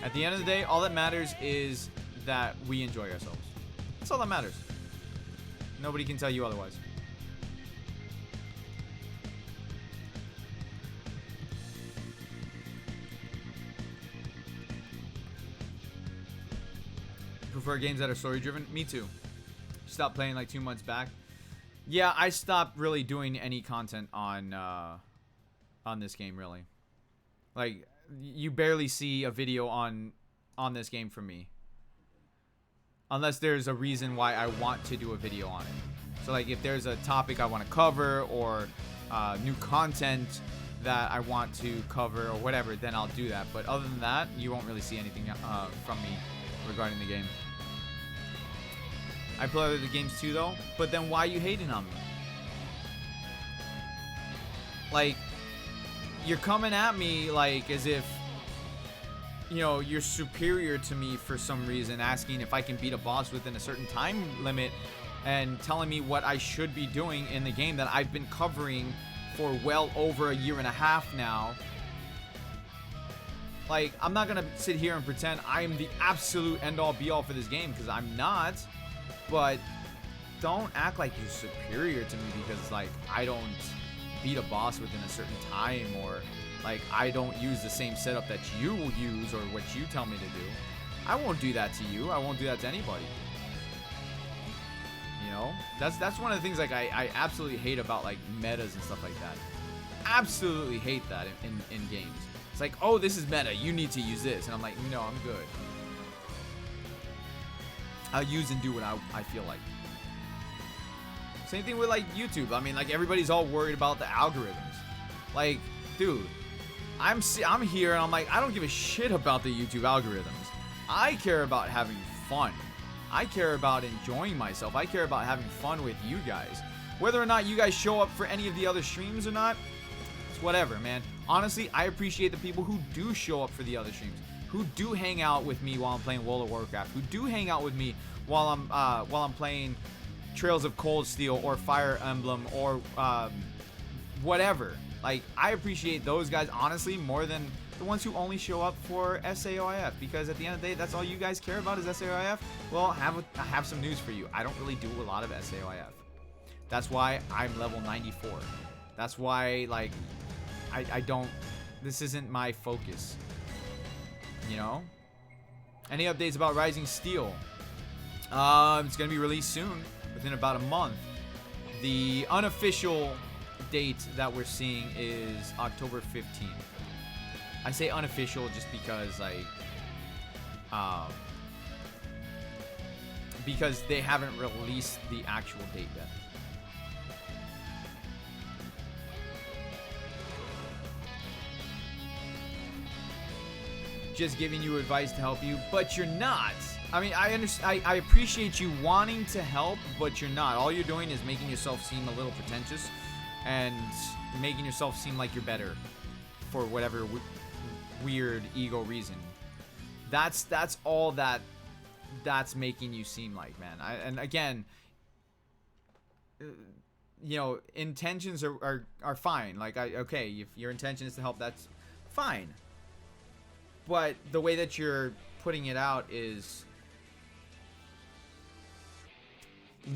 At the end of the day, all that matters is that we enjoy ourselves. That's all that matters. Nobody can tell you otherwise. Prefer games that are story driven? Me too. Stopped playing like 2 months back. Yeah, I stopped really doing any content on this game, really. Like, you barely see a video on this game from me. Unless there's a reason why I want to do a video on it. So like if there's a topic I want to cover or new content that I want to cover or whatever, then I'll do that. But other than that, you won't really see anything from me regarding the game. I play other games too though, but then why are you hating on me? Like, you're coming at me like as if, you know, you're superior to me for some reason, asking if I can beat a boss within a certain time limit and telling me what I should be doing in the game that I've been covering for well over a year and a half now. Like, I'm not gonna sit here and pretend I'm the absolute end-all be-all for this game, because I'm not. But don't act like you're superior to me because, like, I don't beat a boss within a certain time, or like I don't use the same setup that you will use or what you tell me to do. I won't do that to you. I won't do that to anybody. You know, that's one of the things, like, I absolutely hate about, like, metas and stuff like that. Absolutely hate that in games. It's like, oh, this is meta, you need to use this, and I'm like, no, I'm good. I'll use and do what I feel like. Same thing with, like, YouTube. I mean, like, everybody's all worried about the algorithms. Like, dude, I'm here and I'm like, I don't give a shit about the YouTube algorithms. I care about having fun. I care about enjoying myself. I care about having fun with you guys. Whether or not you guys show up for any of the other streams or not, it's whatever, man. Honestly, I appreciate the people who do show up for the other streams, who do hang out with me while I'm playing World of Warcraft, who do hang out with me while I'm playing Trails of Cold Steel or Fire Emblem or whatever. Like, I appreciate those guys, honestly, more than the ones who only show up for SAOIF, because at the end of the day, that's all you guys care about is SAOIF. Well, I have some news for you. I don't really do a lot of SAOIF. That's why I'm level 94. That's why, like, I don't, this isn't my focus, you know? Any updates about Rising Steel? It's gonna be released soon, within about a month. The unofficial date that we're seeing is October 15th. I say unofficial just because, like, because they haven't released the actual date yet. Just giving you advice to help you, but you're not. I mean, I understand. I appreciate you wanting to help, but you're not. All you're doing is making yourself seem a little pretentious and making yourself seem like you're better for whatever weird ego reason. That's all that's making you seem like, man. And again, you know, intentions are fine. Like, okay, if your intention is to help, that's fine. But the way that you're putting it out is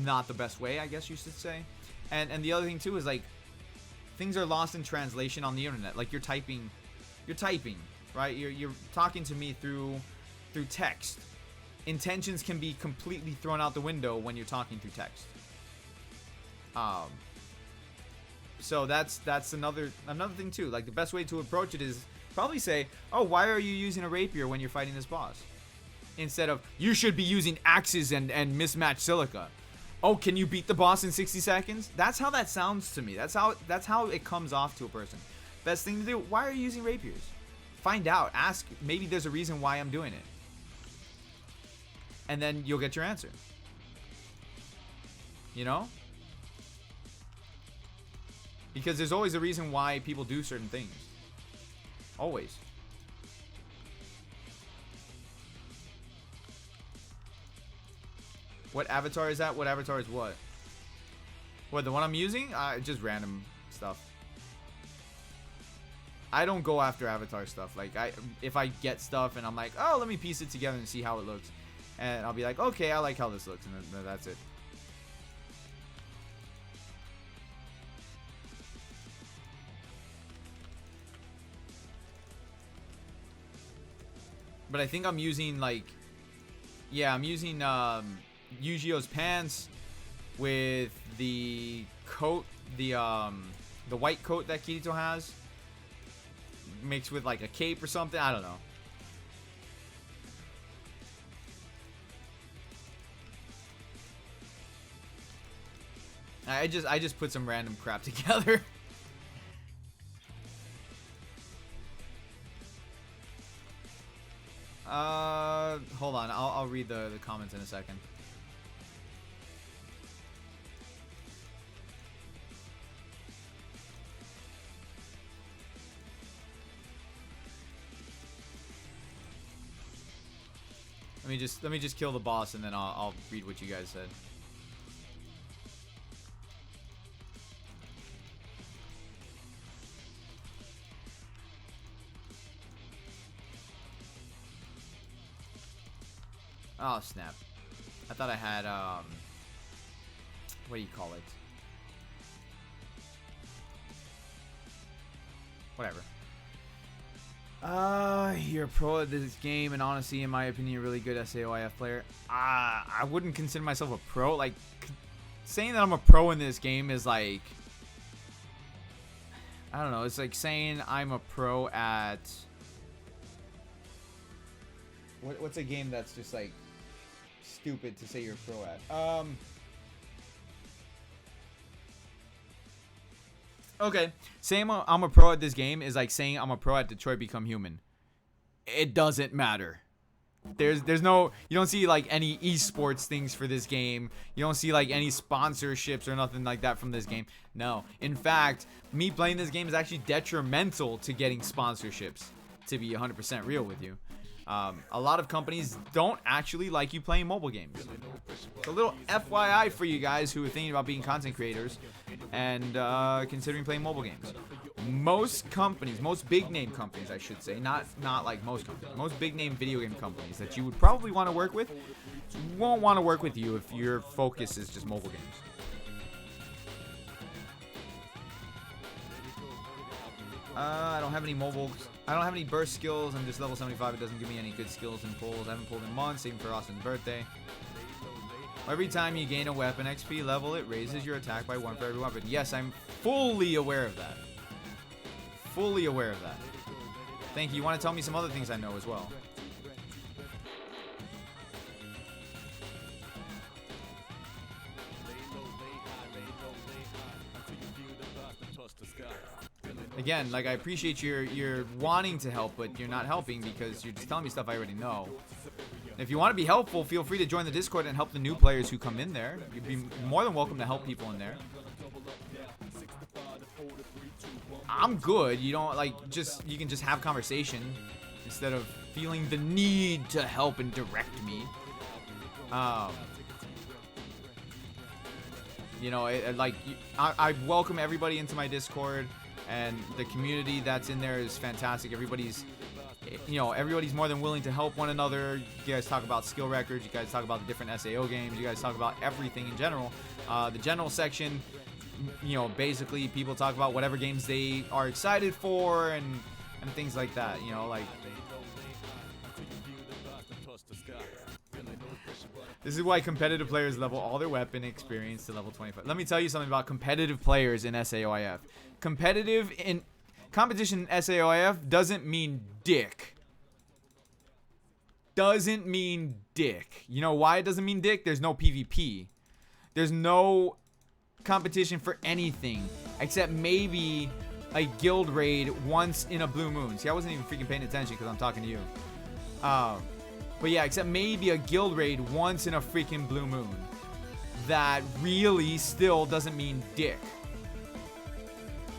not the best way, I guess you should say. And the other thing too is, like, things are lost in translation on the internet. Like, you're typing, right? You're talking to me through text. Intentions can be completely thrown out the window when you're talking through text. So that's another thing too. Like, the best way to approach it is probably say, oh, why are you using a rapier when you're fighting this boss? Instead of, you should be using axes and mismatched silica. Oh, can you beat the boss in 60 seconds? That's how that sounds to me. That's how it comes off to a person. Best thing to do, why are you using rapiers? Find out, ask, maybe there's a reason why I'm doing it. And then you'll get your answer. You know? Because there's always a reason why people do certain things. Always. What avatar is that? What avatar is what? What, the one I'm using? Just random stuff. I don't go after avatar stuff. Like, if I get stuff and I'm like, oh, let me piece it together and see how it looks. And I'll be like, okay, I like how this looks. And then that's it. But I think I'm using, like, yeah, I'm using Yu-Gi-Oh's pants with the coat, the white coat that Kirito has, mixed with like a cape or something. I don't know. I just put some random crap together. Hold on. I'll read the comments in a second. Let me just kill the boss, and then I'll read what you guys said. Oh snap! I thought I had what do you call it? Whatever. You're a pro at this game, and honestly, in my opinion, a really good SAOIF player. I wouldn't consider myself a pro. Like, saying that I'm a pro in this game is like, I don't know. It's like saying I'm a pro at what's a game that's just like stupid to say you're a pro at. Okay, saying I'm a pro at this game is like saying I'm a pro at Detroit Become Human. It doesn't matter. There's no, you don't see like any esports things for this game. You don't see like any sponsorships or nothing like that from this game. No, in fact, me playing this game is actually detrimental to getting sponsorships, to be 100% real with you. A lot of companies don't actually like you playing mobile games. It's a little FYI for you guys who are thinking about being content creators and considering playing mobile games. Most companies, most big name companies, I should say, not like most companies, most big name video game companies that you would probably want to work with, won't want to work with you if your focus is just mobile games. I don't have any mobile. I don't have any burst skills. I'm just level 75. It doesn't give me any good skills and pulls. I haven't pulled in months, even for Austin's birthday. Every time you gain a weapon XP level, it raises your attack by 1 for every weapon. Yes, I'm fully aware of that. Fully aware of that. Thank you. You want to tell me some other things I know as well? Again, like, I appreciate you're wanting to help, but you're not helping because you're just telling me stuff I already know. If you want to be helpful, feel free to join the Discord and help the new players who come in there. You'd be more than welcome to help people in there. I'm good. You don't you can just have conversation instead of feeling the need to help and direct me. You know, I welcome everybody into my Discord, and the community that's in there is fantastic. Everybody's more than willing to help one another. You guys talk about skill records. You guys talk about the different SAO games. You guys talk about everything in general. The general section, basically people talk about whatever games they are excited for and things like that. This is why competitive players level all their weapon experience to level 25. Let me tell you something about competitive players in SAOIF. Competitive in competition in SAOIF doesn't mean dick. Doesn't mean dick. You know why it doesn't mean dick? There's no PvP. There's no competition for anything except maybe a guild raid once in a blue moon. See, I wasn't even freaking paying attention because I'm talking to you. But yeah, except maybe a guild raid once in a freaking blue moon. That really still doesn't mean dick.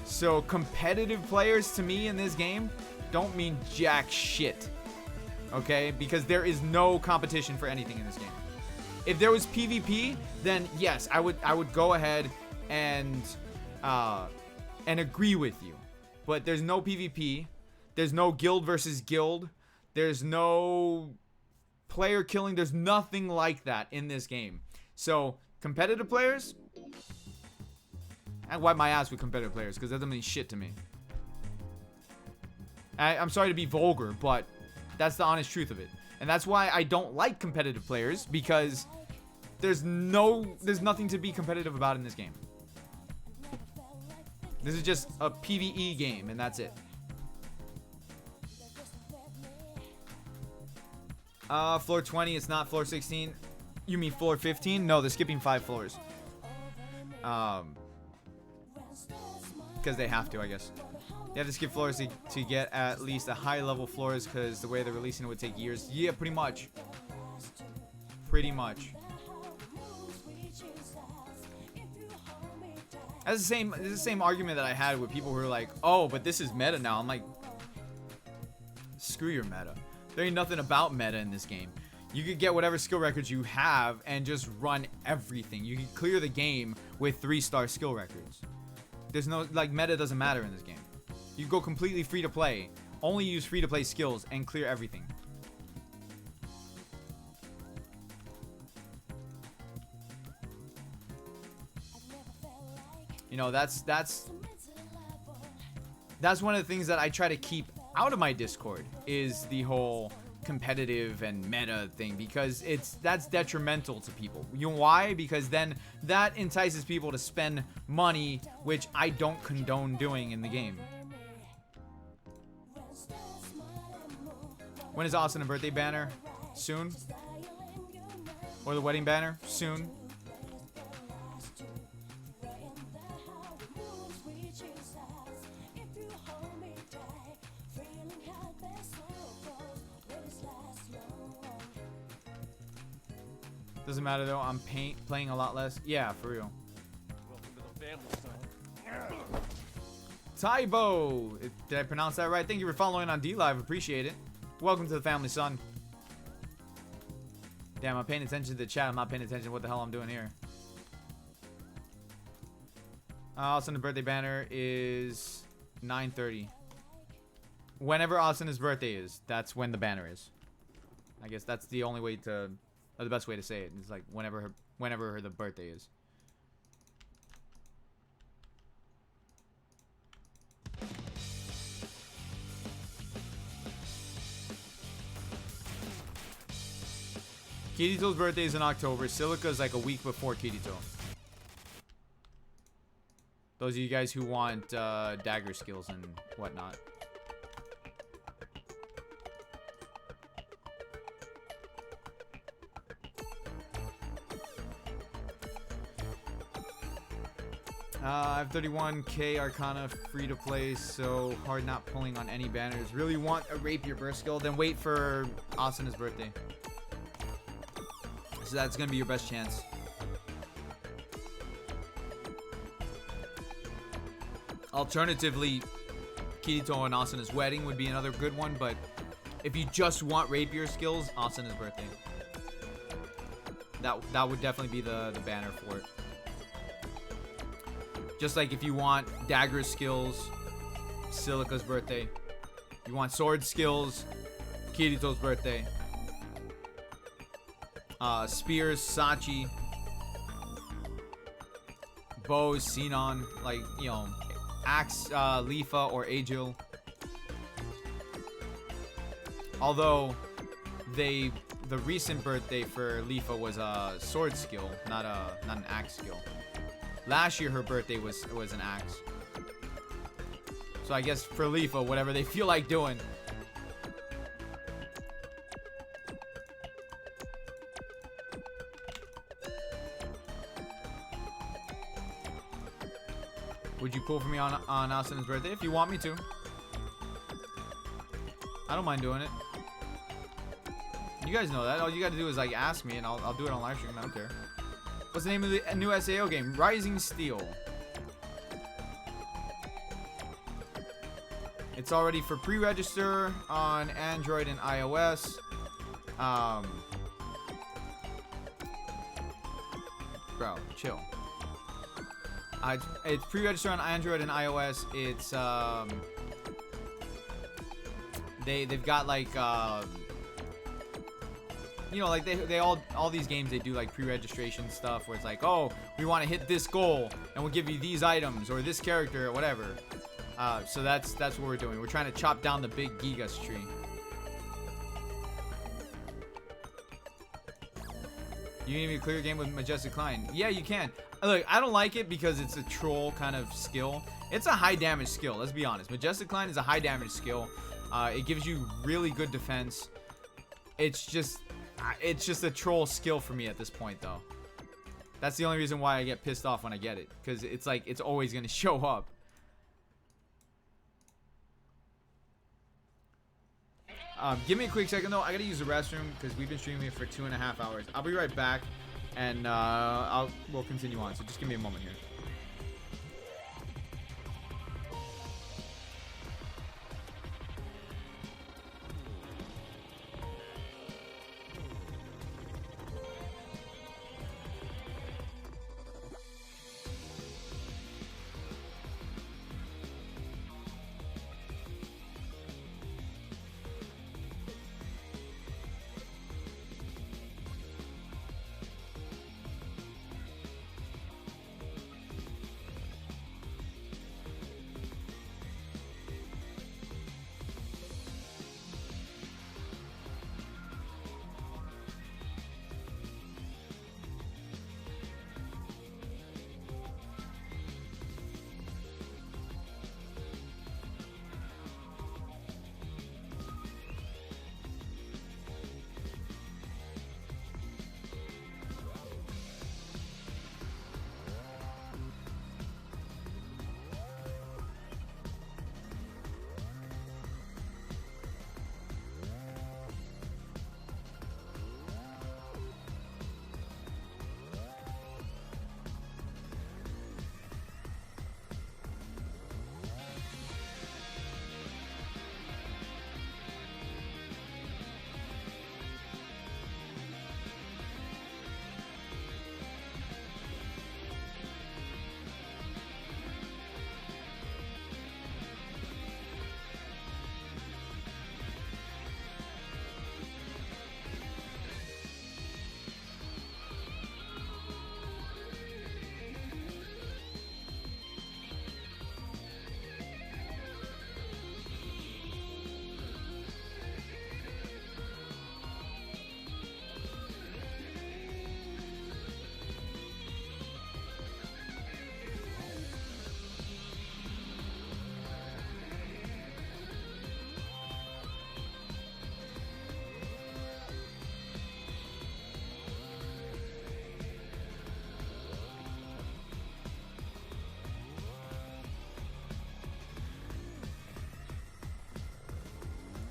So competitive players to me in this game don't mean jack shit. Okay? Because there is no competition for anything in this game. If there was PvP, then yes, I would go ahead and agree with you. But there's no PvP. There's no guild versus guild. There's no player killing. There's nothing like that in this game. So competitive players, I wipe my ass with competitive players because that doesn't mean shit to me. I'm sorry to be vulgar, but that's the honest truth of it. And that's why I don't like competitive players, because there's nothing to be competitive about in this game. This is just a PvE game, and that's it. Floor 20, it's not floor 16. You mean floor 15? No, they're skipping 5 floors. Because they have to, I guess. They have to skip floors to get at least a high level floors, because the way they're releasing it would take years. Yeah, pretty much. Pretty much. That's the same argument that I had with people who are like, oh, but this is meta now. I'm like, screw your meta. There ain't nothing about meta in this game. You could get whatever skill records you have and just run everything. You can clear the game with 3-star skill records. There's no, like, meta doesn't matter in this game. You go completely free to play, only use free to play skills and clear everything. You know, that's one of the things that I try to keep out of my Discord, is the whole competitive and meta thing, because that's detrimental to people. You know why? Because then that entices people to spend money, which I don't condone doing in the game. When is Austin a birthday banner? Soon. Or the wedding banner? Soon. Doesn't matter though, I'm playing a lot less. Yeah, for real. Welcome to the family, son. Tybo! Did I pronounce that right? Thank you for following on D-Live. Appreciate it. Welcome to the family, son. Damn, I'm paying attention to the chat. I'm not paying attention to what the hell I'm doing here. Austin's birthday banner is 9:30. Whenever Austin's birthday is, that's when the banner is. I guess that's the only way to, or the best way to say it. It's like whenever the birthday is. Kirito's birthday is in October. Silica is like a week before Kirito. Those of you guys who want dagger skills and whatnot. I have 31k Arcana free to play, so hard not pulling on any banners. Really want a rapier burst skill? Then wait for Asana's birthday. So that's gonna be your best chance. Alternatively, Kirito and Asana's wedding would be another good one, but if you just want rapier skills, Asana's birthday. That would definitely be the banner for it. Just like if you want dagger skills, Silica's birthday. You want sword skills, Kirito's birthday. Spears, Sachi. Bows, Sinon. Like, you know, Axe, Lifa, or Agil. Although, the recent birthday for Lifa was a sword skill, not an axe skill. Last year her birthday was an axe. So I guess for Lifa, whatever they feel like doing. Would you pull for me on Asana's birthday if you want me to? I don't mind doing it. You guys know that. All you gotta do is like ask me and I'll do it on live stream. I don't care. What's the name of the new SAO game? Rising Steel. It's already for pre-register on Android and iOS. Bro, chill. It's pre-register on Android and iOS. It's they've got like you know, like they all these games, they do like pre-registration stuff where it's like, oh, we want to hit this goal and we'll give you these items or this character or whatever. So that's what we're doing. We're trying to chop down the big Gigas tree. You can even clear a game with Majestic Klein. Yeah, you can. Look, I don't like it because it's a troll kind of skill. It's a high damage skill, let's be honest. Majestic Klein is a high damage skill. It gives you really good defense. It's just a troll skill for me at this point, though. That's the only reason why I get pissed off when I get it, because it's like it's always gonna show up. Give me a quick second though. I gotta use the restroom because we've been streaming for 2.5 hours. I'll be right back, and we'll continue on. So just give me a moment here.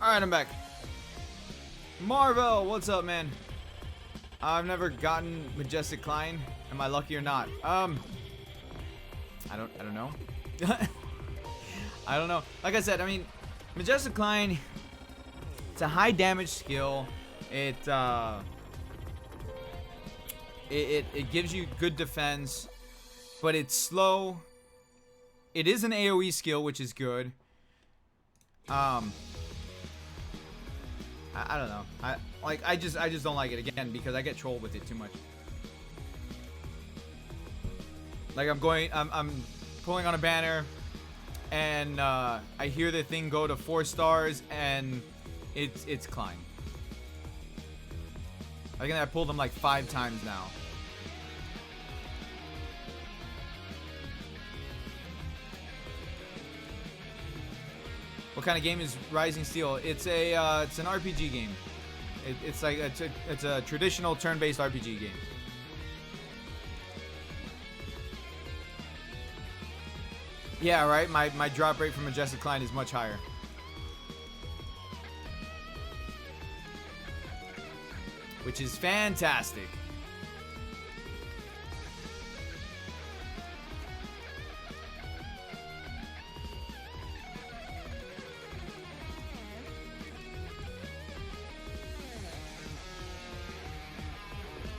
Alright, I'm back. Marvel, what's up, man? I've never gotten Majestic Klein. Am I lucky or not? I don't know. I don't know. Like I said, I mean, Majestic Klein, it's a high damage skill. It gives you good defense, but it's slow. It is an AoE skill, which is good. I don't know. I just don't like it, again, because I get trolled with it too much. Like I'm pulling on a banner, and I hear the thing go to 4 stars, and it's Klein. I think I pulled them like 5 times now. What kind of game is Rising Steel? It's an RPG game. It's a traditional turn-based RPG game. Yeah, right. My drop rate from Majestic Klein is much higher. Which is fantastic.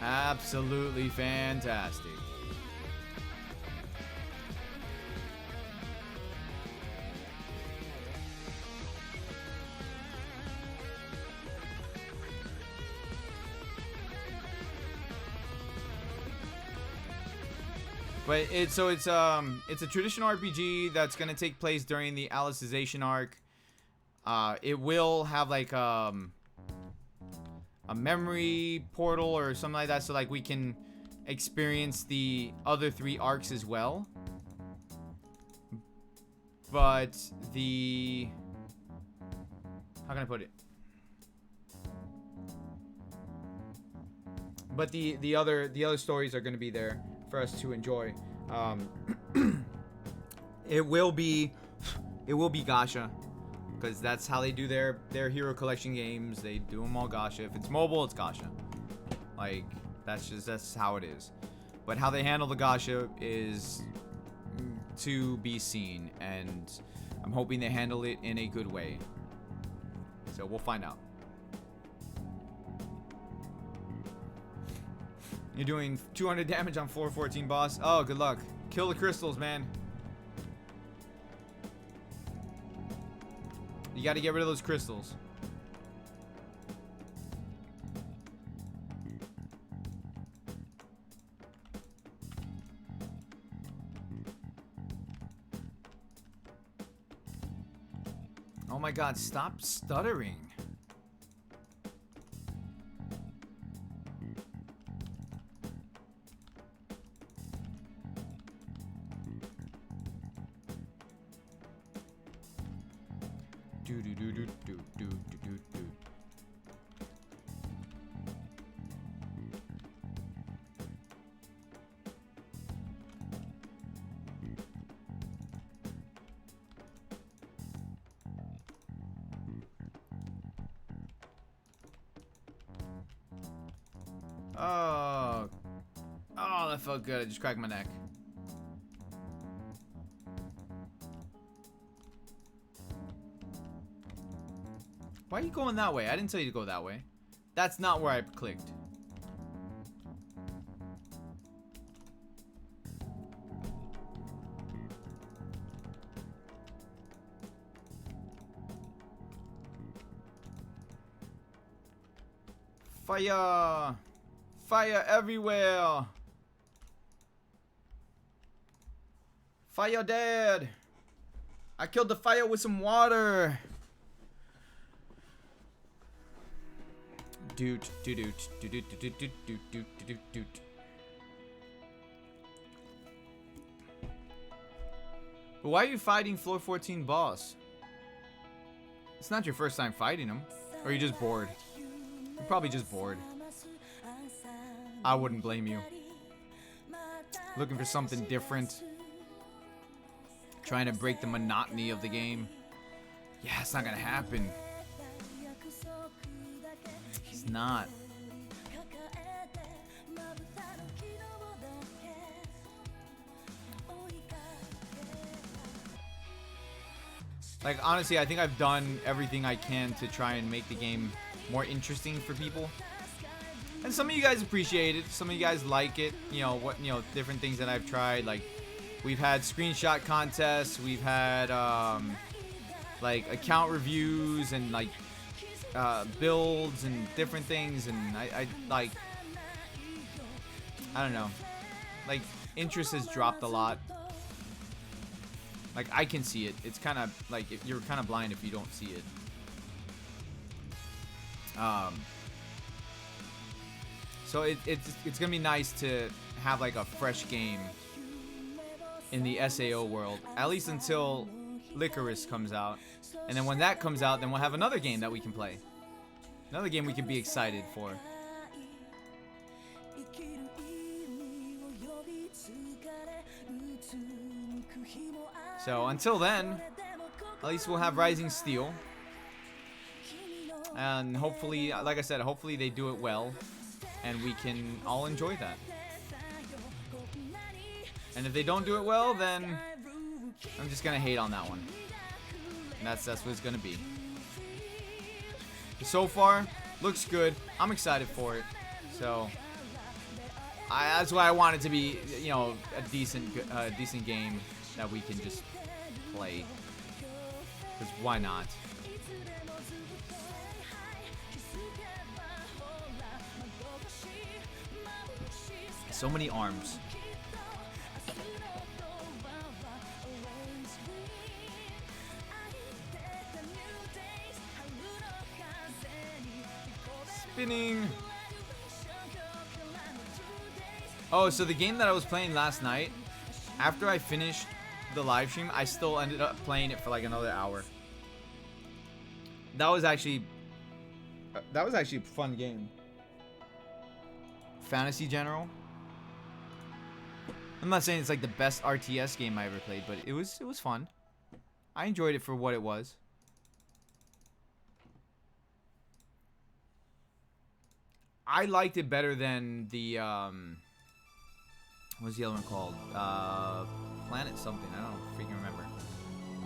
Absolutely fantastic. But it's a traditional RPG that's gonna take place during the Alicization arc. It will have like a memory portal or something like that, so like we can experience the other 3 arcs as well. But how can I put it? But the other stories are going to be there for us to enjoy. It will be Gacha, because that's how they do their hero collection games. They do them all Gacha. If it's mobile, it's Gacha. Like that's how it is. But how they handle the Gacha is to be seen, and I'm hoping they handle it in a good way. So we'll find out. You're doing 200 damage on floor 14 boss. Oh, good luck. Kill the crystals, man. You got to get rid of those crystals. Oh my god, stop stuttering. Oh, that felt good. I just cracked my neck. Why are you going that way? I didn't tell you to go that way. That's not where I clicked. Fire! Fire everywhere! Fire dead! I killed the fire with some water! Doot, doot, doot, doot, doot, doot, doot, doot, doot, doot, doot. But why are you fighting floor 14 boss? It's not your first time fighting him. Or are you just bored? You're probably just bored. I wouldn't blame you. Looking for something different. Trying to break the monotony of the game. Yeah, it's not gonna happen. not. Like, honestly, I think I've done everything I can to try and make the game more interesting for people. And some of you guys appreciate it. Some of you guys like it. You know, different things that I've tried. Like, we've had screenshot contests. We've had, like, account reviews and, like, builds and different things. And I don't know. Like, interest has dropped a lot. Like, I can see it. It's kind of like you're kind of blind if you don't see it. So it's gonna be nice to have like a fresh game in the SAO world, at least until Licorice comes out, and then when that comes out, then we'll have another game that we can play, another game we can be excited for. So until then, at least we'll have Rising Steel. And hopefully, like I said, hopefully they do it well. And we can all enjoy that. And if they don't do it well, then I'm just going to hate on that one. And that's what it's going to be. So far, looks good. I'm excited for it. So that's why I want it to be, you know, a decent game that we can just play. Because why not? So many arms. Spinning. Oh, so the game that I was playing last night, after I finished the live stream, I still ended up playing it for like another hour. That was actually a fun game. Fantasy General. I'm not saying it's like the best RTS game I ever played, but it was fun. I enjoyed it for what it was. I liked it better than the what's the other one called? Planet something. I don't freaking remember.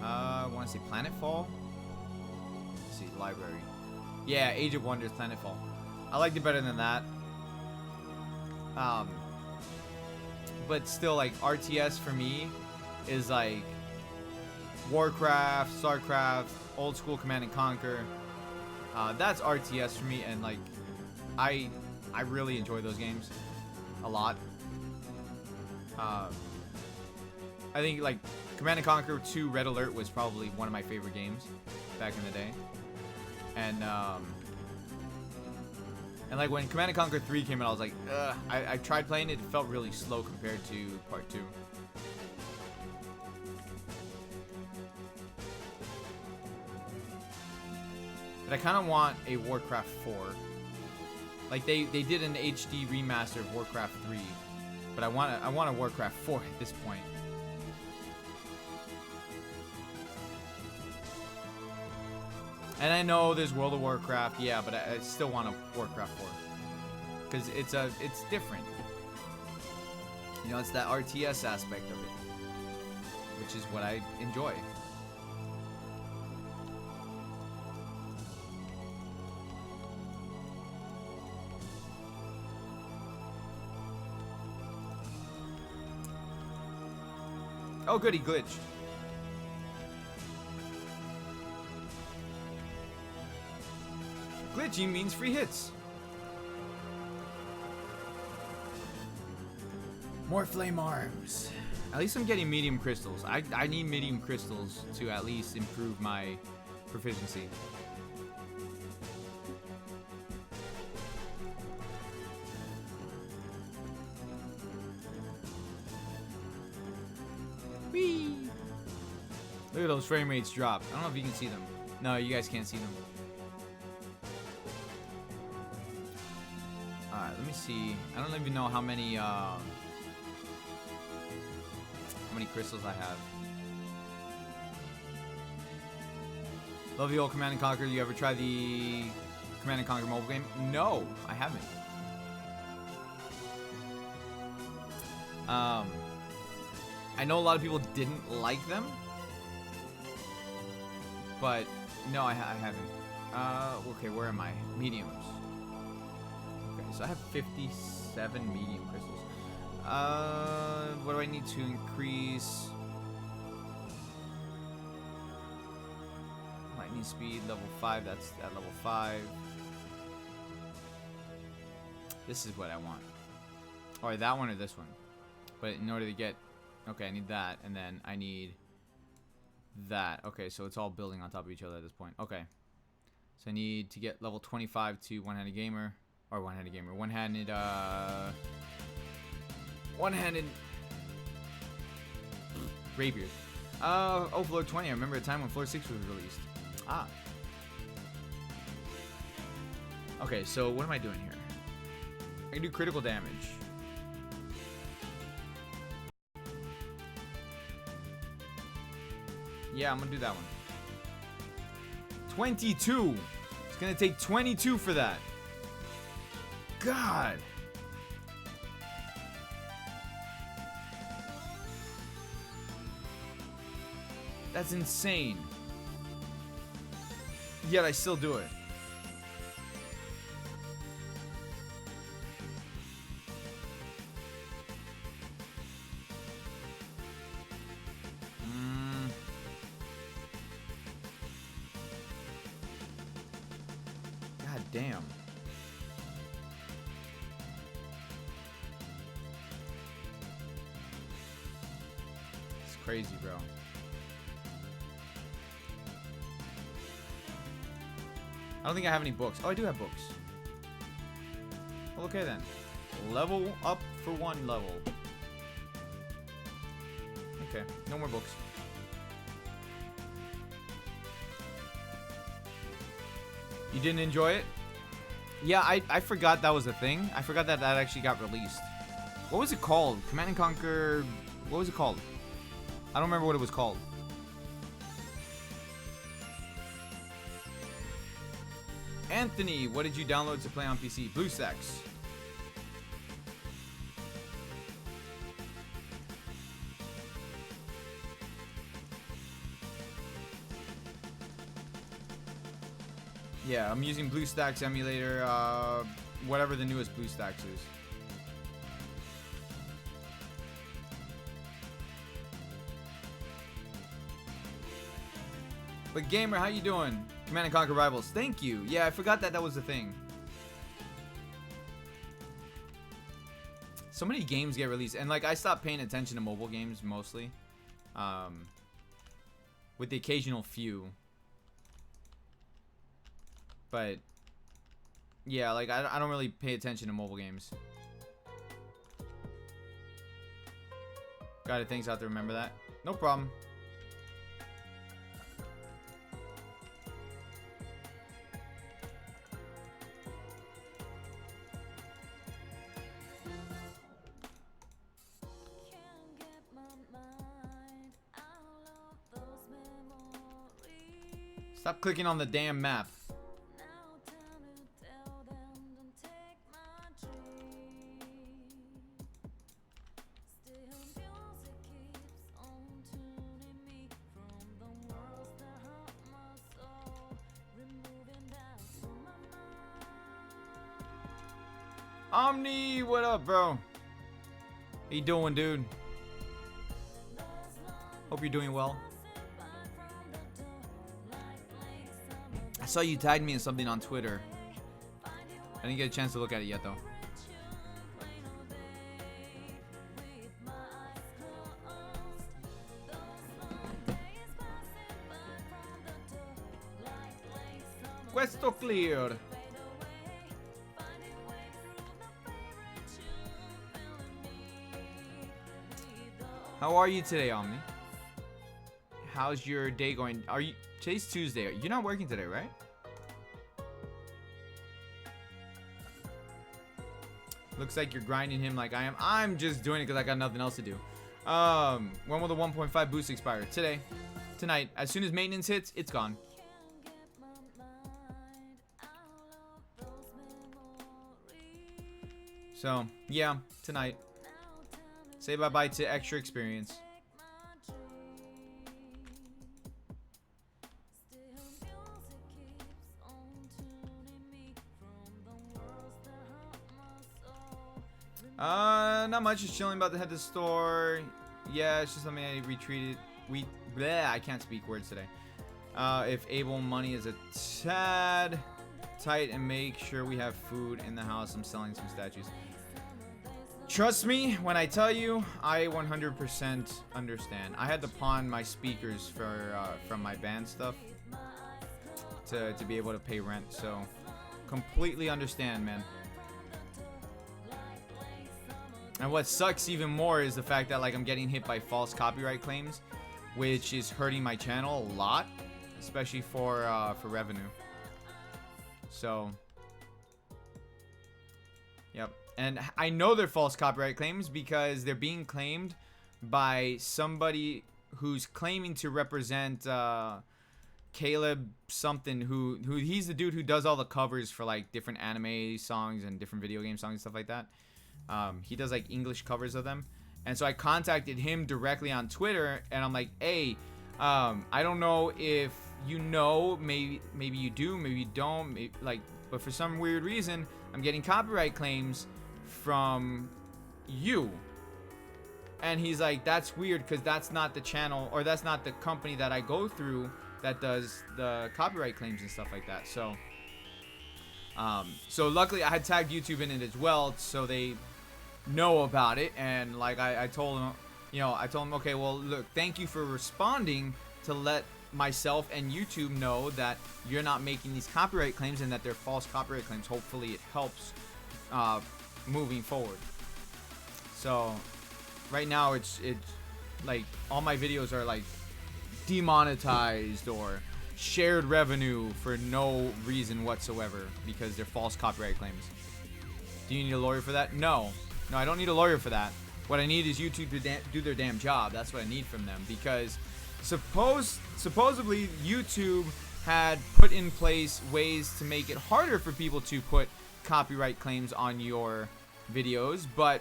I want to say Planetfall. Let's see, library. Yeah, Age of Wonders, Planetfall. I liked it better than that. But still, like, RTS for me is like Warcraft, Starcraft, old school Command and Conquer. That's RTS for me, and like I really enjoy those games a lot. I think like Command and Conquer 2 Red Alert was probably one of my favorite games back in the day. And like when Command & Conquer 3 came out, I was like, ugh. I tried playing it. It felt really slow compared to Part 2. But I kind of want a Warcraft 4. Like they did an HD remaster of Warcraft 3, but I want a Warcraft 4 at this point. And I know there's World of Warcraft, yeah, but I still want a Warcraft 4. Because it's different. You know, it's that RTS aspect of it, which is what I enjoy. Oh, good, he glitched. Glitchy means free hits. More flame arms. At least I'm getting medium crystals. I need medium crystals to at least improve my proficiency. Whee! Look at those frame rates drop. I don't know if you can see them. No, you guys can't see them. Alright, let me see. I don't even know how many crystals I have. Love the old Command & Conquer. You ever try the Command and Conquer mobile game? No, I haven't. I know a lot of people didn't like them, but no, I haven't. Okay, where am I? Mediums. Okay, so I have 57 medium crystals. What do I need to increase? Lightning speed, level 5. That's at level 5. This is what I want. Or that one or this one. But in order to get... Okay, I need that. And then I need that. Okay, so it's all building on top of each other at this point. Okay. So I need to get level 25 to one-handed gamer. Or one-handed gamer. One-handed, One-handed... rapier. Oh, floor 20. I remember a time when floor 6 was released. Ah. Okay, so what am I doing here? I can do critical damage. Yeah, I'm gonna do that one. 22. It's gonna take 22 for that. God. That's insane. Yet I still do it. God damn. It's crazy, bro. I don't think I have any books. Oh, I do have books. Well, okay then. Level up for 1 level. Okay, no more books. You didn't enjoy it? Yeah, I forgot that was a thing. I forgot that that actually got released. What was it called? Command and Conquer... What was it called? I don't remember what it was called. Anthony, what did you download to play on PC? BlueStacks. Yeah, I'm using BlueStacks emulator, whatever the newest BlueStacks is. But gamer, how you doing? Command and Conquer Rivals. Thank you. Yeah, I forgot that that was a thing. So many games get released, and like I stopped paying attention to mobile games mostly, with the occasional few. But yeah, like I don't really pay attention to mobile games. Got it. Thanks, out to remember that. No problem. Stop clicking on the damn map. Omni, what up, bro? How you doing, dude? Hope you're doing well. I saw you tagged me in something on Twitter. I didn't get a chance to look at it yet, though. Questo clear. How are you today, Omni? How's your day going? Are you... Today's Tuesday. You're not working today, right? Looks like you're grinding him like I am. I'm just doing it because I got nothing else to do. When will the 1.5 boost expire? Today. Tonight. As soon as maintenance hits, it's gone. So, yeah, tonight. Say bye-bye to extra experience. Not much. Just chilling, about to head to the store. Yeah, it's just something I retreated. I can't speak words today. If able, money is a tad tight, and make sure we have food in the house. I'm selling some statues. Trust me when I tell you, I 100% understand. I had to pawn my speakers for from my band stuff to be able to pay rent. So completely understand, man. And what sucks even more is the fact that like I'm getting hit by false copyright claims, which is hurting my channel a lot, especially for revenue. So, yep. And I know they're false copyright claims because they're being claimed by somebody who's claiming to represent Caleb something, who he's the dude who does all the covers for like different anime songs and different video game songs and stuff like that. He does like English covers of them. And so I contacted him directly on Twitter, and I'm like, hey, I don't know if you know, maybe you do, maybe you don't, but for some weird reason, I'm getting copyright claims from you. And he's like, that's weird, because that's not the channel, or that's not the company that I go through that does the copyright claims and stuff like that. So, so luckily I had tagged YouTube in it as well, so they know about it. And like I told him, I told him, okay, well, look, thank you for responding to let myself and YouTube know that you're not making these copyright claims and that they're false copyright claims. Hopefully it helps moving forward. So right now it's like all my videos are like demonetized or shared revenue for no reason whatsoever because they're false copyright claims. Do you need a lawyer for that? No, I don't need a lawyer for that. What I need is YouTube to do their damn job. That's what I need from them, because supposedly YouTube had put in place ways to make it harder for people to put copyright claims on your videos, but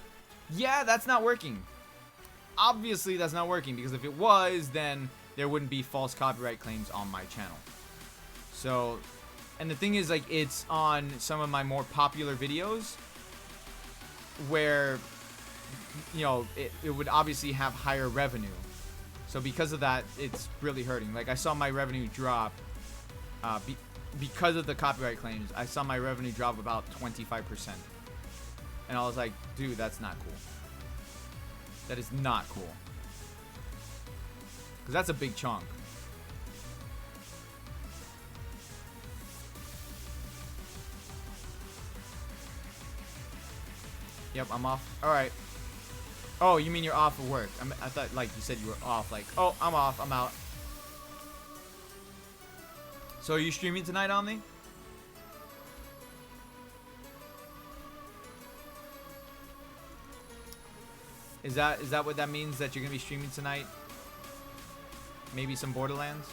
yeah, that's not working. Obviously that's not working, because if it was, then there wouldn't be false copyright claims on my channel. So, and the thing is, like, it's on some of my more popular videos where, it would obviously have higher revenue. So because of that, it's really hurting. Like, I saw my revenue drop because of the copyright claims. I saw my revenue drop about 25%. And I was like, dude, that's not cool. That is not cool. Because that's a big chunk. Yep, I'm off. Alright. Oh, you mean you're off of work? I thought, like, you said you were off. Like, oh, I'm off. I'm out. So, are you streaming tonight, Omni? Is that what that means? That you're gonna be streaming tonight? Maybe some Borderlands?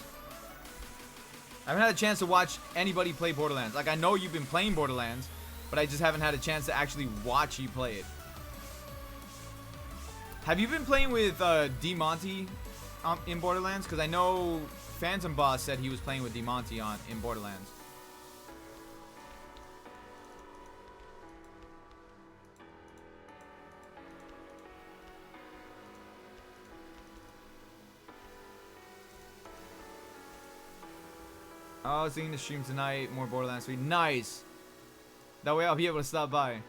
I haven't had a chance to watch anybody play Borderlands. Like, I know you've been playing Borderlands, but I just haven't had a chance to actually watch you play it. Have you been playing with D-Monty in Borderlands? Because I know Phantom Boss said he was playing with D-Monty in Borderlands. Oh, I was thinking to stream tonight, more Borderlands 3. Nice! That way I'll be able to stop by.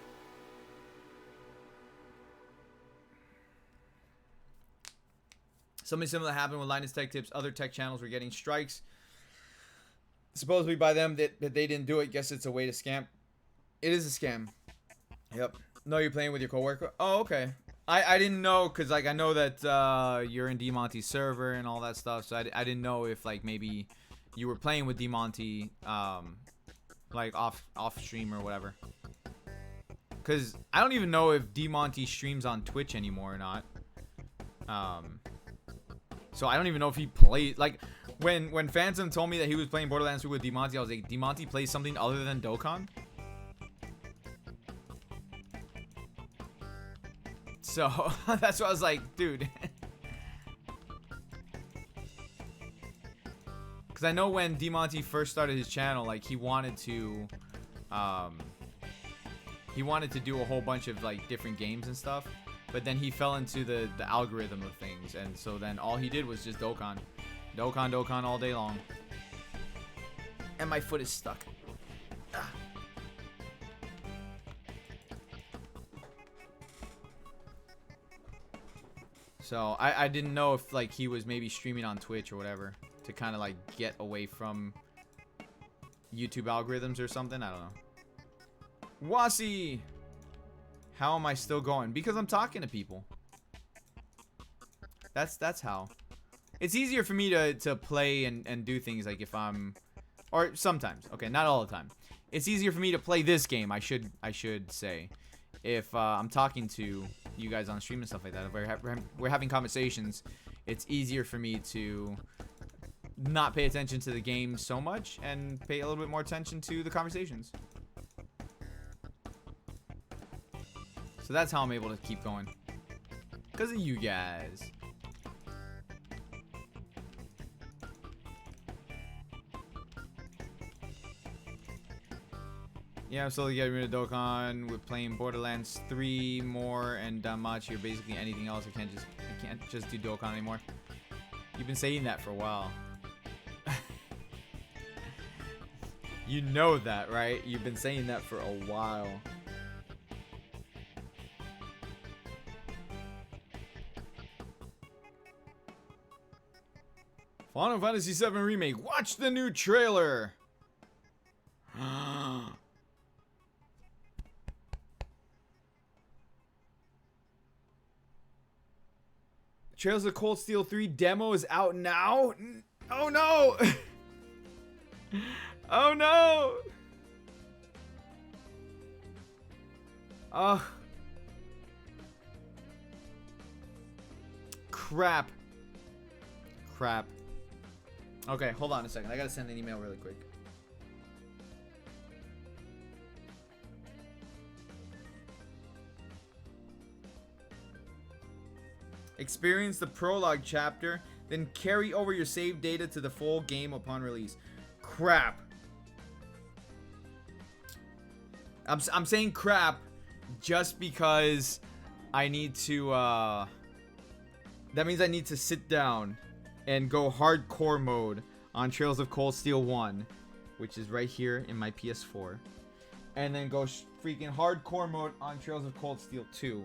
Something similar happened with Linus Tech Tips. Other tech channels were getting strikes, supposedly by them, that they didn't do it. Guess it's a way to scam. It is a scam. Yep. No, you're playing with your coworker. Oh, okay. I didn't know, because like I know that you're in D-Monty's server and all that stuff. So I didn't know if like maybe you were playing with D-Monty like off stream or whatever. Because I don't even know if D-Monty streams on Twitch anymore or not. So I don't even know if he plays. Like, when Phantom told me that he was playing Borderlands 2 with D-Monty, I was like, D-Monty plays something other than Dokkan? So that's why I was like, dude. Because I know when DeMonty first started his channel, like he wanted to do a whole bunch of like different games and stuff, but then he fell into the algorithm of things, and so then all he did was just Dokkan all day long. And my foot is stuck. Ah. So I didn't know if like he was maybe streaming on Twitch or whatever to kind of like get away from YouTube algorithms or something. I don't know. Wasi! How am I still going? Because I'm talking to people. That's how. It's easier for me to play and do things like if I'm, or sometimes. Okay, not all the time. It's easier for me to play this game, I should say, if I'm talking to you guys on stream and stuff like that. If we're having conversations, it's easier for me to not pay attention to the game so much and pay a little bit more attention to the conversations. So that's how I'm able to keep going. Because of you guys. Yeah, I'm slowly getting rid of Dokkan. We're playing Borderlands 3 more and Danmachi or basically anything else. I can't just do Dokkan anymore. You've been saying that for a while. You know that, right? You've been saying that for a while. Final Fantasy 7 Remake. Watch the new trailer. Trails of Cold Steel 3 demo is out now. Oh no. Oh no. Ugh. Crap. Okay, hold on a second. I gotta send an email really quick. Experience the prologue chapter, then carry over your save data to the full game upon release. Crap. I'm saying crap just because I need to that means I need to sit down and go hardcore mode on Trails of Cold Steel 1, which is right here in my PS4, and then go freaking hardcore mode on Trails of Cold Steel 2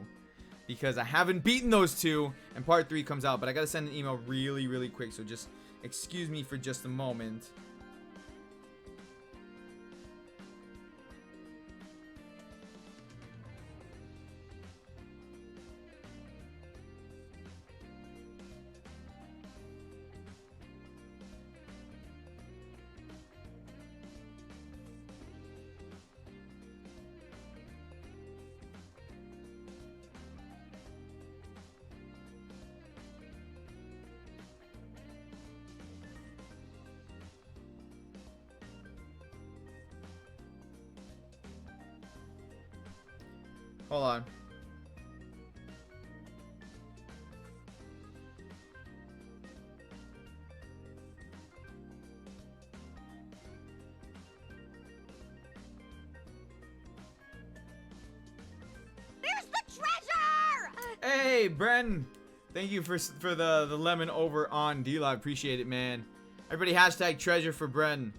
because I haven't beaten those two and part 3 comes out. But I gotta send an email really quick, so just excuse me for just a moment. Hold on. There's the treasure! Hey, Bren. Thank you for the lemon over on D-Live. Appreciate it, man. Everybody hashtag treasure for Bren.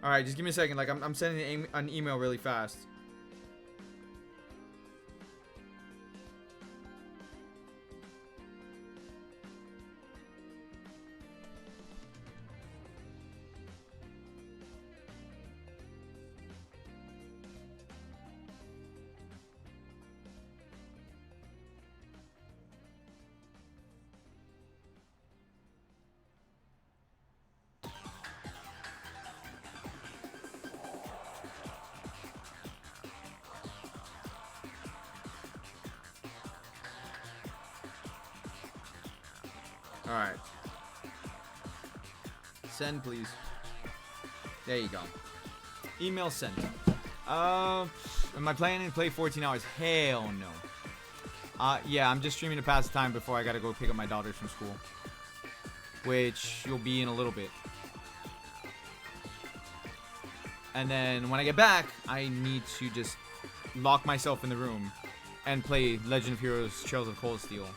Alright, just give me a second. Like, I'm sending an email really fast. Alright. Send, please. There you go. Email sent. Am I planning to play 14 hours? Hell no. Yeah, I'm just streaming to pass the time before I gotta go pick up my daughters from school. Which will be in a little bit. And then when I get back, I need to just lock myself in the room and play Legend of Heroes Trails of Cold Steel.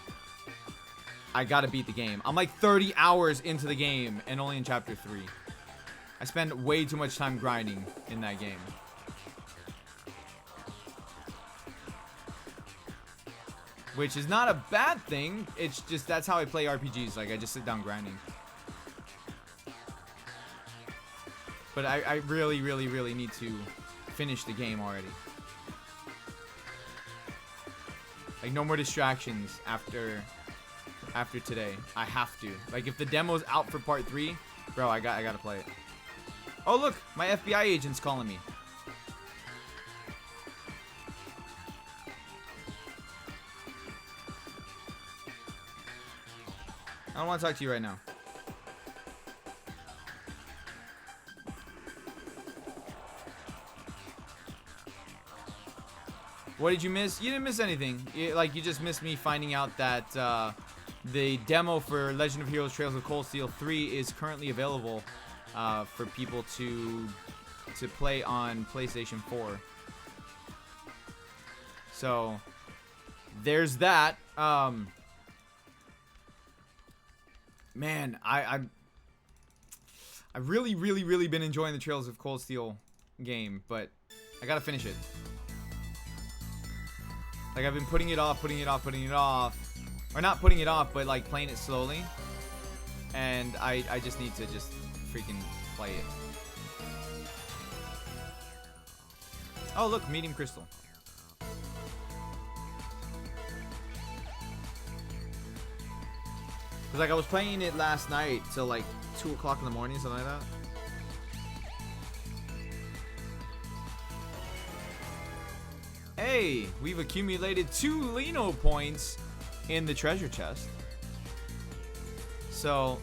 I gotta beat the game. I'm like 30 hours into the game and only in chapter 3. I spend way too much time grinding in that game. Which is not a bad thing. It's just that's how I play RPGs. Like I just sit down grinding. But I really, really, really need to finish the game already. Like no more distractions after today. I have to. Like if the demo's out for part 3, bro, I gotta play it. Oh look, my FBI agent's calling me. I don't want to talk to you right now. What did you miss? You didn't miss anything. You just missed me finding out that the demo for Legend of Heroes Trails of Cold Steel 3 is currently available for people to play on PlayStation 4. So there's that. Man, I've really, really, really been enjoying the Trails of Cold Steel game, but I gotta finish it. Like I've been putting it off, or not putting it off, but like playing it slowly. And I just need to just freaking play it. Oh look, medium crystal. Cause like I was playing it last night till like 2 o'clock in the morning, something like that. Hey, we've accumulated 2 Lino points in the treasure chest. So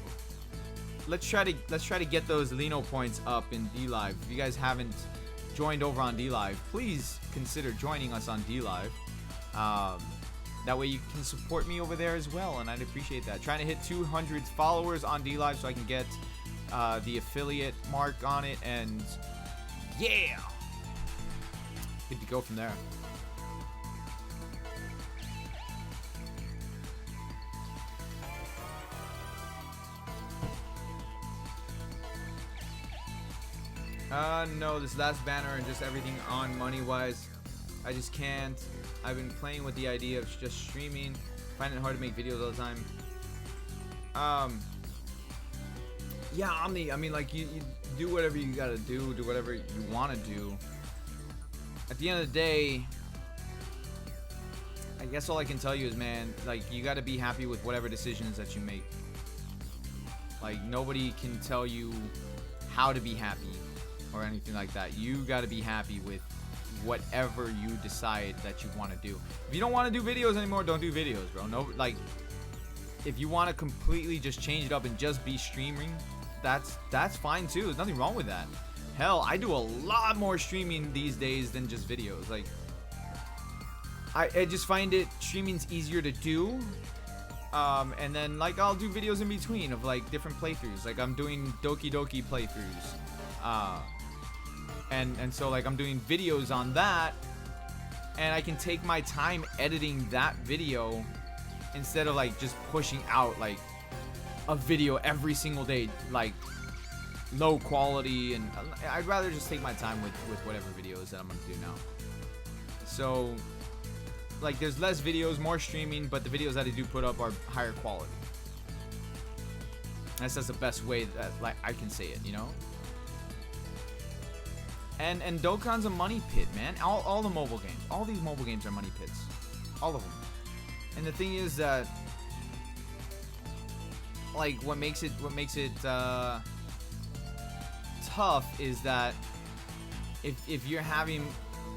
let's try to get those Lino points up in D-Live. If you guys haven't joined over on D-Live, please consider joining us on D-Live. That way you can support me over there as well, and I'd appreciate that. Trying to hit 200 followers on D-Live so I can get the affiliate mark on it, and yeah, good to go from there. No, this last banner and just everything on money-wise, I just can't. I've been playing with the idea of just streaming, finding it hard to make videos all the time. Yeah, Omni, I mean, like, you do whatever you gotta do whatever you want to do. At the end of the day, I guess all I can tell you is, man, like, you gotta be happy with whatever decisions that you make. Like, nobody can tell you how to be happy or anything like that. You gotta be happy with whatever you decide that you want to do. If you don't want to do videos anymore, don't do videos, bro. No, like, if you want to completely just change it up and just be streaming, that's fine too. There's nothing wrong with that. Hell, I do a lot more streaming these days than just videos. Like, I just find it streaming's easier to do. And then like I'll do videos in between of like different playthroughs. Like I'm doing Doki Doki playthroughs. And so like I'm doing videos on that, and I can take my time editing that video instead of like just pushing out like a video every single day, like low quality. And I'd rather just take my time with whatever videos that I'm gonna do now. So like there's less videos, more streaming, but the videos that I do put up are higher quality. That's the best way that like I can say it, you know. And Dokkan's a money pit, man. All the mobile games, all these mobile games are money pits, all of them. And the thing is that, like, what makes it tough is that if you're having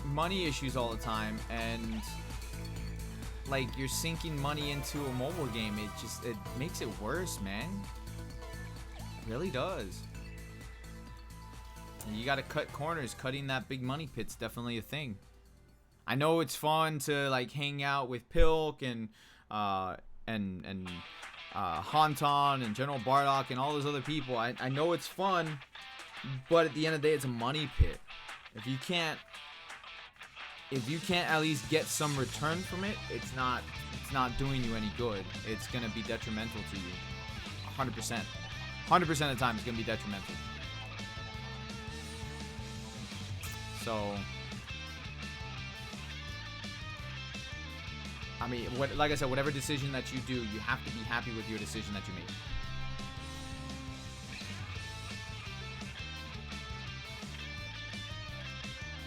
money issues all the time and like you're sinking money into a mobile game, it makes it worse, man. It really does. And you gotta cut corners. Cutting that big money pit's definitely a thing. I know it's fun to like hang out with Pilk and Hanton and General Bardock and all those other people. I know it's fun, but at the end of the day, it's a money pit. If you can't at least get some return from it, it's not doing you any good. It's gonna be detrimental to you, 100%. 100% of the time, it's gonna be detrimental. So, I mean, like I said, whatever decision that you do, you have to be happy with your decision that you make.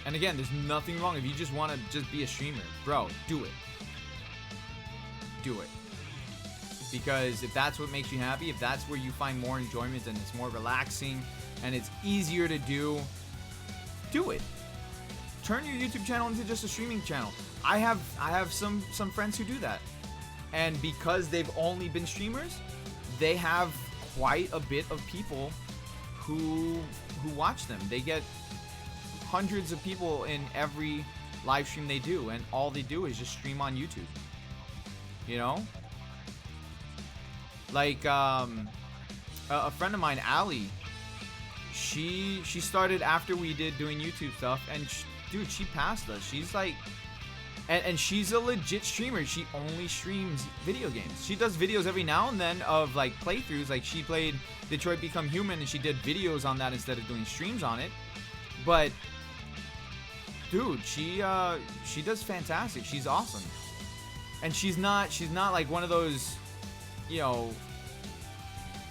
And again, there's nothing wrong if you just want to just be a streamer. Bro, do it. Do it. Because if that's what makes you happy, if that's where you find more enjoyment and it's more relaxing and it's easier to do, do it. Turn your YouTube channel into just a streaming channel. I have some friends who do that. And because they've only been streamers, they have quite a bit of people who watch them. They get hundreds of people in every live stream they do, and all they do is just stream on YouTube. You know? Like a friend of mine, Allie, she started after we did doing YouTube stuff, and dude, she passed us. She's like, and she's a legit streamer. She only streams video games. She does videos every now and then of like playthroughs. Like she played Detroit Become Human, and she did videos on that instead of doing streams on it. But dude, she does fantastic. She's awesome, and she's not like one of those, you know,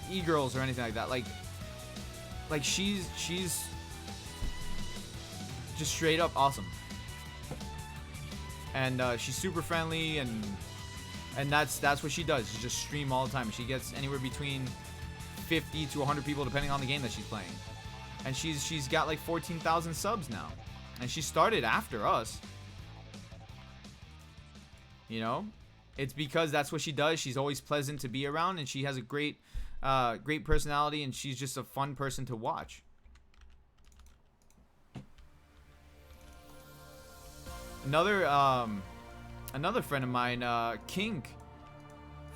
e-girls or anything like that. Like she's just straight up awesome, and she's super friendly, and that's what she does. She just stream all the time. She gets anywhere between 50 to 100 people depending on the game that she's playing, and she's got like 14,000 subs now, and she started after us. You know, it's because that's what she does. She's always pleasant to be around, and she has a great personality, and she's just a fun person to watch. Another friend of mine, King,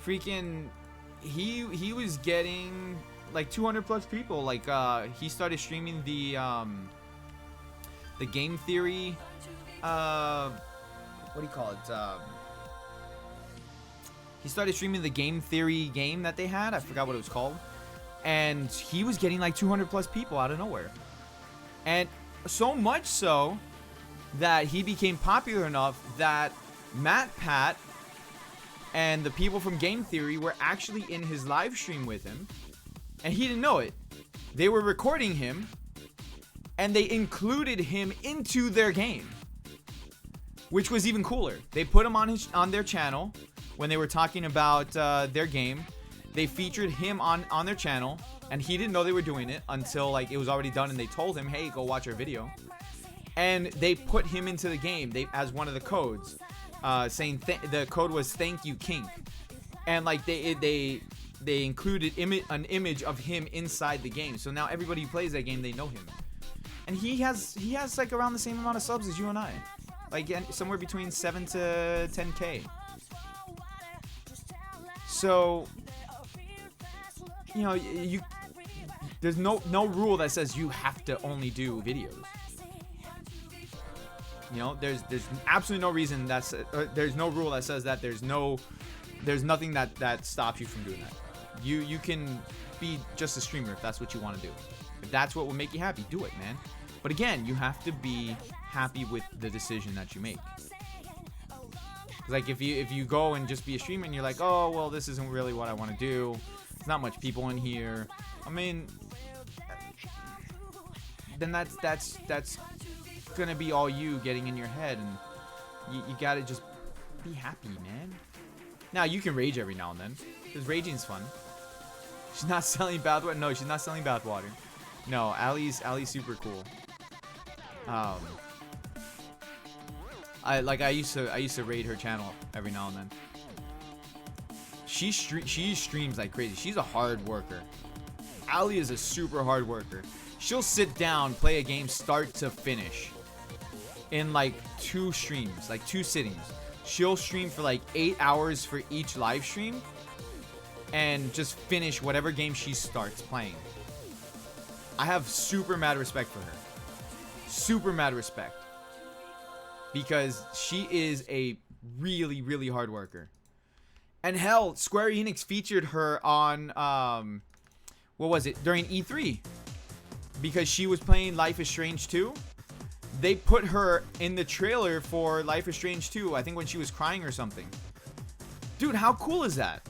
freaking, he was getting like 200 plus people. Like he started streaming the game theory, what do you call it? He started streaming the game theory game that they had. I forgot what it was called. And he was getting like 200 plus people out of nowhere. And so much so that he became popular enough that Matt Pat and the people from Game Theory were actually in his live stream with him. And he didn't know it. They were recording him, and they included him into their game, which was even cooler. They put him on their channel when they were talking about their game. They featured him on their channel, and he didn't know they were doing it until like it was already done, and they told him, hey, go watch our video. And they put him into the game as one of the codes, saying the code was "Thank You King," and like they included an image of him inside the game. So now everybody who plays that game, they know him, and he has like around the same amount of subs as you and I, like somewhere between 7 to 10K. So you know, there's no rule that says you have to only do videos. You know, there's absolutely no reason there's no rule that says that. There's nothing that stops you from doing that. You can be just a streamer if that's what you want to do. If that's what will make you happy, do it, man. But again, you have to be happy with the decision that you make. Like if you go and just be a streamer and you're like, oh well, this isn't really what I want to do. There's not much people in here. I mean, then that's gonna be all you getting in your head, and you gotta just be happy, man. Now you can rage every now and then, because raging's fun. She's not selling bathwater. No, she's not selling bathwater. No, Allie's super cool. I used to raid her channel every now and then. She streams like crazy. She's a hard worker. Allie is a super hard worker. She'll sit down, play a game start to finish in like 2 streams, like 2 sittings. She'll stream for like 8 hours for each live stream and just finish whatever game she starts playing. I have super mad respect for her. Super mad respect. Because she is a really, really hard worker. And hell, Square Enix featured her on, what was it? During E3. Because she was playing Life is Strange 2. They put her in the trailer for Life is Strange 2, I think when she was crying or something. Dude, how cool is that?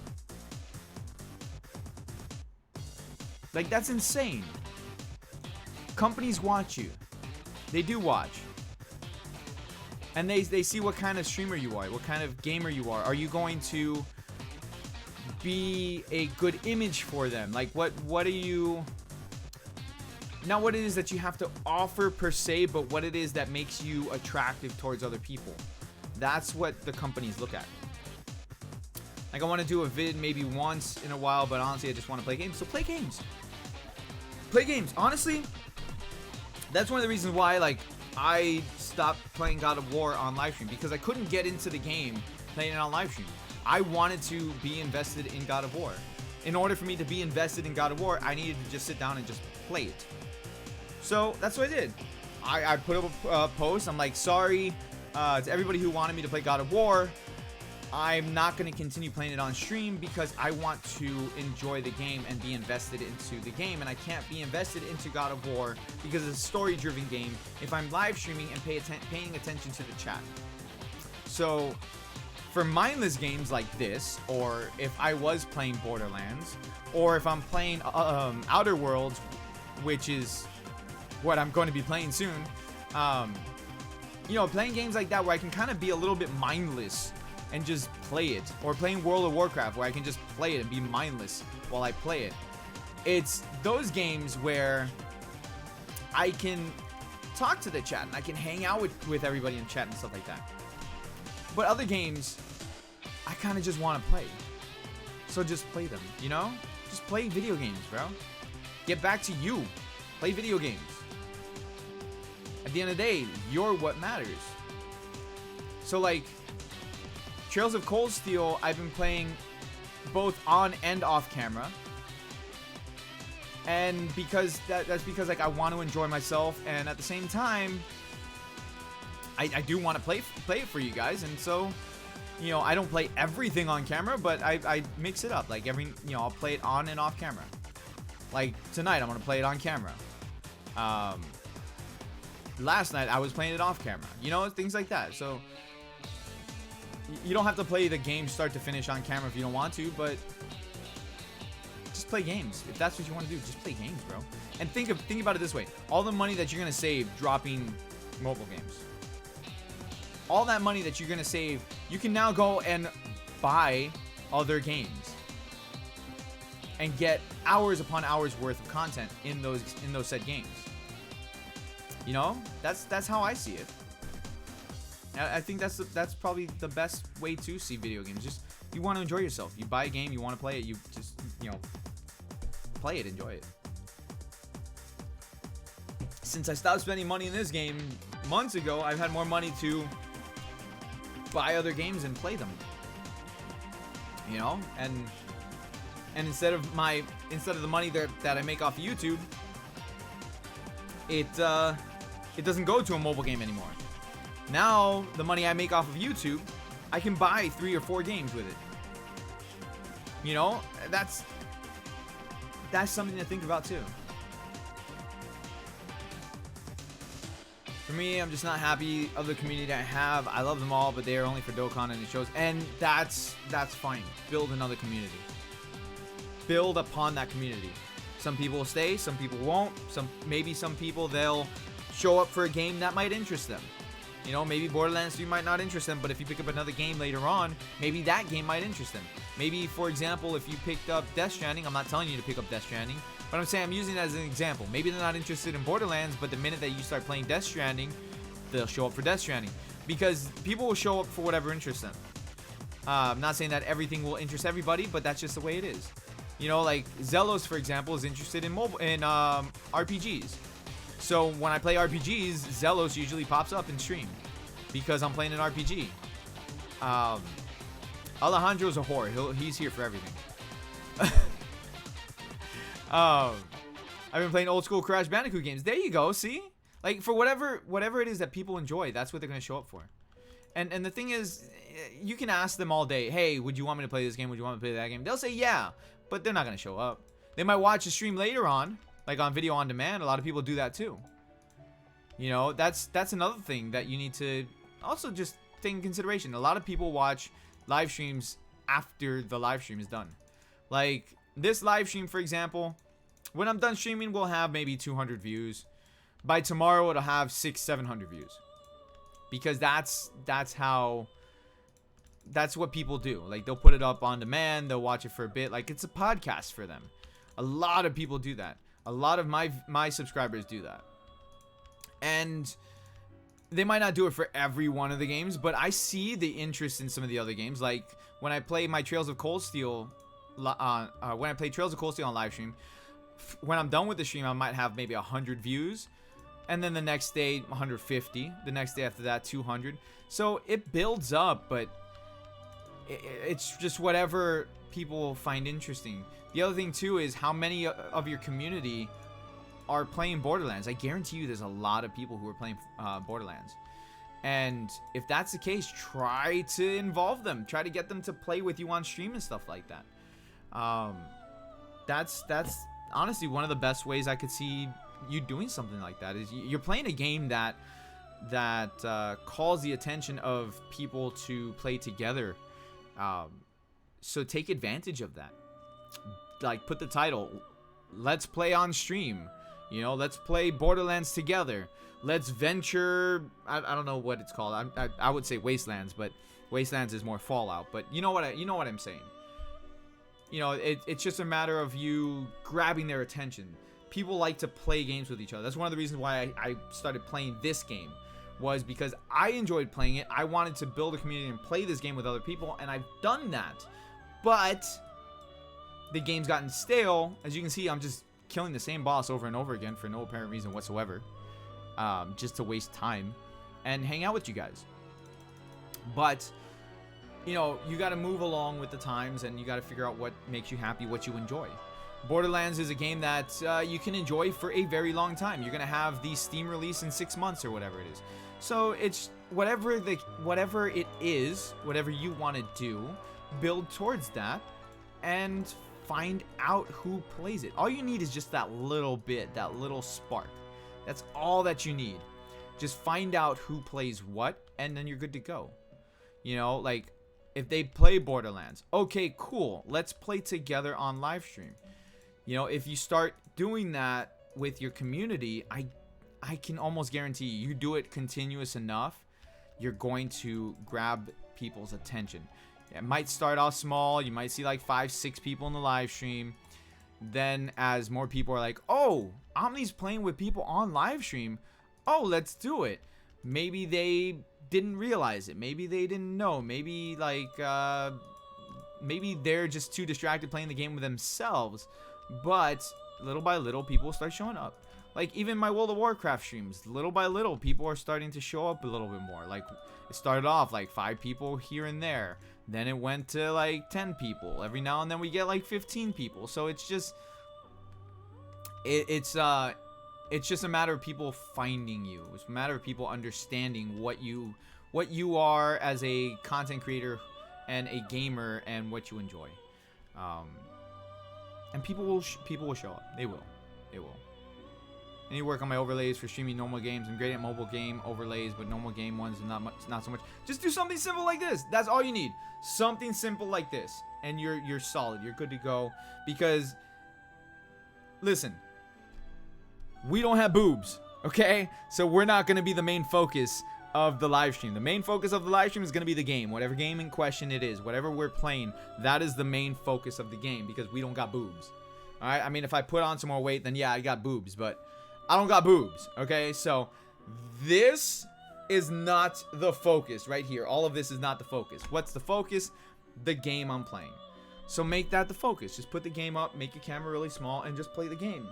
Like, that's insane. Companies watch you. They do watch. And they see what kind of streamer you are, what kind of gamer you are. Are you going to be a good image for them? Like, what are you... Not what it is that you have to offer per se, but what it is that makes you attractive towards other people. That's what the companies look at. Like, I want to do a vid maybe once in a while, but honestly, I just want to play games. So play games. Play games. Honestly, that's one of the reasons why, like, I stopped playing God of War on livestream, because I couldn't get into the game playing it on livestream. I wanted to be invested in God of War. In order for me to be invested in God of War, I needed to just sit down and just play it. So that's what I did. I put up a post. I'm like, sorry to everybody who wanted me to play God of War. I'm not going to continue playing it on stream because I want to enjoy the game and be invested into the game. And I can't be invested into God of War because it's a story-driven game if I'm live streaming and paying attention to the chat. So for mindless games like this, or if I was playing Borderlands, or if I'm playing Outer Worlds, which is what I'm going to be playing soon, you know, playing games like that where I can kind of be a little bit mindless and just play it, or playing World of Warcraft where I can just play it and be mindless while I play it. It's those games where I can talk to the chat and I can hang out with everybody in chat and stuff like that. But other games, I kind of just want to play. So just play them, you know? Just play video games, bro. Get back to you. Play video games. At the end of the day, you're what matters. So like, Trails of Cold Steel, I've been playing both on and off camera. And because that's because like I want to enjoy myself, and at the same time, I do want to play it for you guys. And so, you know, I don't play everything on camera, but I mix it up. Like I'll play it on and off camera. Like tonight, I'm gonna play it on camera. Last night I was playing it off camera. You know, things like that. So you don't have to play the game start to finish on camera if you don't want to, but just play games. If that's what you want to do, just play games, bro. And think about it this way: all the money that you're gonna save dropping mobile games, all that money that you're gonna save, you can now go and buy other games and get hours upon hours worth of content in those said games. You know, that's how I see it. I think that's probably the best way to see video games. Just, you want to enjoy yourself. You buy a game, you want to play it, you just, you know, play it, enjoy it. Since I stopped spending money in this game months ago, I've had more money to buy other games and play them. You know, and instead of the money that I make off of YouTube, it doesn't go to a mobile game anymore. Now, the money I make off of YouTube, I can buy 3 or 4 games with it. You know, that's something to think about too. For me, I'm just not happy of the community I have. I love them all, but they are only for Dokkan and it shows. And that's fine. Build another community. Build upon that community. Some people will stay, some people won't. Maybe some people, they'll show up for a game that might interest them. You know, maybe Borderlands 3 might not interest them, but if you pick up another game later on, maybe that game might interest them. Maybe, for example, if you picked up Death Stranding, I'm not telling you to pick up Death Stranding, but I'm saying I'm using it as an example. Maybe they're not interested in Borderlands, but the minute that you start playing Death Stranding, they'll show up for Death Stranding. Because people will show up for whatever interests them. I'm not saying that everything will interest everybody, but that's just the way it is. You know, like Zelos, for example, is interested in RPGs. So when I play RPGs, Zelos usually pops up in stream because I'm playing an RPG. Alejandro's a whore. He's here for everything. I've been playing old school Crash Bandicoot games. There you go. See, like for whatever it is that people enjoy, that's what they're gonna show up for. And the thing is, you can ask them all day, hey, would you want me to play this game? Would you want me to play that game? They'll say yeah, but they're not gonna show up. They might watch a stream later on, like on video on demand. A lot of people do that too. You know, that's another thing that you need to also just take in consideration. A lot of people watch live streams after the live stream is done. Like this live stream, for example, when I'm done streaming, we'll have maybe 200 views. By tomorrow, it'll have 600-700 views. Because that's what people do. Like they'll put it up on demand, they'll watch it for a bit. Like it's a podcast for them. A lot of people do that. A lot of my subscribers do that. And they might not do it for every one of the games, but I see the interest in some of the other games. Like when I play my Trails of Cold Steel, when I play Trails of Cold Steel on live stream, when I'm done with the stream, I might have maybe 100 views. And then the next day, 150. The next day after that, 200. So it builds up, but it's just whatever people find interesting. The other thing, too, is how many of your community are playing Borderlands. I guarantee you there's a lot of people who are playing Borderlands. And if that's the case, try to involve them. Try to get them to play with you on stream and stuff like that. That's honestly one of the best ways I could see you doing something like that. Is you're playing a game that calls the attention of people to play together. So take advantage of that. Like put the title, let's play on stream. You know, let's play Borderlands together. Let's venture. I don't know what it's called. I would say Wastelands, but Wastelands is more Fallout. But you know what I'm saying. You know, it's just a matter of you grabbing their attention. People like to play games with each other. That's one of the reasons why I started playing this game, was because I enjoyed playing it. I wanted to build a community and play this game with other people, and I've done that. But the game's gotten stale. As you can see, I'm just killing the same boss over and over again for no apparent reason whatsoever, just to waste time and hang out with you guys. But you know, you got to move along with the times, and you got to figure out what makes you happy, what you enjoy. Borderlands is a game that you can enjoy for a very long time. You're gonna have the Steam release in 6 months or whatever it is. So it's whatever it is, whatever you want to do, build towards that, and find out who plays it. All you need is just that little bit, that little spark. That's all that you need. Just find out who plays what, and then you're good to go. You know, like if they play Borderlands, okay, cool. Let's play together on live stream. You know, if you start doing that with your community, I can almost guarantee you do it continuous enough, you're going to grab people's attention. It might start off small. You might see like 5-6 people in the live stream. Then as more people are like, oh, Omni's playing with people on live stream. Oh, let's do it. Maybe they didn't realize it. Maybe they didn't know. Maybe like, maybe they're just too distracted playing the game with themselves. But little by little, people start showing up. Like even my World of Warcraft streams, little by little, people are starting to show up a little bit more. Like it started off like 5 people here and there. Then it went to like 10 people. Every now and then we get like 15 people. So it's just, it's just a matter of people finding you. It's a matter of people understanding what you are as a content creator and a gamer and what you enjoy. And people will show up. They will. I need to work on my overlays for streaming normal games. I'm great at mobile game overlays, but normal game ones not so much. Just do something simple like this. That's all you need. Something simple like this, and you're solid. You're good to go. Because listen, we don't have boobs, okay? So we're not gonna be the main focus of the live stream. The main focus of the live stream is gonna be the game, whatever game in question it is, whatever we're playing. That is the main focus of the game because we don't got boobs. All right. I mean, if I put on some more weight, then yeah, I got boobs, but I don't got boobs, okay? So this is not the focus right here. All of this is not the focus. What's the focus? The game I'm playing. So make that the focus. Just put the game up, make your camera really small, and just play the game.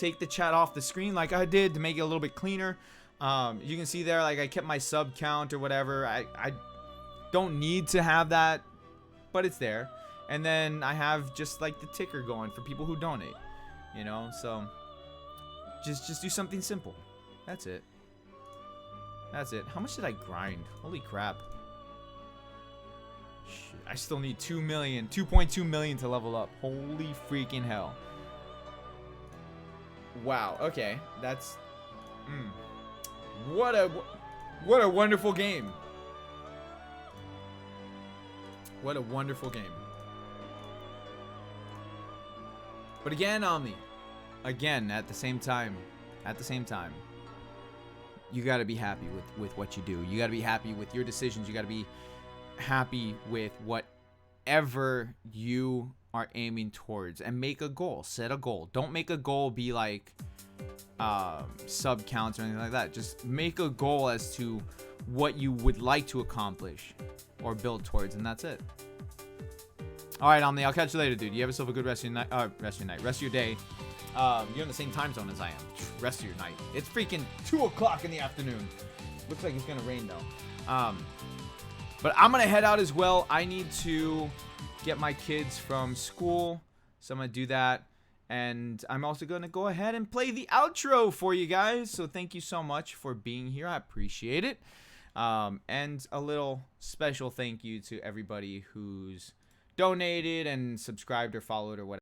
take the chat off the screen like I did to make it a little bit cleaner. You can see there, like, I kept my sub count or whatever. I don't need to have that, but it's there. And then I have just like the ticker going for people who donate, you know. So just do something simple. That's it. That's it. How much did I grind? Holy crap. Shit, I still need 2.2 million to level up. Holy freaking hell. Wow. Okay, that's what a wonderful game. What a wonderful game. But again, Omni, again, at the same time, you got to be happy with what you do. You got to be happy with your decisions. You got to be happy with whatever you are aiming towards, and make a goal. Set a goal. Don't make a goal be like sub counts or anything like that. Just make a goal as to what you would like to accomplish or build towards, and that's it. All right, Omni, I'll catch you later, dude. You have yourself a good rest of your day. You're in the same time zone as I am. Rest of your night. It's freaking 2 o'clock in the afternoon. Looks like it's gonna rain though. But I'm gonna head out as well. I need to get my kids from school, so I'm gonna do that. And I'm also gonna go ahead and play the outro for you guys. So thank you so much for being here. I appreciate it. And a little special thank you to everybody who's donated and subscribed or followed or whatever.